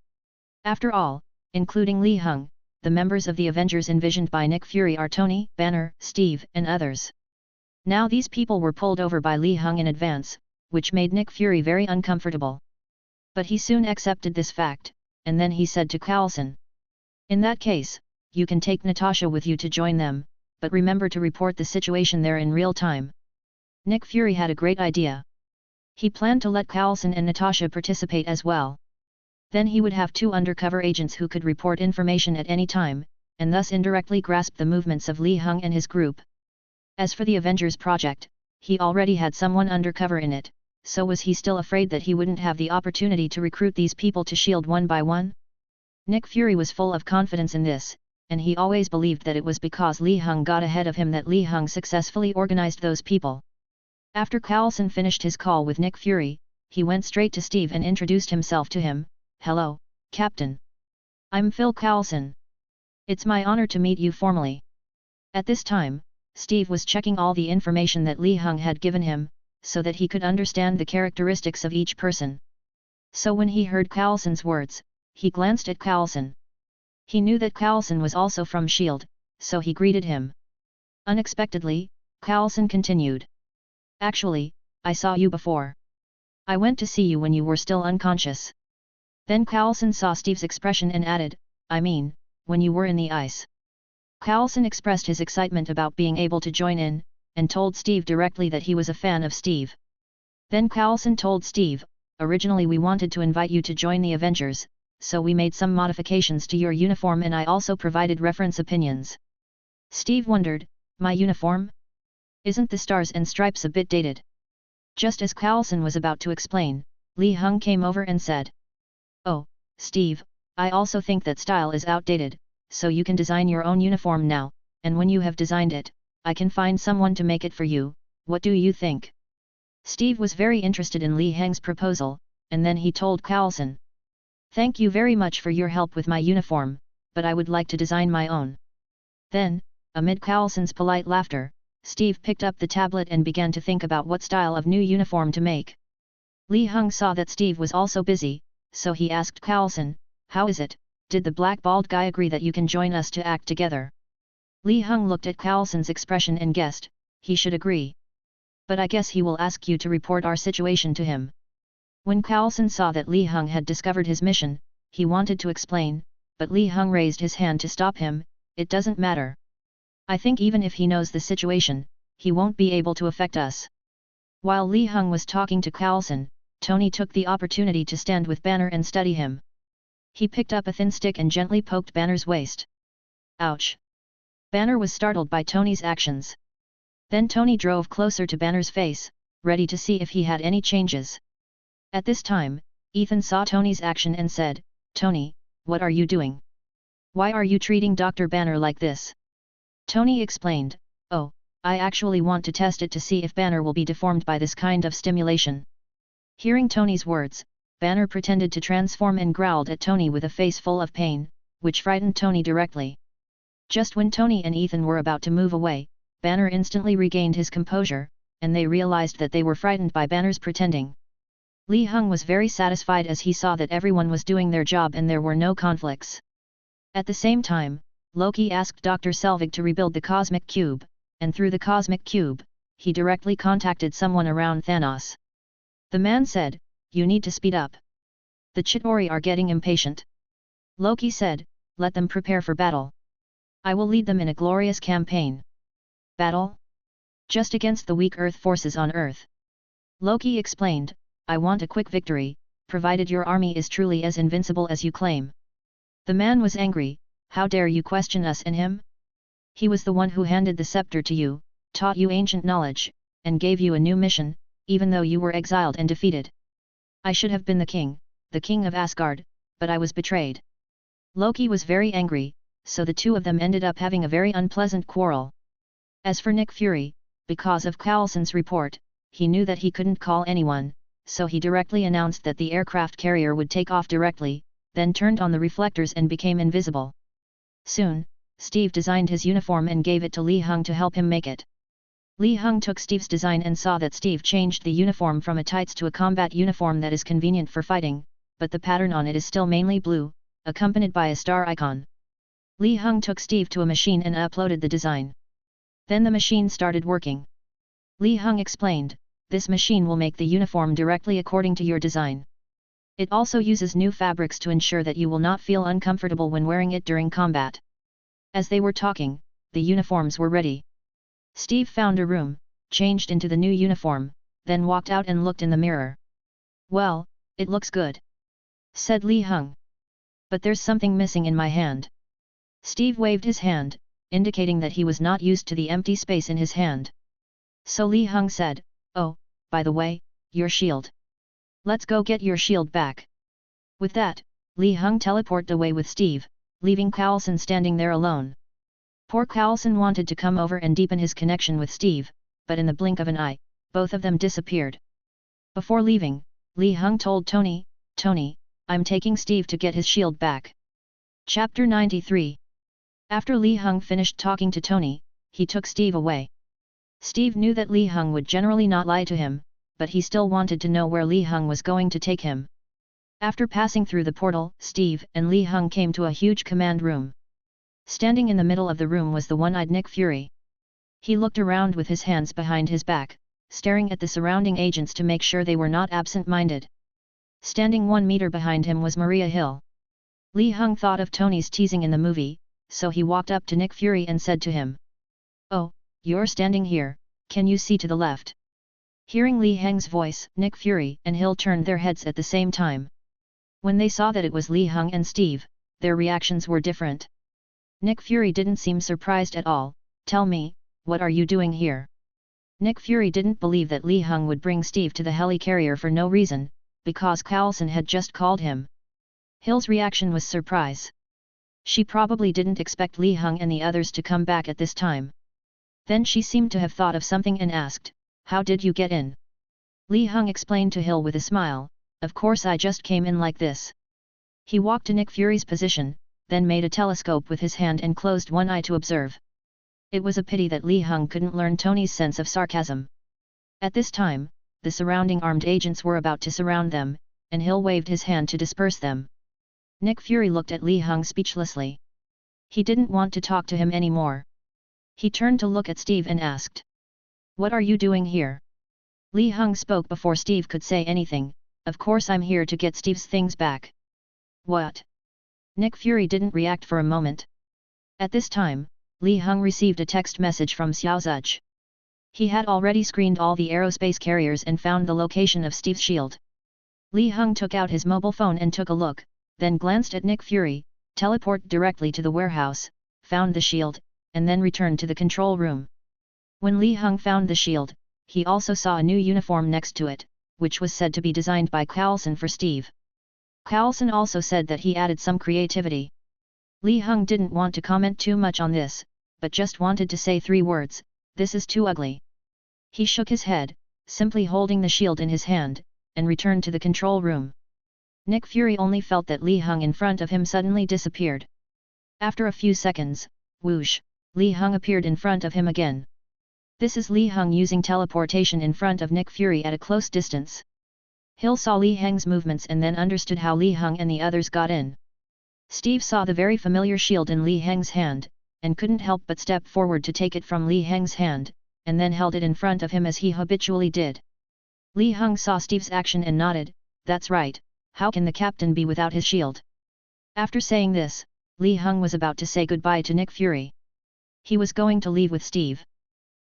After all, including Li Heng, the members of the Avengers envisioned by Nick Fury are Tony, Banner, Steve, and others. Now these people were pulled over by Li Heng in advance, which made Nick Fury very uncomfortable. But he soon accepted this fact, and then he said to Coulson. In that case, you can take Natasha with you to join them, but remember to report the situation there in real time. Nick Fury had a great idea. He planned to let Coulson and Natasha participate as well. Then he would have two undercover agents who could report information at any time, and thus indirectly grasp the movements of Li Heng and his group. As for the Avengers project, he already had someone undercover in it, so was he still afraid that he wouldn't have the opportunity to recruit these people to S.H.I.E.L.D. one by one? Nick Fury was full of confidence in this, and he always believed that it was because Li Heng got ahead of him that Li Heng successfully organized those people. After Coulson finished his call with Nick Fury, he went straight to Steve and introduced himself to him. Hello, Captain. I'm Phil Coulson. It's my honor to meet you formally. At this time, Steve was checking all the information that Li Heng had given him, so that he could understand the characteristics of each person. So when he heard Coulson's words, he glanced at Coulson. He knew that Coulson was also from S.H.I.E.L.D., so he greeted him. Unexpectedly, Coulson continued. Actually, I saw you before. I went to see you when you were still unconscious. Then Coulson saw Steve's expression and added, I mean, when you were in the ice. Coulson expressed his excitement about being able to join in, and told Steve directly that he was a fan of Steve. Then Coulson told Steve, originally we wanted to invite you to join the Avengers, so we made some modifications to your uniform and I also provided reference opinions. Steve wondered, my uniform? Isn't the stars and stripes a bit dated? Just as Coulson was about to explain, Li Heng came over and said. Oh, Steve, I also think that style is outdated, so you can design your own uniform now, and when you have designed it, I can find someone to make it for you, what do you think? Steve was very interested in Li Heng's proposal, and then he told Coulson. Thank you very much for your help with my uniform, but I would like to design my own. Then, amid Coulson's polite laughter, Steve picked up the tablet and began to think about what style of new uniform to make. Li Heng saw that Steve was also busy, so he asked Coulson, how is it, did the black bald guy agree that you can join us to act together? Li Heng looked at Coulson's expression and guessed, he should agree. But I guess he will ask you to report our situation to him. When Coulson saw that Li Heng had discovered his mission, he wanted to explain, but Li Heng raised his hand to stop him, it doesn't matter. I think even if he knows the situation, he won't be able to affect us. While Li Heng was talking to Coulson, Tony took the opportunity to stand with Banner and study him. He picked up a thin stick and gently poked Banner's waist. Ouch! Banner was startled by Tony's actions. Then Tony drove closer to Banner's face, ready to see if he had any changes. At this time, Ethan saw Tony's action and said, "Tony, what are you doing? Why are you treating Dr. Banner like this?" Tony explained, "Oh, I actually want to test it to see if Banner will be deformed by this kind of stimulation." Hearing Tony's words, Banner pretended to transform and growled at Tony with a face full of pain, which frightened Tony directly. Just when Tony and Ethan were about to move away, Banner instantly regained his composure, and they realized that they were frightened by Banner's pretending. Li Heng was very satisfied as he saw that everyone was doing their job and there were no conflicts. At the same time, Loki asked Dr. Selvig to rebuild the Cosmic Cube, and through the Cosmic Cube, he directly contacted someone around Thanos. The man said, "You need to speed up. The Chitauri are getting impatient." Loki said, "Let them prepare for battle. I will lead them in a glorious campaign." Battle? Just against the weak Earth forces on Earth. Loki explained, "I want a quick victory, provided your army is truly as invincible as you claim." The man was angry, "How dare you question us and him? He was the one who handed the scepter to you, taught you ancient knowledge, and gave you a new mission, even though you were exiled and defeated. I should have been the king of Asgard, but I was betrayed." Loki was very angry, so the two of them ended up having a very unpleasant quarrel. As for Nick Fury, because of Coulson's report, he knew that he couldn't call anyone, so he directly announced that the aircraft carrier would take off directly, then turned on the reflectors and became invisible. Soon, Steve designed his uniform and gave it to Li Heng to help him make it. Li Heng took Steve's design and saw that Steve changed the uniform from a tights to a combat uniform that is convenient for fighting, but the pattern on it is still mainly blue, accompanied by a star icon. Li Heng took Steve to a machine and uploaded the design. Then the machine started working. Li Heng explained, "This machine will make the uniform directly according to your design. It also uses new fabrics to ensure that you will not feel uncomfortable when wearing it during combat." As they were talking, the uniforms were ready. Steve found a room, changed into the new uniform, then walked out and looked in the mirror. "Well, it looks good," said Li Heng. "But there's something missing in my hand." Steve waved his hand, indicating that he was not used to the empty space in his hand. So Li Heng said, "Oh, by the way, your shield. Let's go get your shield back." With that, Li Heng teleported away with Steve, leaving Coulson standing there alone. Poor Coulson wanted to come over and deepen his connection with Steve, but in the blink of an eye, both of them disappeared. Before leaving, Li Heng told Tony, "Tony, I'm taking Steve to get his shield back." Chapter 93. After Li Heng finished talking to Tony, he took Steve away. Steve knew that Li Heng would generally not lie to him, but he still wanted to know where Li Heng was going to take him. After passing through the portal, Steve and Li Heng came to a huge command room. Standing in the middle of the room was the one-eyed Nick Fury. He looked around with his hands behind his back, staring at the surrounding agents to make sure they were not absent-minded. Standing 1 meter behind him was Maria Hill. Li Heng thought of Tony's teasing in the movie, so he walked up to Nick Fury and said to him, "Oh, you're standing here, can you see to the left?" Hearing Li Heng's voice, Nick Fury and Hill turned their heads at the same time. When they saw that it was Li Heng and Steve, their reactions were different. Nick Fury didn't seem surprised at all. "Tell me, what are you doing here?" Nick Fury didn't believe that Li Heng would bring Steve to the helicarrier for no reason, because Coulson had just called him. Hill's reaction was surprise. She probably didn't expect Li Heng and the others to come back at this time. Then she seemed to have thought of something and asked, "How did you get in?" Li Heng explained to Hill with a smile, "Of course I just came in like this." He walked to Nick Fury's position, then made a telescope with his hand and closed one eye to observe. It was a pity that Li Heng couldn't learn Tony's sense of sarcasm. At this time, the surrounding armed agents were about to surround them, and Hill waved his hand to disperse them. Nick Fury looked at Li Heng speechlessly. He didn't want to talk to him anymore. He turned to look at Steve and asked, "What are you doing here?" Li Heng spoke before Steve could say anything, "Of course I'm here to get Steve's things back." "What?" Nick Fury didn't react for a moment. At this time, Li Heng received a text message from Xiao Zuj. He had already screened all the aerospace carriers and found the location of Steve's shield. Li Heng took out his mobile phone and took a look, then glanced at Nick Fury, teleported directly to the warehouse, found the shield, and then returned to the control room. When Li Heng found the shield, he also saw a new uniform next to it, which was said to be designed by Carlson for Steve. Carlson also said that he added some creativity. Li Heng didn't want to comment too much on this, but just wanted to say 3 words, "This is too ugly." He shook his head, simply holding the shield in his hand, and returned to the control room. Nick Fury only felt that Li Heng in front of him suddenly disappeared. After a few seconds, whoosh, Li Heng appeared in front of him again. This is Li Heng using teleportation in front of Nick Fury at a close distance. Hill saw Li Heng's movements and then understood how Li Heng and the others got in. Steve saw the very familiar shield in Li Heng's hand, and couldn't help but step forward to take it from Li Heng's hand, and then held it in front of him as he habitually did. Li Heng saw Steve's action and nodded, "That's right, how can the captain be without his shield?" After saying this, Li Heng was about to say goodbye to Nick Fury. He was going to leave with Steve.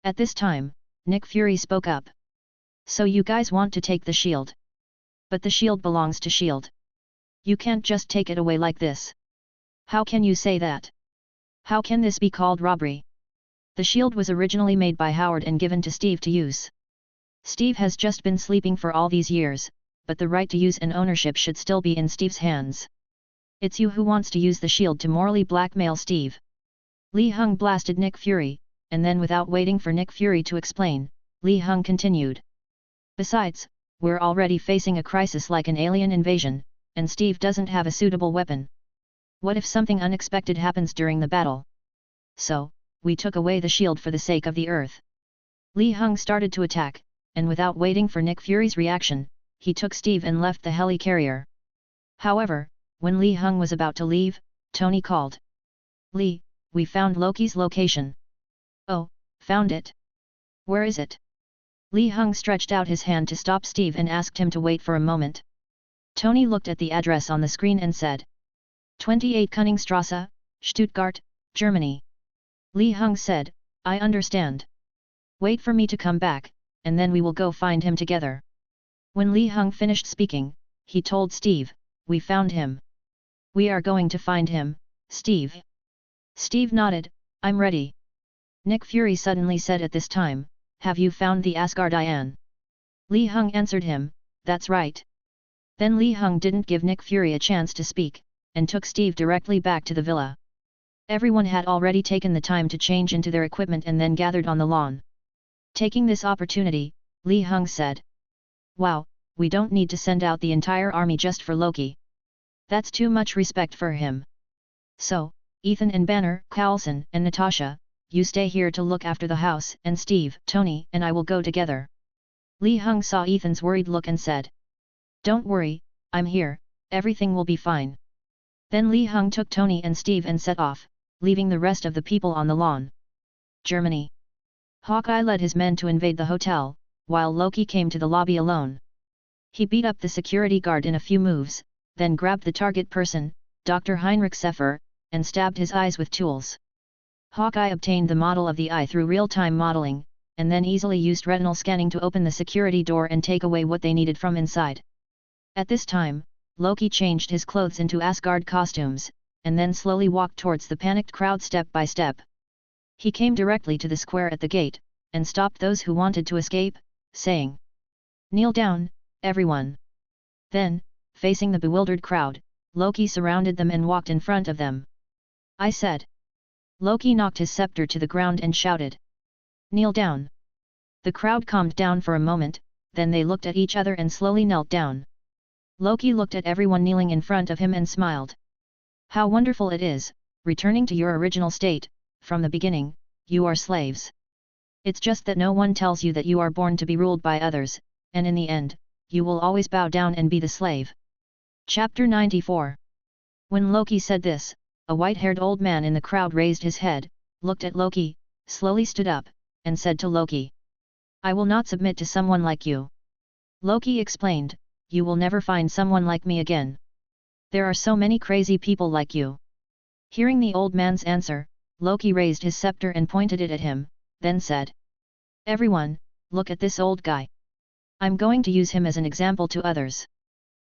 At this time, Nick Fury spoke up. "So you guys want to take the shield? But the shield belongs to S.H.I.E.L.D. You can't just take it away like this. How can you say that? How can this be called robbery? The shield was originally made by Howard and given to Steve to use. Steve has just been sleeping for all these years, but the right to use and ownership should still be in Steve's hands. It's you who wants to use the shield to morally blackmail Steve." Li Heng blasted Nick Fury, and then without waiting for Nick Fury to explain, Li Heng continued. "Besides, we're already facing a crisis like an alien invasion, and Steve doesn't have a suitable weapon. What if something unexpected happens during the battle? So, we took away the shield for the sake of the Earth." Li Heng started to attack, and without waiting for Nick Fury's reaction, he took Steve and left the heli-carrier. However, when Li Heng was about to leave, Tony called. "Li, we found Loki's location." "Oh, found it? Where is it?" Li Heng stretched out his hand to stop Steve and asked him to wait for a moment. Tony looked at the address on the screen and said, 28 Königstrasse, Stuttgart, Germany. Li Heng said, "I understand. Wait for me to come back, and then we will go find him together." When Li Heng finished speaking, he told Steve, "We found him. We are going to find him, Steve." Steve nodded, "I'm ready." Nick Fury suddenly said at this time, "Have you found the Asgardian?" Li Heng answered him, "That's right." Then Li Heng didn't give Nick Fury a chance to speak, and took Steve directly back to the villa. Everyone had already taken the time to change into their equipment and then gathered on the lawn. Taking this opportunity, Li Heng said, "Wow, we don't need to send out the entire army just for Loki. That's too much respect for him. So, Ethan and Banner, Carlson and Natasha, you stay here to look after the house, and Steve, Tony and I will go together." Li Heng saw Ethan's worried look and said, "Don't worry, I'm here, everything will be fine." Then Li Heng took Tony and Steve and set off, leaving the rest of the people on the lawn. Germany. Hawkeye led his men to invade the hotel, while Loki came to the lobby alone. He beat up the security guard in a few moves, then grabbed the target person, Dr. Heinrich Seffer, and stabbed his eyes with tools. Hawkeye obtained the model of the eye through real-time modeling, and then easily used retinal scanning to open the security door and take away what they needed from inside. At this time, Loki changed his clothes into Asgard costumes, and then slowly walked towards the panicked crowd step by step. He came directly to the square at the gate, and stopped those who wanted to escape, saying, "Kneel down, everyone." Then, facing the bewildered crowd, Loki surrounded them and walked in front of them. "I said." Loki knocked his scepter to the ground and shouted, "Kneel down." The crowd calmed down for a moment, then they looked at each other and slowly knelt down. Loki looked at everyone kneeling in front of him and smiled. "How wonderful it is, returning to your original state. From the beginning, you are slaves. It's just that no one tells you that you are born to be ruled by others, and in the end, you will always bow down and be the slave." Chapter 94. When Loki said this, a white-haired old man in the crowd raised his head, looked at Loki, slowly stood up, and said to Loki, "I will not submit to someone like you." Loki explained, "You will never find someone like me again. There are so many crazy people like you." Hearing the old man's answer, Loki raised his scepter and pointed it at him, then said, Everyone, look at this old guy. I'm going to use him as an example to others.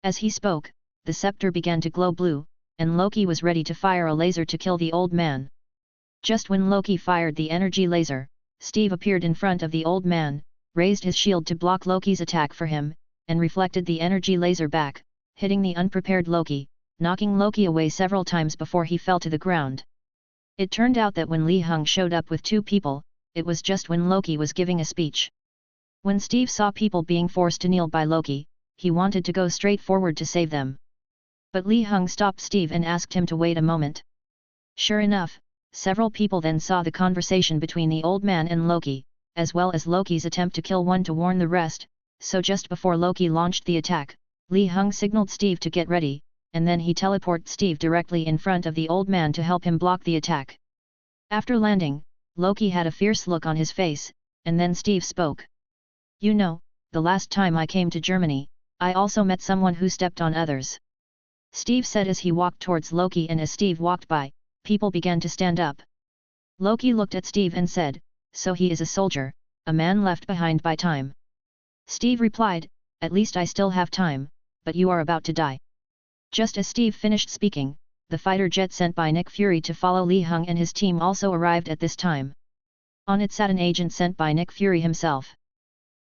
As he spoke, the scepter began to glow blue, and Loki was ready to fire a laser to kill the old man. Just when Loki fired the energy laser, Steve appeared in front of the old man, raised his shield to block Loki's attack for him, and reflected the energy laser back, hitting the unprepared Loki, knocking Loki away several times before he fell to the ground. It turned out that when Li Hung showed up with two people, it was just when Loki was giving a speech. When Steve saw people being forced to kneel by Loki, he wanted to go straight forward to save them. But Li Hung stopped Steve and asked him to wait a moment. Sure enough, several people then saw the conversation between the old man and Loki, as well as Loki's attempt to kill one to warn the rest, so just before Loki launched the attack, Li Hung signaled Steve to get ready, and then he teleported Steve directly in front of the old man to help him block the attack. After landing, Loki had a fierce look on his face, and then Steve spoke. You know, the last time I came to Germany, I also met someone who stepped on others. Steve said as he walked towards Loki, and as Steve walked by, people began to stand up. Loki looked at Steve and said, "So he is a soldier, a man left behind by time." Steve replied, "At least I still have time, but you are about to die." Just as Steve finished speaking, the fighter jet sent by Nick Fury to follow Li Hung and his team also arrived at this time. On it sat an agent sent by Nick Fury himself.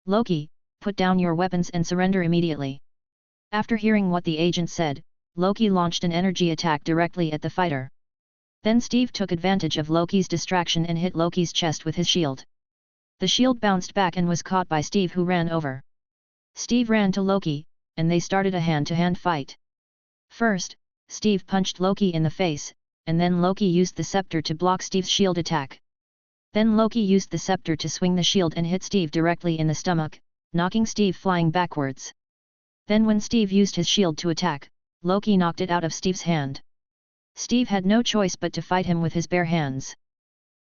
"Loki, put down your weapons and surrender immediately." After hearing what the agent said, Loki launched an energy attack directly at the fighter. Then Steve took advantage of Loki's distraction and hit Loki's chest with his shield. The shield bounced back and was caught by Steve, who ran over. Steve ran to Loki, and they started a hand-to-hand fight. First, Steve punched Loki in the face, and then Loki used the scepter to block Steve's shield attack. Then Loki used the scepter to swing the shield and hit Steve directly in the stomach, knocking Steve flying backwards. Then when Steve used his shield to attack, Loki knocked it out of Steve's hand. Steve had no choice but to fight him with his bare hands.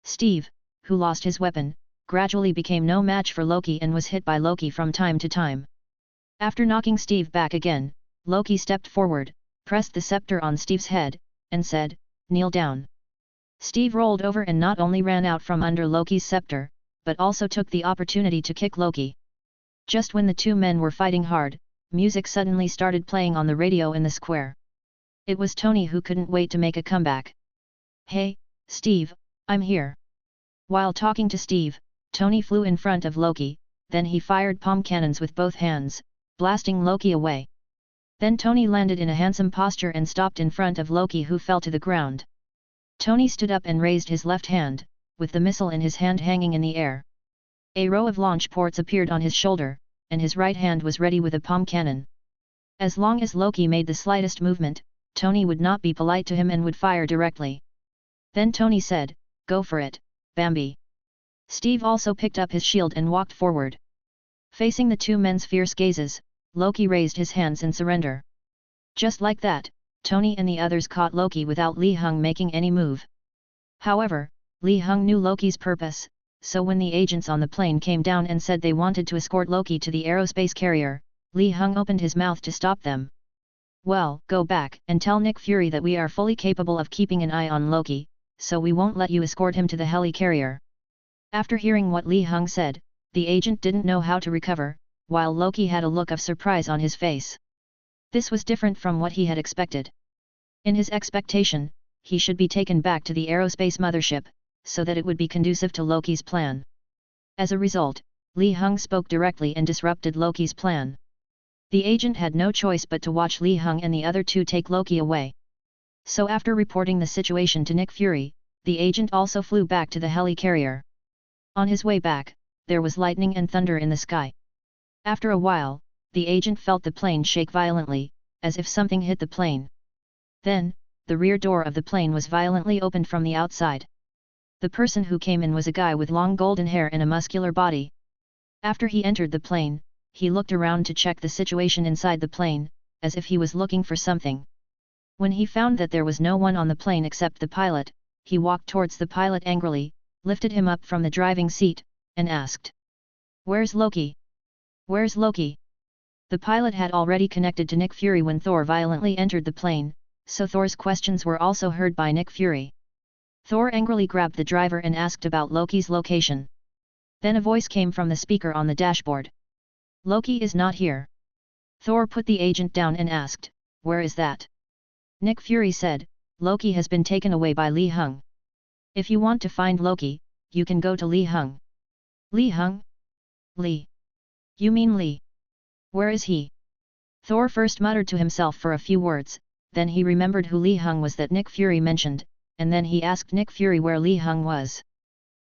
Steve, who lost his weapon, gradually became no match for Loki and was hit by Loki from time to time. After knocking Steve back again, Loki stepped forward, pressed the scepter on Steve's head, and said, "Kneel down." Steve rolled over and not only ran out from under Loki's scepter, but also took the opportunity to kick Loki. Just when the two men were fighting hard, music suddenly started playing on the radio in the square. It was Tony, who couldn't wait to make a comeback. "Hey, Steve, I'm here." While talking to Steve, Tony flew in front of Loki, then he fired palm cannons with both hands, blasting Loki away. Then Tony landed in a handsome posture and stopped in front of Loki, who fell to the ground. Tony stood up and raised his left hand, with the missile in his hand hanging in the air. A row of launch ports appeared on his shoulder, and his right hand was ready with a palm cannon. As long as Loki made the slightest movement, Tony would not be polite to him and would fire directly. Then Tony said, "Go for it, Bambi." Steve also picked up his shield and walked forward. Facing the two men's fierce gazes, Loki raised his hands in surrender. Just like that, Tony and the others caught Loki without Li Hung making any move. However, Li Hung knew Loki's purpose, so when the agents on the plane came down and said they wanted to escort Loki to the aerospace carrier, Li Hung opened his mouth to stop them. "Well, go back and tell Nick Fury that we are fully capable of keeping an eye on Loki, so we won't let you escort him to the heli-carrier." After hearing what Li Hung said, the agent didn't know how to recover, while Loki had a look of surprise on his face. This was different from what he had expected. In his expectation, he should be taken back to the aerospace mothership, so that it would be conducive to Loki's plan. As a result, Li Hung spoke directly and disrupted Loki's plan. The agent had no choice but to watch Li Hung and the other two take Loki away. So after reporting the situation to Nick Fury, the agent also flew back to the heli-carrier. On his way back, there was lightning and thunder in the sky. After a while, the agent felt the plane shake violently, as if something hit the plane. Then, the rear door of the plane was violently opened from the outside. The person who came in was a guy with long golden hair and a muscular body. After he entered the plane, he looked around to check the situation inside the plane, as if he was looking for something. When he found that there was no one on the plane except the pilot, he walked towards the pilot angrily, lifted him up from the driving seat, and asked, "Where's Loki? Where's Loki?" The pilot had already connected to Nick Fury when Thor violently entered the plane, so Thor's questions were also heard by Nick Fury. Thor angrily grabbed the driver and asked about Loki's location. Then a voice came from the speaker on the dashboard. Loki is not here. Thor put the agent down and asked, where is that? Nick Fury said, Loki has been taken away by Li Hung. If you want to find Loki, you can go to Li Hung. Li Hung? Li. You mean Li? Where is he? Thor first muttered to himself for a few words, then he remembered who Li Hung was that Nick Fury mentioned, and then he asked Nick Fury where Li Hung was.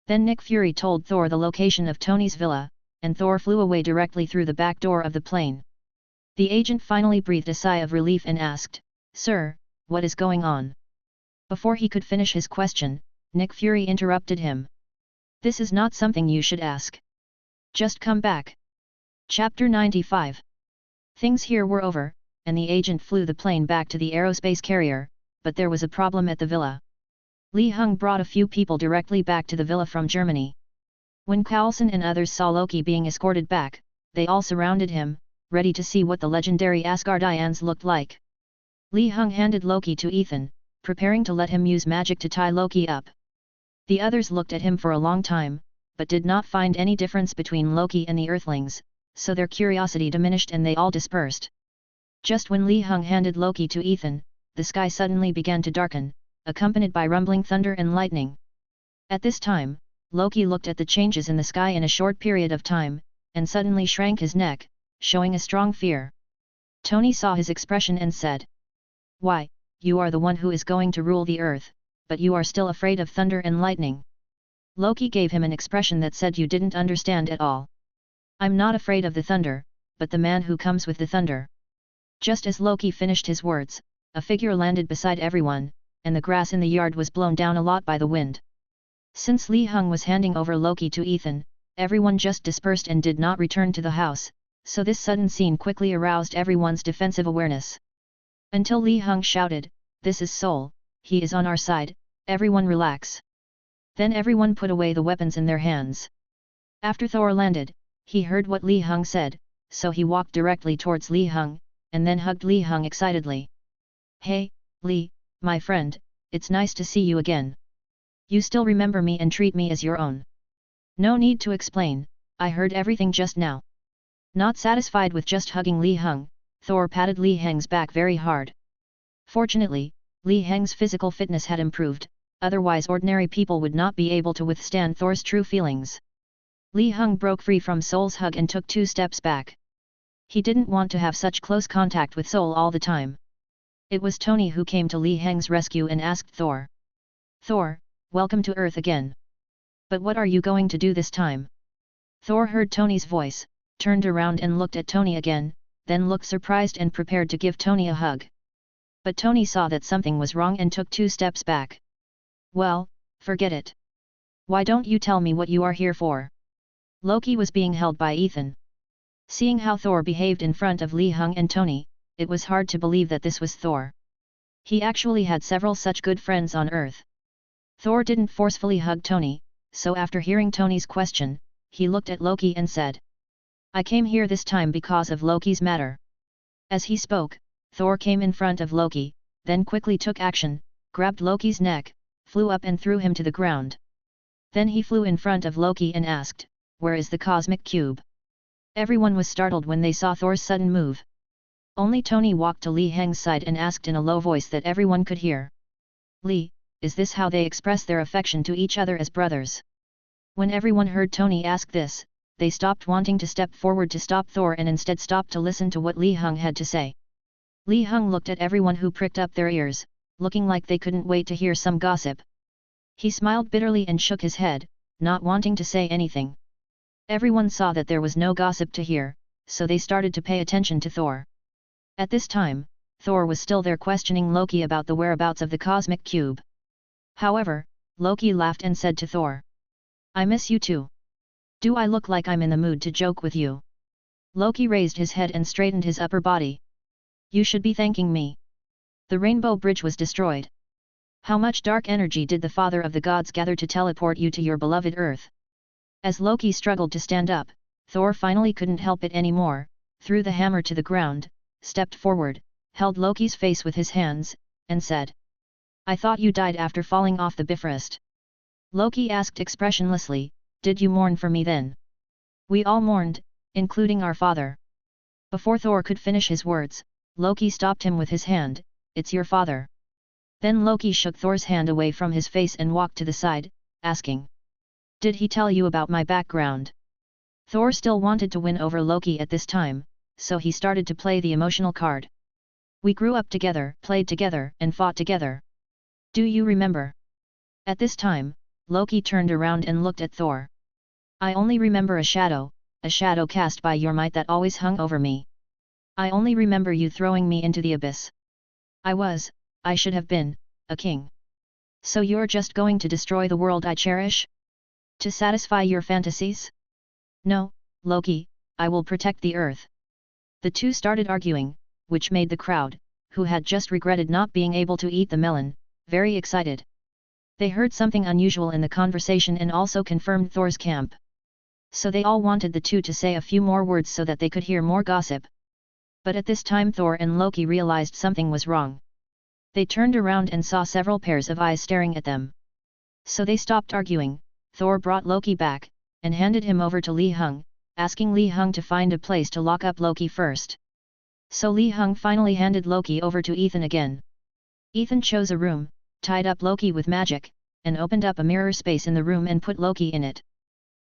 Then Nick Fury told Thor the location of Tony's villa, and Thor flew away directly through the back door of the plane. The agent finally breathed a sigh of relief and asked, Sir, what is going on? Before he could finish his question, Nick Fury interrupted him. This is not something you should ask. Just come back. Chapter 95. Things here were over, and the agent flew the plane back to the aerospace carrier, but there was a problem at the villa. Li Hung brought a few people directly back to the villa from Germany. When Coulson and others saw Loki being escorted back, they all surrounded him, ready to see what the legendary Asgardians looked like. Li Hung handed Loki to Ethan, preparing to let him use magic to tie Loki up. The others looked at him for a long time, but did not find any difference between Loki and the Earthlings, so their curiosity diminished and they all dispersed. Just when Li Hung handed Loki to Ethan, the sky suddenly began to darken, accompanied by rumbling thunder and lightning. At this time, Loki looked at the changes in the sky in a short period of time, and suddenly shrank his neck, showing a strong fear. Tony saw his expression and said, Why, you are the one who is going to rule the earth, but you are still afraid of thunder and lightning. Loki gave him an expression that said you didn't understand at all. I'm not afraid of the thunder, but the man who comes with the thunder. Just as Loki finished his words, a figure landed beside everyone, and the grass in the yard was blown down a lot by the wind. Since Li Hung was handing over Loki to Ethan, everyone just dispersed and did not return to the house, so this sudden scene quickly aroused everyone's defensive awareness. Until Li Hung shouted, This is Sol, he is on our side, everyone relax. Then everyone put away the weapons in their hands. After Thor landed, he heard what Li Hung said, so he walked directly towards Li Hung, and then hugged Li Hung excitedly. Hey, Li, my friend, it's nice to see you again. You still remember me and treat me as your own. No need to explain, I heard everything just now. Not satisfied with just hugging Li Hung, Thor patted Li Hang's back very hard. Fortunately, Li Hang's physical fitness had improved, otherwise ordinary people would not be able to withstand Thor's true feelings. Li Hung broke free from Sol's hug and took 2 steps back. He didn't want to have such close contact with Sol all the time. It was Tony who came to Li Hang's rescue and asked Thor. Thor, welcome to Earth again. But what are you going to do this time? Thor heard Tony's voice, turned around and looked at Tony again, then looked surprised and prepared to give Tony a hug. But Tony saw that something was wrong and took 2 steps back. Well, forget it. Why don't you tell me what you are here for? Loki was being held by Ethan. Seeing how Thor behaved in front of Li Hung and Tony, it was hard to believe that this was Thor. He actually had several such good friends on Earth. Thor didn't forcefully hug Tony, so after hearing Tony's question, he looked at Loki and said, I came here this time because of Loki's matter. As he spoke, Thor came in front of Loki, then quickly took action, grabbed Loki's neck, flew up and threw him to the ground. Then he flew in front of Loki and asked, Where is the cosmic cube? Everyone was startled when they saw Thor's sudden move. Only Tony walked to Li Hang's side and asked in a low voice that everyone could hear. Li, is this how they express their affection to each other as brothers? When everyone heard Tony ask this, they stopped wanting to step forward to stop Thor and instead stopped to listen to what Li Hung had to say. Li Hung looked at everyone who pricked up their ears, looking like they couldn't wait to hear some gossip. He smiled bitterly and shook his head, not wanting to say anything. Everyone saw that there was no gossip to hear, so they started to pay attention to Thor. At this time, Thor was still there questioning Loki about the whereabouts of the cosmic cube. However, Loki laughed and said to Thor, I miss you too. Do I look like I'm in the mood to joke with you? Loki raised his head and straightened his upper body. You should be thanking me. The Rainbow Bridge was destroyed. How much dark energy did the Father of the Gods gather to teleport you to your beloved Earth? As Loki struggled to stand up, Thor finally couldn't help it anymore, threw the hammer to the ground, stepped forward, held Loki's face with his hands, and said, I thought you died after falling off the Bifrost. Loki asked expressionlessly, Did you mourn for me then? We all mourned, including our father. Before Thor could finish his words, Loki stopped him with his hand. It's your father. Then Loki shook Thor's hand away from his face and walked to the side, asking. Did he tell you about my background? Thor still wanted to win over Loki at this time, so he started to play the emotional card. We grew up together, played together, and fought together. Do you remember? At this time, Loki turned around and looked at Thor. I only remember a shadow cast by your might that always hung over me. I only remember you throwing me into the abyss. I should have been, a king. So you're just going to destroy the world I cherish? To satisfy your fantasies? No, Loki, I will protect the earth. The two started arguing, which made the crowd, who had just regretted not being able to eat the melon, very excited. They heard something unusual in the conversation and also confirmed Thor's camp. So they all wanted the two to say a few more words so that they could hear more gossip. But at this time Thor and Loki realized something was wrong. They turned around and saw several pairs of eyes staring at them. So they stopped arguing. Thor brought Loki back, and handed him over to Li Hung, asking Li Hung to find a place to lock up Loki first. So Li Hung finally handed Loki over to Ethan again. Ethan chose a room, tied up Loki with magic, and opened up a mirror space in the room and put Loki in it.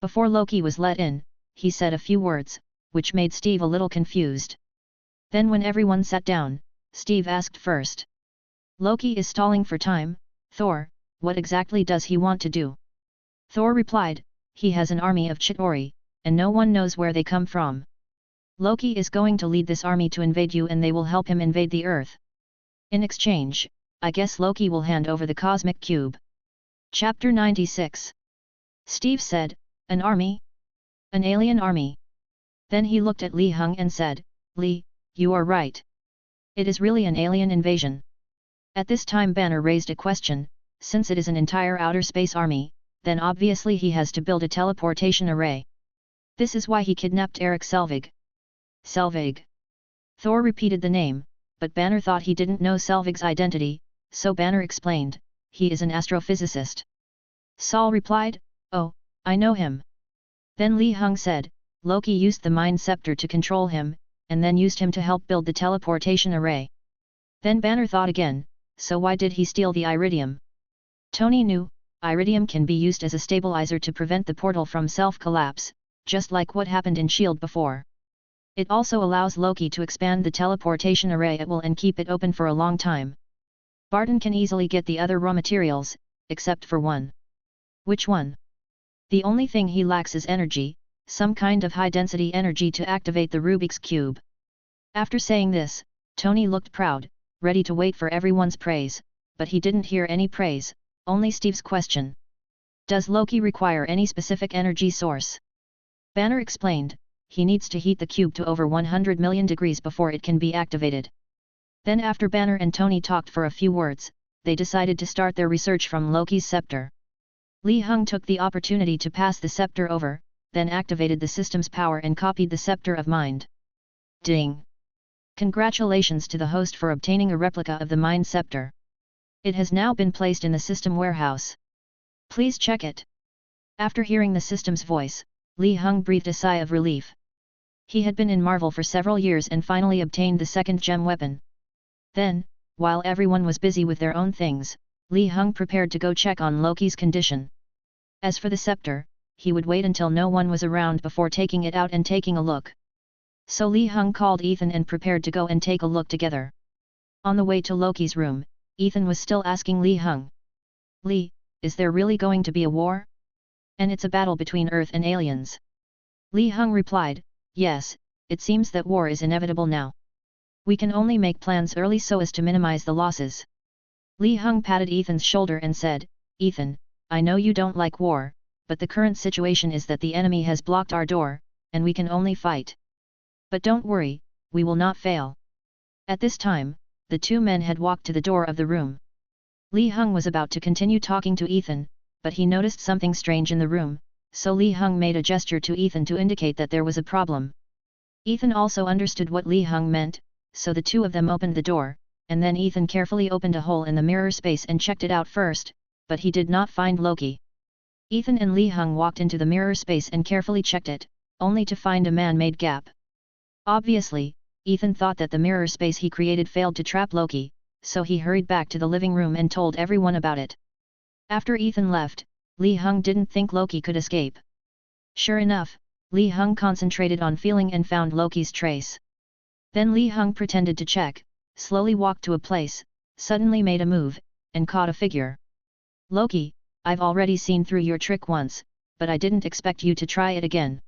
Before Loki was let in, he said a few words, which made Steve a little confused. Then when everyone sat down, Steve asked first. Loki is stalling for time, Thor, what exactly does he want to do? Thor replied, he has an army of Chitauri, and no one knows where they come from. Loki is going to lead this army to invade you and they will help him invade the earth. In exchange, I guess Loki will hand over the cosmic cube. Chapter 96. Steve said, an army? An alien army? Then he looked at Li Hung and said, Li, you are right. It is really an alien invasion. At this time Banner raised a question, since it is an entire outer space army, then obviously he has to build a teleportation array. This is why he kidnapped Erik Selvig. Selvig. Thor repeated the name, but Banner thought he didn't know Selvig's identity, so Banner explained, he is an astrophysicist. Saul replied, oh, I know him. Then Li Hung said, Loki used the Mind Scepter to control him, and then used him to help build the teleportation array. Then Banner thought again, so why did he steal the iridium? Tony knew, iridium can be used as a stabilizer to prevent the portal from self-collapse, just like what happened in S.H.I.E.L.D. before. It also allows Loki to expand the teleportation array at will and keep it open for a long time. Barton can easily get the other raw materials, except for one. Which one? The only thing he lacks is energy, some kind of high-density energy to activate the Rubik's Cube. After saying this, Tony looked proud, ready to wait for everyone's praise, but he didn't hear any praise, only Steve's question. Does Loki require any specific energy source? Banner explained, he needs to heat the cube to over 100 million degrees before it can be activated. Then after Banner and Tony talked for a few words, they decided to start their research from Loki's scepter. Li Hung took the opportunity to pass the scepter over, then activated the system's power and copied the scepter of mind. Ding! Congratulations to the host for obtaining a replica of the Mind Scepter. It has now been placed in the system warehouse. Please check it. After hearing the system's voice, Li Hung breathed a sigh of relief. He had been in Marvel for several years and finally obtained the second gem weapon. Then, while everyone was busy with their own things, Li Hung prepared to go check on Loki's condition. As for the scepter, he would wait until no one was around before taking it out and taking a look. So Li Hung called Ethan and prepared to go and take a look together. On the way to Loki's room, Ethan was still asking Li Hung. Li, is there really going to be a war? And it's a battle between Earth and aliens. Li Hung replied, yes, it seems that war is inevitable now. We can only make plans early so as to minimize the losses. Li Hung patted Ethan's shoulder and said, Ethan, I know you don't like war, but the current situation is that the enemy has blocked our door, and we can only fight. But don't worry, we will not fail. At this time, the two men had walked to the door of the room. Li Hung was about to continue talking to Ethan, but he noticed something strange in the room, so Li Hung made a gesture to Ethan to indicate that there was a problem. Ethan also understood what Li Hung meant, so the two of them opened the door, and then Ethan carefully opened a hole in the mirror space and checked it out first, but he did not find Loki. Ethan and Li Heng walked into the mirror space and carefully checked it, only to find a man-made gap. Obviously, Ethan thought that the mirror space he created failed to trap Loki, so he hurried back to the living room and told everyone about it. After Ethan left, Li Heng didn't think Loki could escape. Sure enough, Li Heng concentrated on feeling and found Loki's trace. Then Li Heng pretended to check, slowly walked to a place, suddenly made a move, and caught a figure. Loki, I've already seen through your trick once, but I didn't expect you to try it again.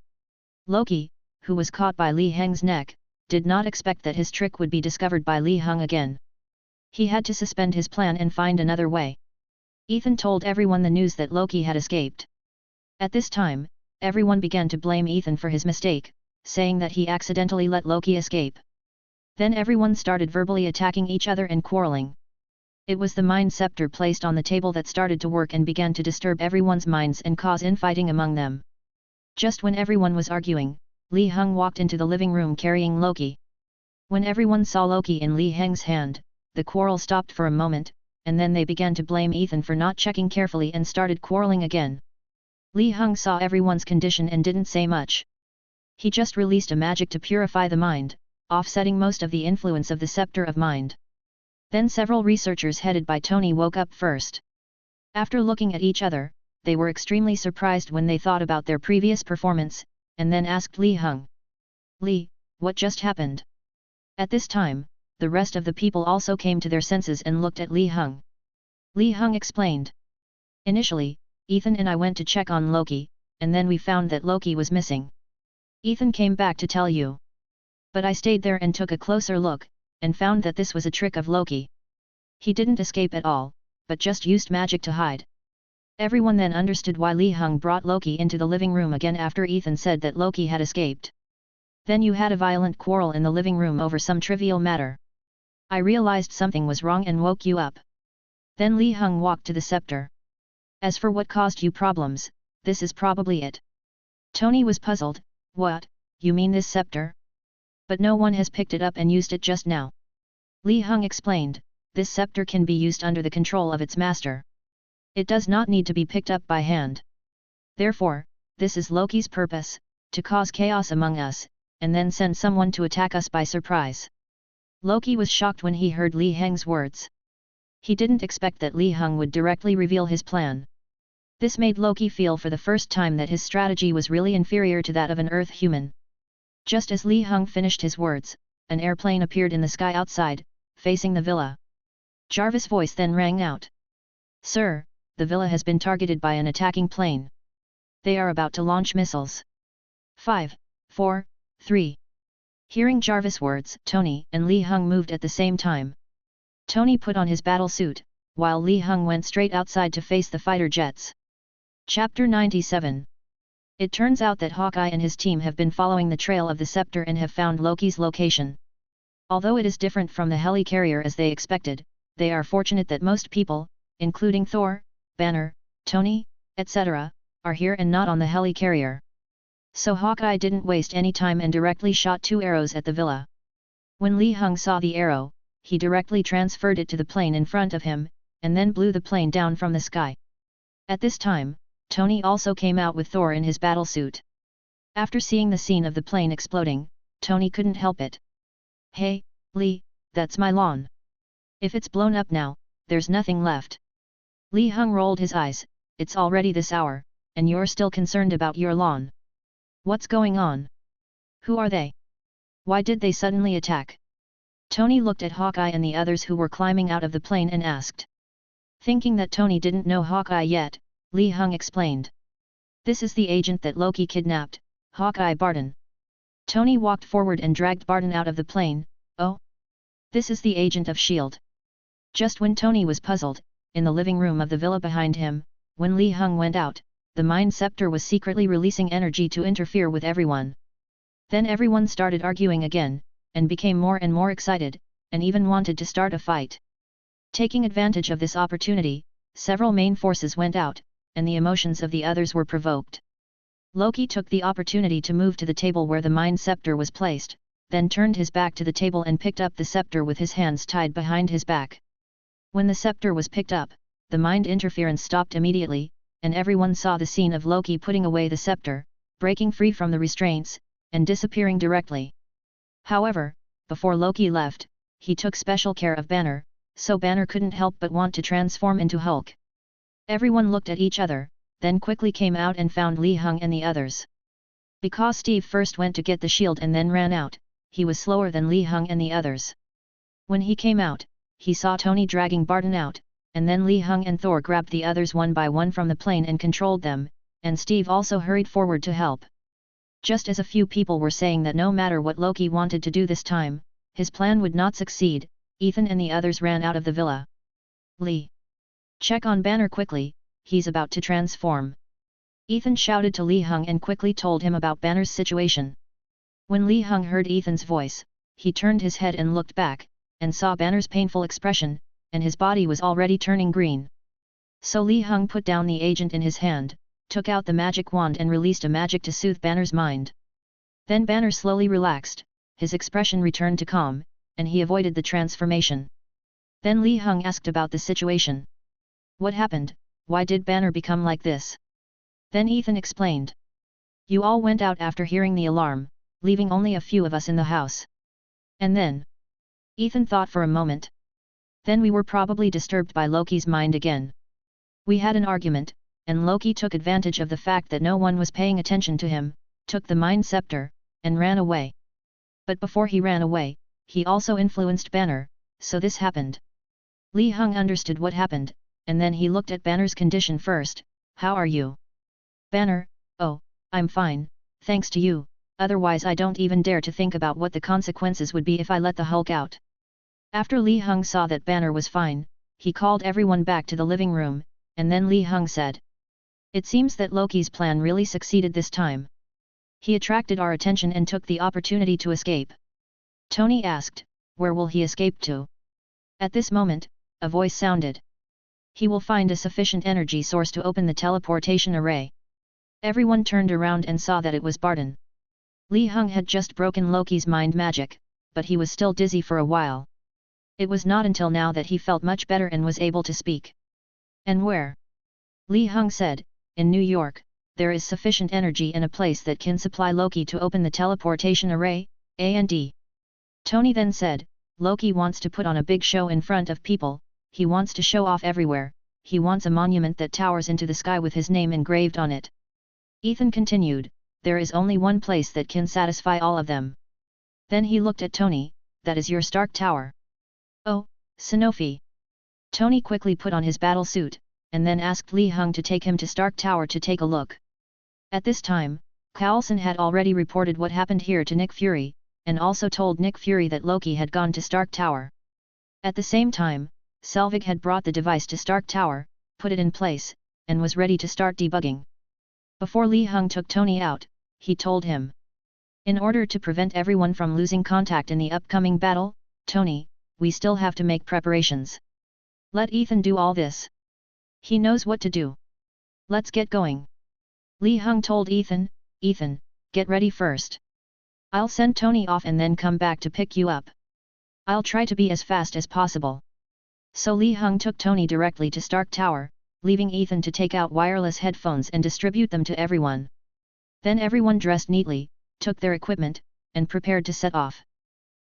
Loki, who was caught by Li Heng's neck, did not expect that his trick would be discovered by Li Heng again. He had to suspend his plan and find another way. Ethan told everyone the news that Loki had escaped. At this time, everyone began to blame Ethan for his mistake, saying that he accidentally let Loki escape. Then everyone started verbally attacking each other and quarreling. It was the mind scepter placed on the table that started to work and began to disturb everyone's minds and cause infighting among them. Just when everyone was arguing, Li Heng walked into the living room carrying Loki. When everyone saw Loki in Li Heng's hand, the quarrel stopped for a moment, and then they began to blame Ethan for not checking carefully and started quarreling again. Li Heng saw everyone's condition and didn't say much. He just released a magic to purify the mind, offsetting most of the influence of the scepter of mind. Then several researchers headed by Tony woke up first. After looking at each other, they were extremely surprised when they thought about their previous performance, and then asked Li Heng. Li, what just happened? At this time, the rest of the people also came to their senses and looked at Li Heng. Li Heng explained. Initially, Ethan and I went to check on Loki, and then we found that Loki was missing. Ethan came back to tell you. But I stayed there and took a closer look, and found that this was a trick of Loki. He didn't escape at all, but just used magic to hide. Everyone then understood why Li Heng brought Loki into the living room again after Ethan said that Loki had escaped. Then you had a violent quarrel in the living room over some trivial matter. I realized something was wrong and woke you up. Then Li Heng walked to the scepter. As for what caused you problems, this is probably it. Tony was puzzled. What, you mean this scepter? But no one has picked it up and used it just now. Li Heng explained, this scepter can be used under the control of its master. It does not need to be picked up by hand. Therefore, this is Loki's purpose, to cause chaos among us, and then send someone to attack us by surprise. Loki was shocked when he heard Li Heng's words. He didn't expect that Li Heng would directly reveal his plan. This made Loki feel for the first time that his strategy was really inferior to that of an Earth human. Just as Li Heng finished his words, an airplane appeared in the sky outside, facing the villa. Jarvis' voice then rang out. Sir, the villa has been targeted by an attacking plane. They are about to launch missiles. 5, 4, 3. Hearing Jarvis' words, Tony and Li Heng moved at the same time. Tony put on his battle suit, while Li Heng went straight outside to face the fighter jets. Chapter 97. It turns out that Hawkeye and his team have been following the trail of the scepter and have found Loki's location. Although it is different from the helicarrier as they expected, they are fortunate that most people, including Thor, Banner, Tony, etc., are here and not on the helicarrier. So Hawkeye didn't waste any time and directly shot 2 arrows at the villa. When Li Heng saw the arrow, he directly transferred it to the plane in front of him, and then blew the plane down from the sky. At this time, Tony also came out with Thor in his battle suit. After seeing the scene of the plane exploding, Tony couldn't help it. Hey, Li, that's my lawn. If it's blown up now, there's nothing left. Li Heng rolled his eyes. It's already this hour, and you're still concerned about your lawn. What's going on? Who are they? Why did they suddenly attack? Tony looked at Hawkeye and the others who were climbing out of the plane and asked. Thinking that Tony didn't know Hawkeye yet, Li Heng explained. This is the agent that Loki kidnapped, Hawkeye Barton. Tony walked forward and dragged Barton out of the plane. Oh? This is the agent of S.H.I.E.L.D. Just when Tony was puzzled, in the living room of the villa behind him, when Li Heng went out, the Mind Scepter was secretly releasing energy to interfere with everyone. Then everyone started arguing again, and became more and more excited, and even wanted to start a fight. Taking advantage of this opportunity, several main forces went out, and the emotions of the others were provoked. Loki took the opportunity to move to the table where the Mind Scepter was placed, then turned his back to the table and picked up the scepter with his hands tied behind his back. When the scepter was picked up, the mind interference stopped immediately, and everyone saw the scene of Loki putting away the scepter, breaking free from the restraints, and disappearing directly. However, before Loki left, he took special care of Banner, so Banner couldn't help but want to transform into Hulk. Everyone looked at each other, then quickly came out and found Li Hung and the others. Because Steve first went to get the shield and then ran out, he was slower than Li Hung and the others. When he came out, he saw Tony dragging Barton out, and then Li Hung and Thor grabbed the others one by one from the plane and controlled them, and Steve also hurried forward to help. Just as a few people were saying that no matter what Loki wanted to do this time, his plan would not succeed, Ethan and the others ran out of the villa. Lee! Check on Banner quickly, he's about to transform. Ethan shouted to Li Hung and quickly told him about Banner's situation. When Li Hung heard Ethan's voice, he turned his head and looked back, and saw Banner's painful expression, and his body was already turning green. So Li Hung put down the agent in his hand, took out the magic wand and released a magic to soothe Banner's mind. Then Banner slowly relaxed, his expression returned to calm, and he avoided the transformation. Then Li Hung asked about the situation. What happened? Why did Banner become like this? Then Ethan explained. You all went out after hearing the alarm, leaving only a few of us in the house. And then? Ethan thought for a moment. Then we were probably disturbed by Loki's mind again. We had an argument, and Loki took advantage of the fact that no one was paying attention to him, took the mind scepter, and ran away. But before he ran away, he also influenced Banner, so this happened. Li Hung understood what happened, and then he looked at Banner's condition first. How are you? Banner, oh, I'm fine, thanks to you, otherwise I don't even dare to think about what the consequences would be if I let the Hulk out. After Li Hung saw that Banner was fine, he called everyone back to the living room, and then Li Hung said. It seems that Loki's plan really succeeded this time. He attracted our attention and took the opportunity to escape. Tony asked, where will he escape to? At this moment, a voice sounded. He will find a sufficient energy source to open the teleportation array. Everyone turned around and saw that it was Barton. Li Hung had just broken Loki's mind magic, but he was still dizzy for a while. It was not until now that he felt much better and was able to speak. And where? Li Hung said, in New York, there is sufficient energy in a place that can supply Loki to open the teleportation array, A&D. Tony then said, Loki wants to put on a big show in front of people, he wants to show off everywhere, he wants a monument that towers into the sky with his name engraved on it. Ethan continued, there is only one place that can satisfy all of them. Then he looked at Tony, that is your Stark Tower. Oh, Sanofi. Tony quickly put on his battle suit, and then asked Li Hung to take him to Stark Tower to take a look. At this time, Coulson had already reported what happened here to Nick Fury, and also told Nick Fury that Loki had gone to Stark Tower. At the same time, Selvig had brought the device to Stark Tower, put it in place, and was ready to start debugging. Before Li Hung took Tony out, he told him. In order to prevent everyone from losing contact in the upcoming battle, Tony, we still have to make preparations. Let Ethan do all this. He knows what to do. Let's get going. Li Hung told Ethan, Ethan, get ready first. I'll send Tony off and then come back to pick you up. I'll try to be as fast as possible. So Li Hung took Tony directly to Stark Tower, leaving Ethan to take out wireless headphones and distribute them to everyone. Then everyone dressed neatly, took their equipment, and prepared to set off.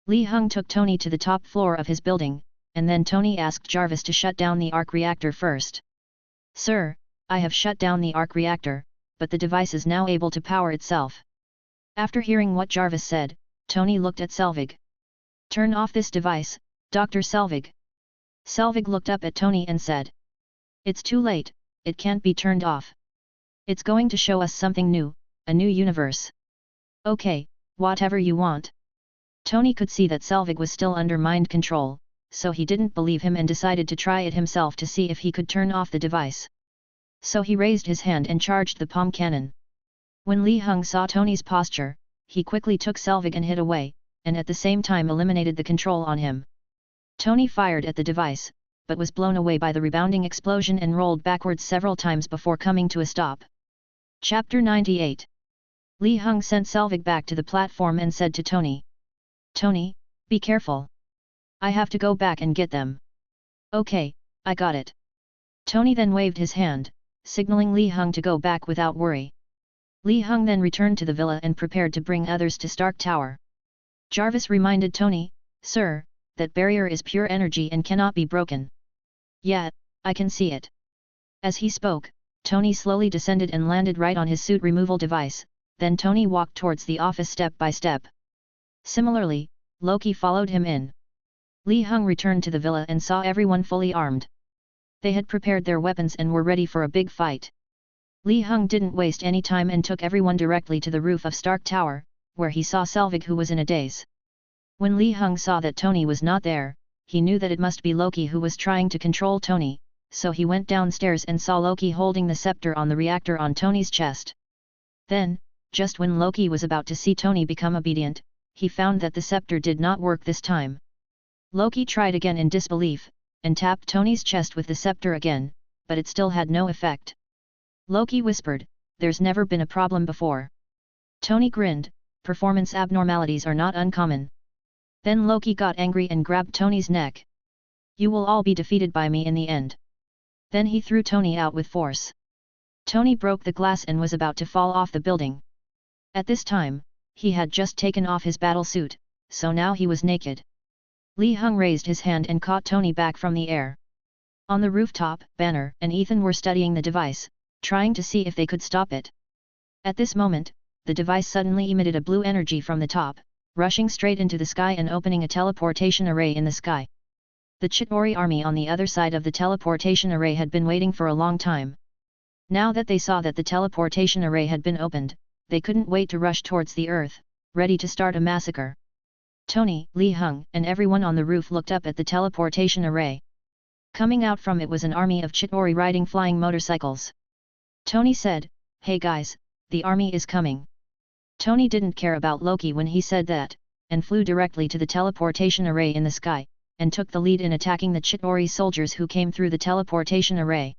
Li Hung took Tony to the top floor of his building, and then Tony asked Jarvis to shut down the arc reactor first. Sir, I have shut down the arc reactor, but the device is now able to power itself. After hearing what Jarvis said, Tony looked at Selvig. Turn off this device, Dr. Selvig. Selvig looked up at Tony and said. It's too late, it can't be turned off. It's going to show us something new, a new universe. Okay, whatever you want. Tony could see that Selvig was still under mind control, so he didn't believe him and decided to try it himself to see if he could turn off the device. So he raised his hand and charged the palm cannon. When Li Hung saw Tony's posture, he quickly took Selvig and hid away, and at the same time eliminated the control on him. Tony fired at the device, but was blown away by the rebounding explosion and rolled backwards several times before coming to a stop. Chapter 98. Li Hung sent Selvig back to the platform and said to Tony. Tony, be careful. I have to go back and get them. Okay, I got it. Tony then waved his hand, signaling Li Heng to go back without worry. Li Heng then returned to the villa and prepared to bring others to Stark Tower. Jarvis reminded Tony, "Sir, that barrier is pure energy and cannot be broken." "Yeah, I can see it." As he spoke, Tony slowly descended and landed right on his suit removal device, then Tony walked towards the office step by step. Similarly, Loki followed him in. Li Heng returned to the villa and saw everyone fully armed. They had prepared their weapons and were ready for a big fight. Li Heng didn't waste any time and took everyone directly to the roof of Stark Tower, where he saw Selvig, who was in a daze. When Li Heng saw that Tony was not there, he knew that it must be Loki who was trying to control Tony, so he went downstairs and saw Loki holding the scepter on the reactor on Tony's chest. Then, just when Loki was about to see Tony become obedient, he found that the scepter did not work this time. Loki tried again in disbelief, and tapped Tony's chest with the scepter again, but it still had no effect. Loki whispered, "There's never been a problem before." Tony grinned, "Performance abnormalities are not uncommon." Then Loki got angry and grabbed Tony's neck. "You will all be defeated by me in the end." Then he threw Tony out with force. Tony broke the glass and was about to fall off the building. At this time, he had just taken off his battle suit, so now he was naked. Li Heng raised his hand and caught Tony back from the air. On the rooftop, Banner and Ethan were studying the device, trying to see if they could stop it. At this moment, the device suddenly emitted a blue energy from the top, rushing straight into the sky and opening a teleportation array in the sky. The Chitauri army on the other side of the teleportation array had been waiting for a long time. Now that they saw that the teleportation array had been opened, they couldn't wait to rush towards the earth, ready to start a massacre. Tony, Li Heng, and everyone on the roof looked up at the teleportation array. Coming out from it was an army of Chitauri riding flying motorcycles. Tony said, "Hey guys, the army is coming." Tony didn't care about Loki when he said that, and flew directly to the teleportation array in the sky, and took the lead in attacking the Chitauri soldiers who came through the teleportation array.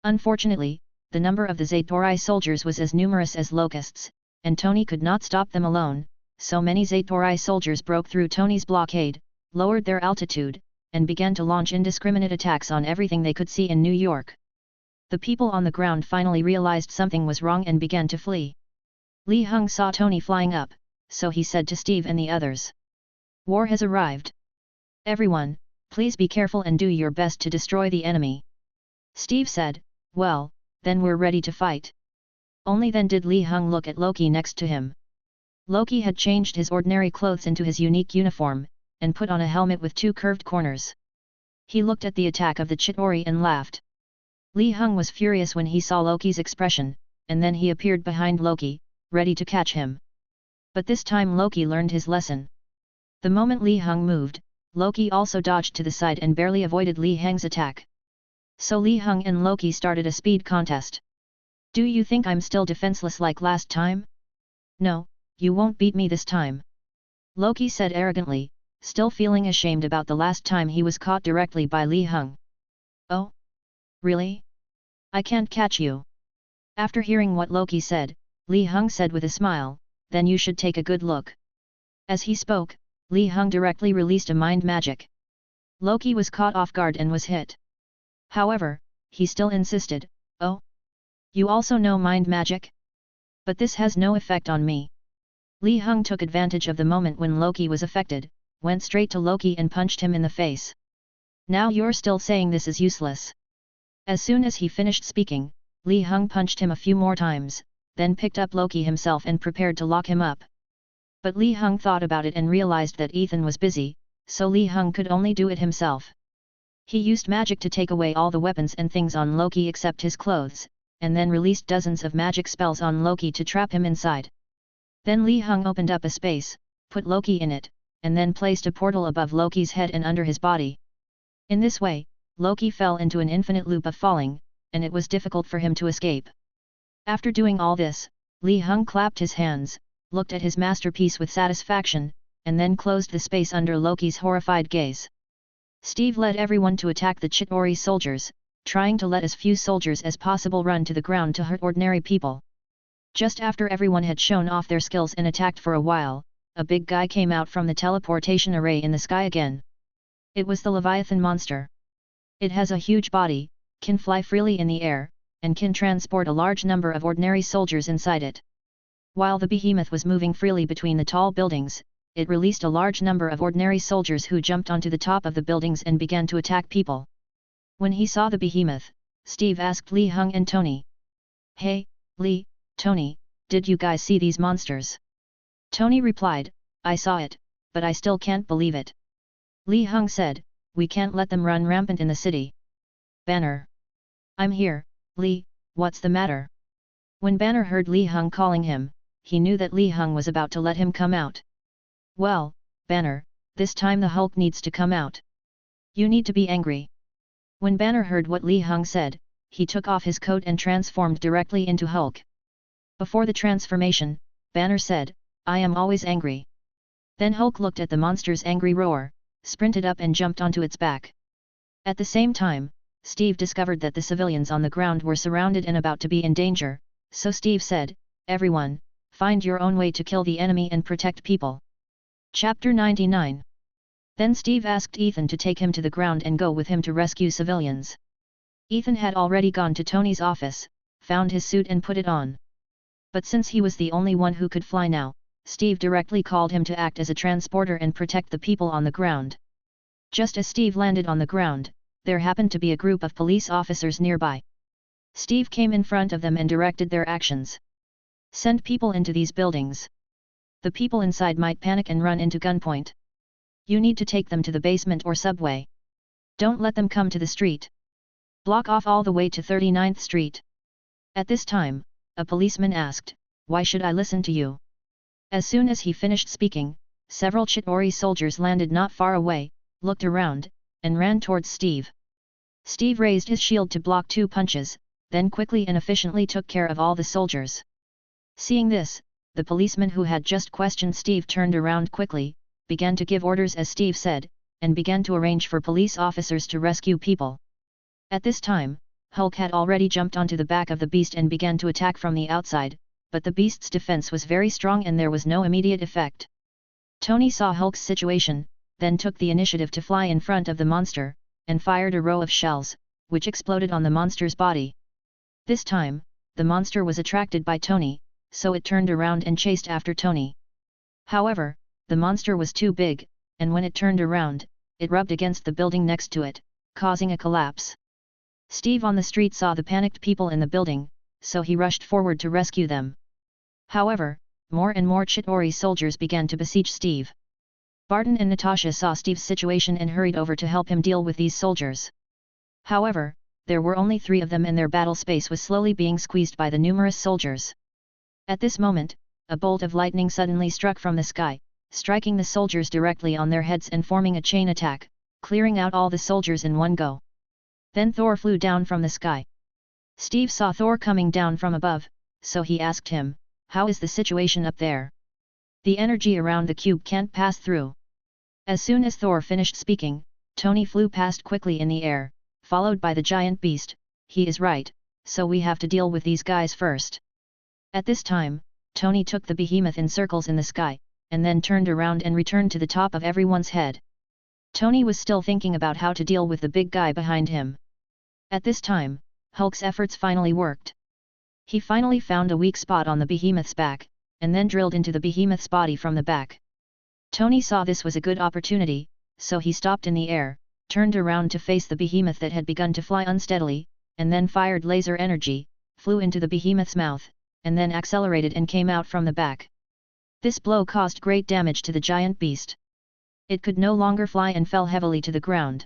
Unfortunately, the number of the Zatori soldiers was as numerous as locusts, and Tony could not stop them alone, so many Zatori soldiers broke through Tony's blockade, lowered their altitude, and began to launch indiscriminate attacks on everything they could see in New York. The people on the ground finally realized something was wrong and began to flee. Li Heng saw Tony flying up, so he said to Steve and the others, "War has arrived. Everyone, please be careful and do your best to destroy the enemy." Steve said, "Well, then we're ready to fight." Only then did Li Heng look at Loki next to him. Loki had changed his ordinary clothes into his unique uniform, and put on a helmet with two curved corners. He looked at the attack of the Chitauri and laughed. Li Heng was furious when he saw Loki's expression, and then he appeared behind Loki, ready to catch him. But this time Loki learned his lesson. The moment Li Heng moved, Loki also dodged to the side and barely avoided Li Heng's attack. So Li Heng and Loki started a speed contest. "Do you think I'm still defenseless like last time? No, you won't beat me this time," Loki said arrogantly, still feeling ashamed about the last time he was caught directly by Li Heng. "Oh? Really? I can't catch you." After hearing what Loki said, Li Heng said with a smile, "Then you should take a good look." As he spoke, Li Heng directly released a mind magic. Loki was caught off guard and was hit. However, he still insisted, "Oh? You also know mind magic? But this has no effect on me." Li Heng took advantage of the moment when Loki was affected, went straight to Loki and punched him in the face. "Now you're still saying this is useless." As soon as he finished speaking, Li Heng punched him a few more times, then picked up Loki himself and prepared to lock him up. But Li Heng thought about it and realized that Ethan was busy, so Li Heng could only do it himself. He used magic to take away all the weapons and things on Loki except his clothes, and then released dozens of magic spells on Loki to trap him inside. Then Li Heng opened up a space, put Loki in it, and then placed a portal above Loki's head and under his body. In this way, Loki fell into an infinite loop of falling, and it was difficult for him to escape. After doing all this, Li Heng clapped his hands, looked at his masterpiece with satisfaction, and then closed the space under Loki's horrified gaze. Steve led everyone to attack the Chitauri soldiers, trying to let as few soldiers as possible run to the ground to hurt ordinary people. Just after everyone had shown off their skills and attacked for a while, a big guy came out from the teleportation array in the sky again. It was the Leviathan monster. It has a huge body, can fly freely in the air, and can transport a large number of ordinary soldiers inside it. While the behemoth was moving freely between the tall buildings, it released a large number of ordinary soldiers who jumped onto the top of the buildings and began to attack people. When he saw the behemoth, Steve asked Li Hung and Tony. "Hey, Li, Tony, did you guys see these monsters?" Tony replied, "I saw it, but I still can't believe it." Li Hung said, "We can't let them run rampant in the city." Banner. "I'm here, Li, what's the matter?" When Banner heard Li Hung calling him, he knew that Li Hung was about to let him come out. "Well, Banner, this time the Hulk needs to come out. You need to be angry." When Banner heard what Li Hung said, he took off his coat and transformed directly into Hulk. Before the transformation, Banner said, "I am always angry." Then Hulk looked at the monster's angry roar, sprinted up and jumped onto its back. At the same time, Steve discovered that the civilians on the ground were surrounded and about to be in danger, so Steve said, "Everyone, find your own way to kill the enemy and protect people." Chapter 99. Then Steve asked Ethan to take him to the ground and go with him to rescue civilians. Ethan had already gone to Tony's office, found his suit and put it on. But since he was the only one who could fly now, Steve directly called him to act as a transporter and protect the people on the ground. Just as Steve landed on the ground, there happened to be a group of police officers nearby. Steve came in front of them and directed their actions. "Send people into these buildings. The people inside might panic and run into gunpoint. You need to take them to the basement or subway. Don't let them come to the street. Block off all the way to 39th Street." At this time, a policeman asked, "Why should I listen to you?" As soon as he finished speaking, several Chitauri soldiers landed not far away, looked around, and ran towards Steve. Steve raised his shield to block 2 punches, then quickly and efficiently took care of all the soldiers. Seeing this, the policeman who had just questioned Steve turned around quickly, began to give orders as Steve said, and began to arrange for police officers to rescue people. At this time, Hulk had already jumped onto the back of the beast and began to attack from the outside, but the beast's defense was very strong and there was no immediate effect. Tony saw Hulk's situation, then took the initiative to fly in front of the monster, and fired a row of shells, which exploded on the monster's body. This time, the monster was attracted by Tony, so it turned around and chased after Tony. However, the monster was too big, and when it turned around, it rubbed against the building next to it, causing a collapse. Steve on the street saw the panicked people in the building, so he rushed forward to rescue them. However, more and more Chitauri soldiers began to besiege Steve. Barton and Natasha saw Steve's situation and hurried over to help him deal with these soldiers. However, there were only 3 of them and their battle space was slowly being squeezed by the numerous soldiers. At this moment, a bolt of lightning suddenly struck from the sky, striking the soldiers directly on their heads and forming a chain attack, clearing out all the soldiers in one go. Then Thor flew down from the sky. Steve saw Thor coming down from above, so he asked him, "How is the situation up there? The energy around the cube can't pass through." As soon as Thor finished speaking, Tony flew past quickly in the air, followed by the giant beast. "He is right, so we have to deal with these guys first." At this time, Tony took the behemoth in circles in the sky, and then turned around and returned to the top of everyone's head. Tony was still thinking about how to deal with the big guy behind him. At this time, Hulk's efforts finally worked. He finally found a weak spot on the behemoth's back, and then drilled into the behemoth's body from the back. Tony saw this was a good opportunity, so he stopped in the air, turned around to face the behemoth that had begun to fly unsteadily, and then fired laser energy, flew into the behemoth's mouth, and then accelerated and came out from the back. This blow caused great damage to the giant beast. It could no longer fly and fell heavily to the ground.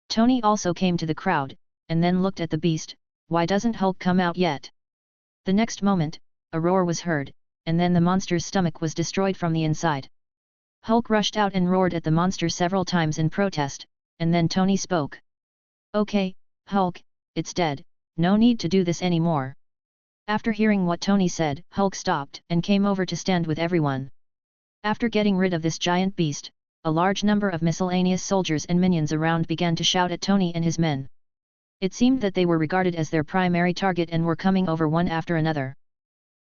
Tony also came to the crowd, and then looked at the beast. "Why doesn't Hulk come out yet?" The next moment, a roar was heard, and then the monster's stomach was destroyed from the inside. Hulk rushed out and roared at the monster several times in protest, and then Tony spoke. "Okay, Hulk, it's dead, no need to do this anymore." After hearing what Tony said, Hulk stopped and came over to stand with everyone. After getting rid of this giant beast, a large number of miscellaneous soldiers and minions around began to shout at Tony and his men. It seemed that they were regarded as their primary target and were coming over one after another.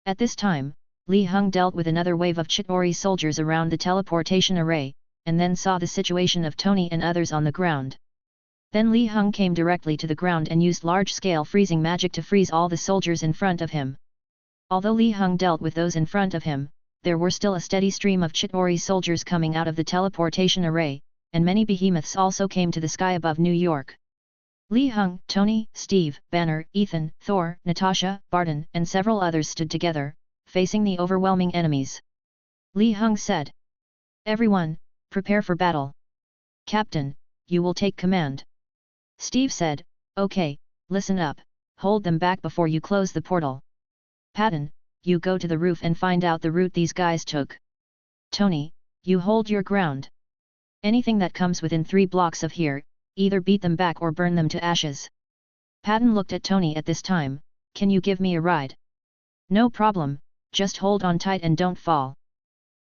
At this time, Li Hung dealt with another wave of Chitauri soldiers around the teleportation array, and then saw the situation of Tony and others on the ground. Then Li Heng came directly to the ground and used large-scale freezing magic to freeze all the soldiers in front of him. Although Li Heng dealt with those in front of him, there were still a steady stream of Chitauri soldiers coming out of the teleportation array, and many behemoths also came to the sky above New York. Li Heng, Tony, Steve, Banner, Ethan, Thor, Natasha, Barton, and several others stood together, facing the overwhelming enemies. Li Heng said, "Everyone, prepare for battle. Captain, you will take command." Steve said, "Okay, listen up, hold them back before you close the portal. Patton, you go to the roof and find out the route these guys took. Tony, you hold your ground. Anything that comes within 3 blocks of here, either beat them back or burn them to ashes." Patton looked at Tony at this time, "Can you give me a ride?" "No problem, just hold on tight and don't fall."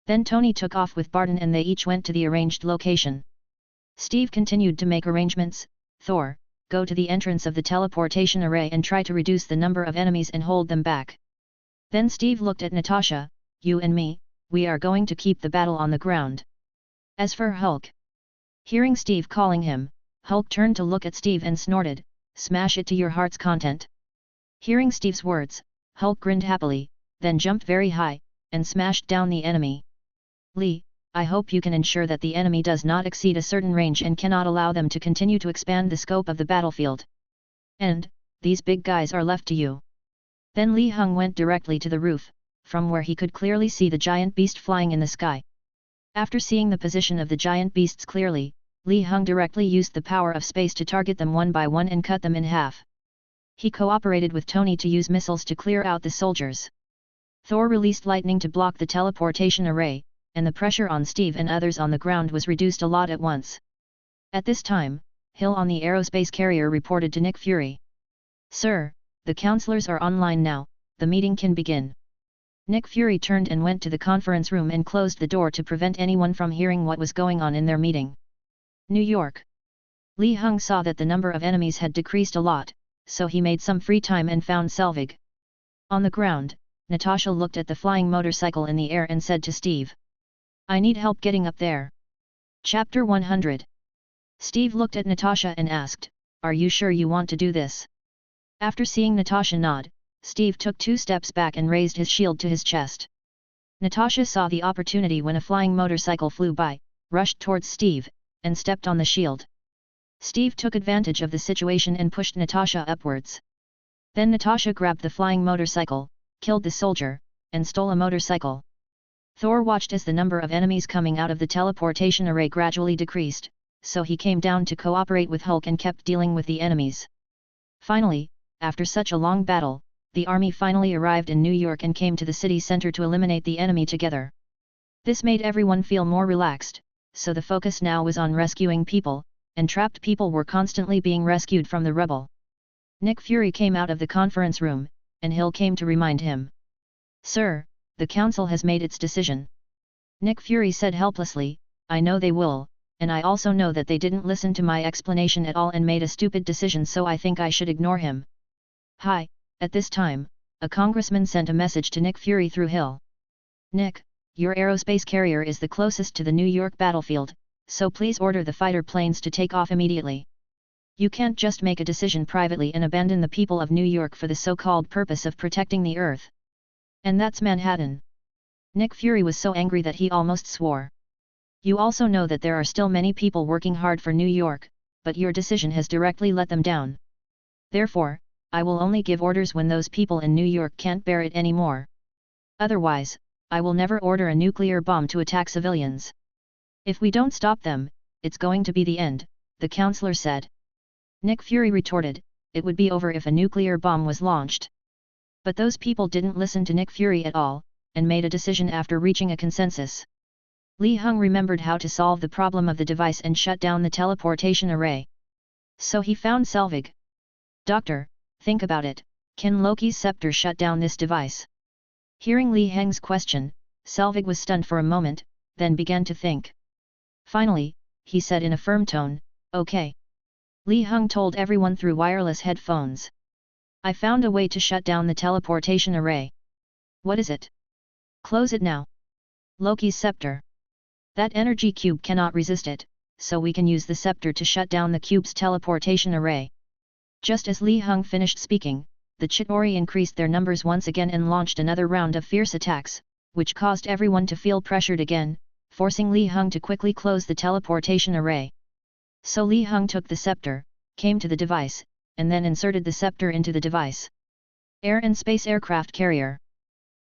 Then Tony took off with Barton and they each went to the arranged location. Steve continued to make arrangements. "Thor, go to the entrance of the teleportation array and try to reduce the number of enemies and hold them back." Then Steve looked at Natasha, "You and me, we are going to keep the battle on the ground." As for Hulk, hearing Steve calling him, Hulk turned to look at Steve and snorted, "Smash it to your heart's content." Hearing Steve's words, Hulk grinned happily, then jumped very high, and smashed down the enemy. "Lee, I hope you can ensure that the enemy does not exceed a certain range and cannot allow them to continue to expand the scope of the battlefield. And, these big guys are left to you." Then Li Heng went directly to the roof, from where he could clearly see the giant beast flying in the sky. After seeing the position of the giant beasts clearly, Li Heng directly used the power of space to target them one by one and cut them in half. He cooperated with Tony to use missiles to clear out the soldiers. Thor released lightning to block the teleportation array, and the pressure on Steve and others on the ground was reduced a lot at once. At this time, Hill on the aerospace carrier reported to Nick Fury. "Sir, the counselors are online now, the meeting can begin." Nick Fury turned and went to the conference room and closed the door to prevent anyone from hearing what was going on in their meeting. New York. Li Heng saw that the number of enemies had decreased a lot, so he made some free time and found Selvig. On the ground, Natasha looked at the flying motorcycle in the air and said to Steve, "I need help getting up there." Chapter 100. Steve looked at Natasha and asked, "Are you sure you want to do this?" After seeing Natasha nod, Steve took 2 steps back and raised his shield to his chest. Natasha saw the opportunity when a flying motorcycle flew by, rushed towards Steve, and stepped on the shield. Steve took advantage of the situation and pushed Natasha upwards. Then Natasha grabbed the flying motorcycle, killed the soldier, and stole a motorcycle. Thor watched as the number of enemies coming out of the teleportation array gradually decreased, so he came down to cooperate with Hulk and kept dealing with the enemies. Finally, after such a long battle, the army finally arrived in New York and came to the city center to eliminate the enemy together. This made everyone feel more relaxed, so the focus now was on rescuing people, and trapped people were constantly being rescued from the rubble. Nick Fury came out of the conference room, and Hill came to remind him. "Sir, the council has made its decision." Nick Fury said helplessly, "I know they will, and I also know that they didn't listen to my explanation at all and made a stupid decision, so I think I should ignore him." Hi, at this time, a congressman sent a message to Nick Fury through Hill. "Nick, your aerospace carrier is the closest to the New York battlefield, so please order the fighter planes to take off immediately. You can't just make a decision privately and abandon the people of New York for the so-called purpose of protecting the Earth. And that's Manhattan." Nick Fury was so angry that he almost swore. "You also know that there are still many people working hard for New York, but your decision has directly let them down. Therefore, I will only give orders when those people in New York can't bear it anymore. Otherwise, I will never order a nuclear bomb to attack civilians. If we don't stop them, it's going to be the end," the counselor said. Nick Fury retorted, "It would be over if a nuclear bomb was launched." But those people didn't listen to Nick Fury at all, and made a decision after reaching a consensus. Li Heng remembered how to solve the problem of the device and shut down the teleportation array. So he found Selvig. "Doctor, think about it, can Loki's scepter shut down this device?" Hearing Li Heng's question, Selvig was stunned for a moment, then began to think. Finally, he said in a firm tone, "Okay." Li Heng told everyone through wireless headphones. "I found a way to shut down the teleportation array." "What is it?" "Close it now." "Loki's scepter. That energy cube cannot resist it, so we can use the scepter to shut down the cube's teleportation array. Just as Li Heng finished speaking, the Chitauri increased their numbers once again and launched another round of fierce attacks, which caused everyone to feel pressured again, forcing Li Heng to quickly close the teleportation array. So Li Heng took the scepter, came to the device, and then inserted the scepter into the device. Air and Space Aircraft Carrier.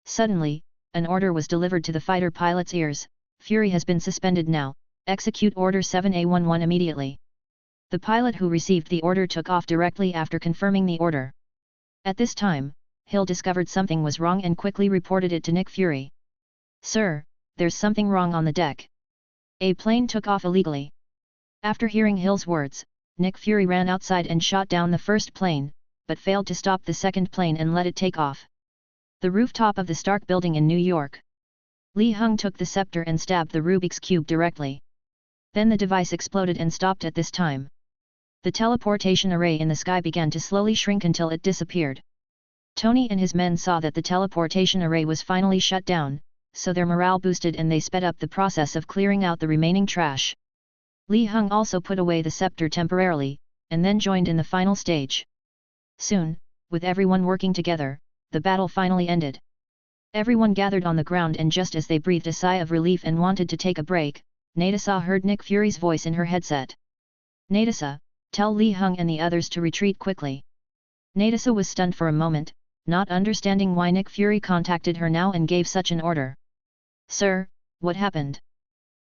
Suddenly, an order was delivered to the fighter pilot's ears: Fury has been suspended now, execute Order 7A11 immediately. The pilot who received the order took off directly after confirming the order. At this time, Hill discovered something was wrong and quickly reported it to Nick Fury. "Sir, there's something wrong on the deck. A plane took off illegally." After hearing Hill's words, Nick Fury ran outside and shot down the first plane, but failed to stop the second plane and let it take off. The rooftop of the Stark building in New York. Li Heng took the scepter and stabbed the Rubik's Cube directly. Then the device exploded and stopped at this time. The teleportation array in the sky began to slowly shrink until it disappeared. Tony and his men saw that the teleportation array was finally shut down, so their morale boosted and they sped up the process of clearing out the remaining trash. Li Heng also put away the scepter temporarily, and then joined in the final stage. Soon, with everyone working together, the battle finally ended. Everyone gathered on the ground, and just as they breathed a sigh of relief and wanted to take a break, Nadasa heard Nick Fury's voice in her headset. "Nadasa, tell Li Heng and the others to retreat quickly." Nadasa was stunned for a moment, not understanding why Nick Fury contacted her now and gave such an order. "Sir, what happened?"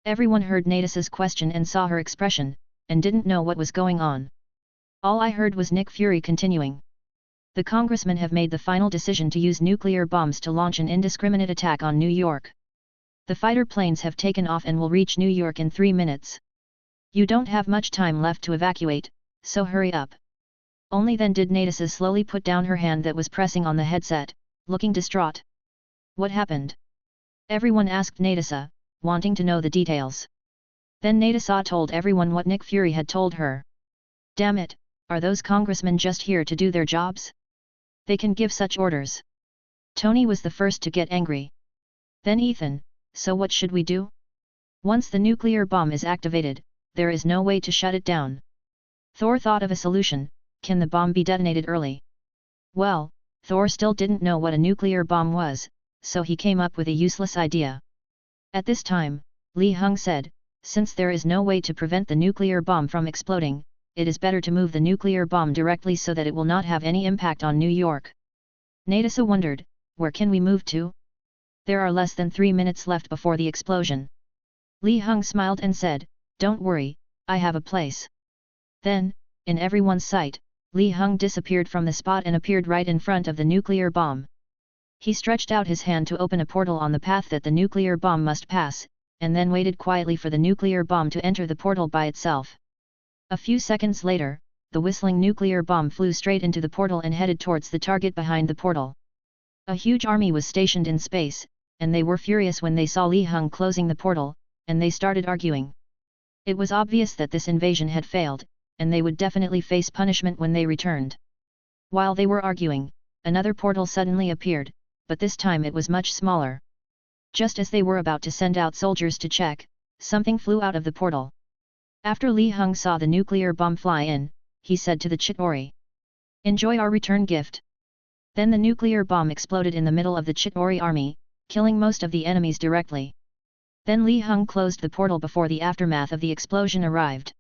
Everyone heard Nadasa's question and saw her expression, and didn't know what was going on. "All I heard was Nick Fury continuing. The congressmen have made the final decision to use nuclear bombs to launch an indiscriminate attack on New York. The fighter planes have taken off and will reach New York in 3 minutes. You don't have much time left to evacuate, so hurry up." Only then did Nadasa slowly put down her hand that was pressing on the headset, looking distraught. "What happened?" everyone asked Nadasa, wanting to know the details. Then Nadasa told everyone what Nick Fury had told her. "Damn it, are those congressmen just here to do their jobs? They can give such orders." Tony was the first to get angry. Then Ethan: "So what should we do? Once the nuclear bomb is activated, there is no way to shut it down." Thor thought of a solution: can the bomb be detonated early? Well, Thor still didn't know what a nuclear bomb was, so he came up with a useless idea. At this time, Li Heng said, "Since there is no way to prevent the nuclear bomb from exploding, it is better to move the nuclear bomb directly so that it will not have any impact on New York." Nadasa wondered, "Where can we move to? There are less than 3 minutes left before the explosion." Li Heng smiled and said, "Don't worry, I have a place." Then, in everyone's sight, Li Heng disappeared from the spot and appeared right in front of the nuclear bomb. He stretched out his hand to open a portal on the path that the nuclear bomb must pass, and then waited quietly for the nuclear bomb to enter the portal by itself. A few seconds later, the whistling nuclear bomb flew straight into the portal and headed towards the target behind the portal. A huge army was stationed in space, and they were furious when they saw Li Heng closing the portal, and they started arguing. It was obvious that this invasion had failed, and they would definitely face punishment when they returned. While they were arguing, another portal suddenly appeared, but this time it was much smaller. Just as they were about to send out soldiers to check, something flew out of the portal. After Li Heng saw the nuclear bomb fly in, he said to the Chitauri, "Enjoy our return gift." Then the nuclear bomb exploded in the middle of the Chitauri army, killing most of the enemies directly. Then Li Heng closed the portal before the aftermath of the explosion arrived.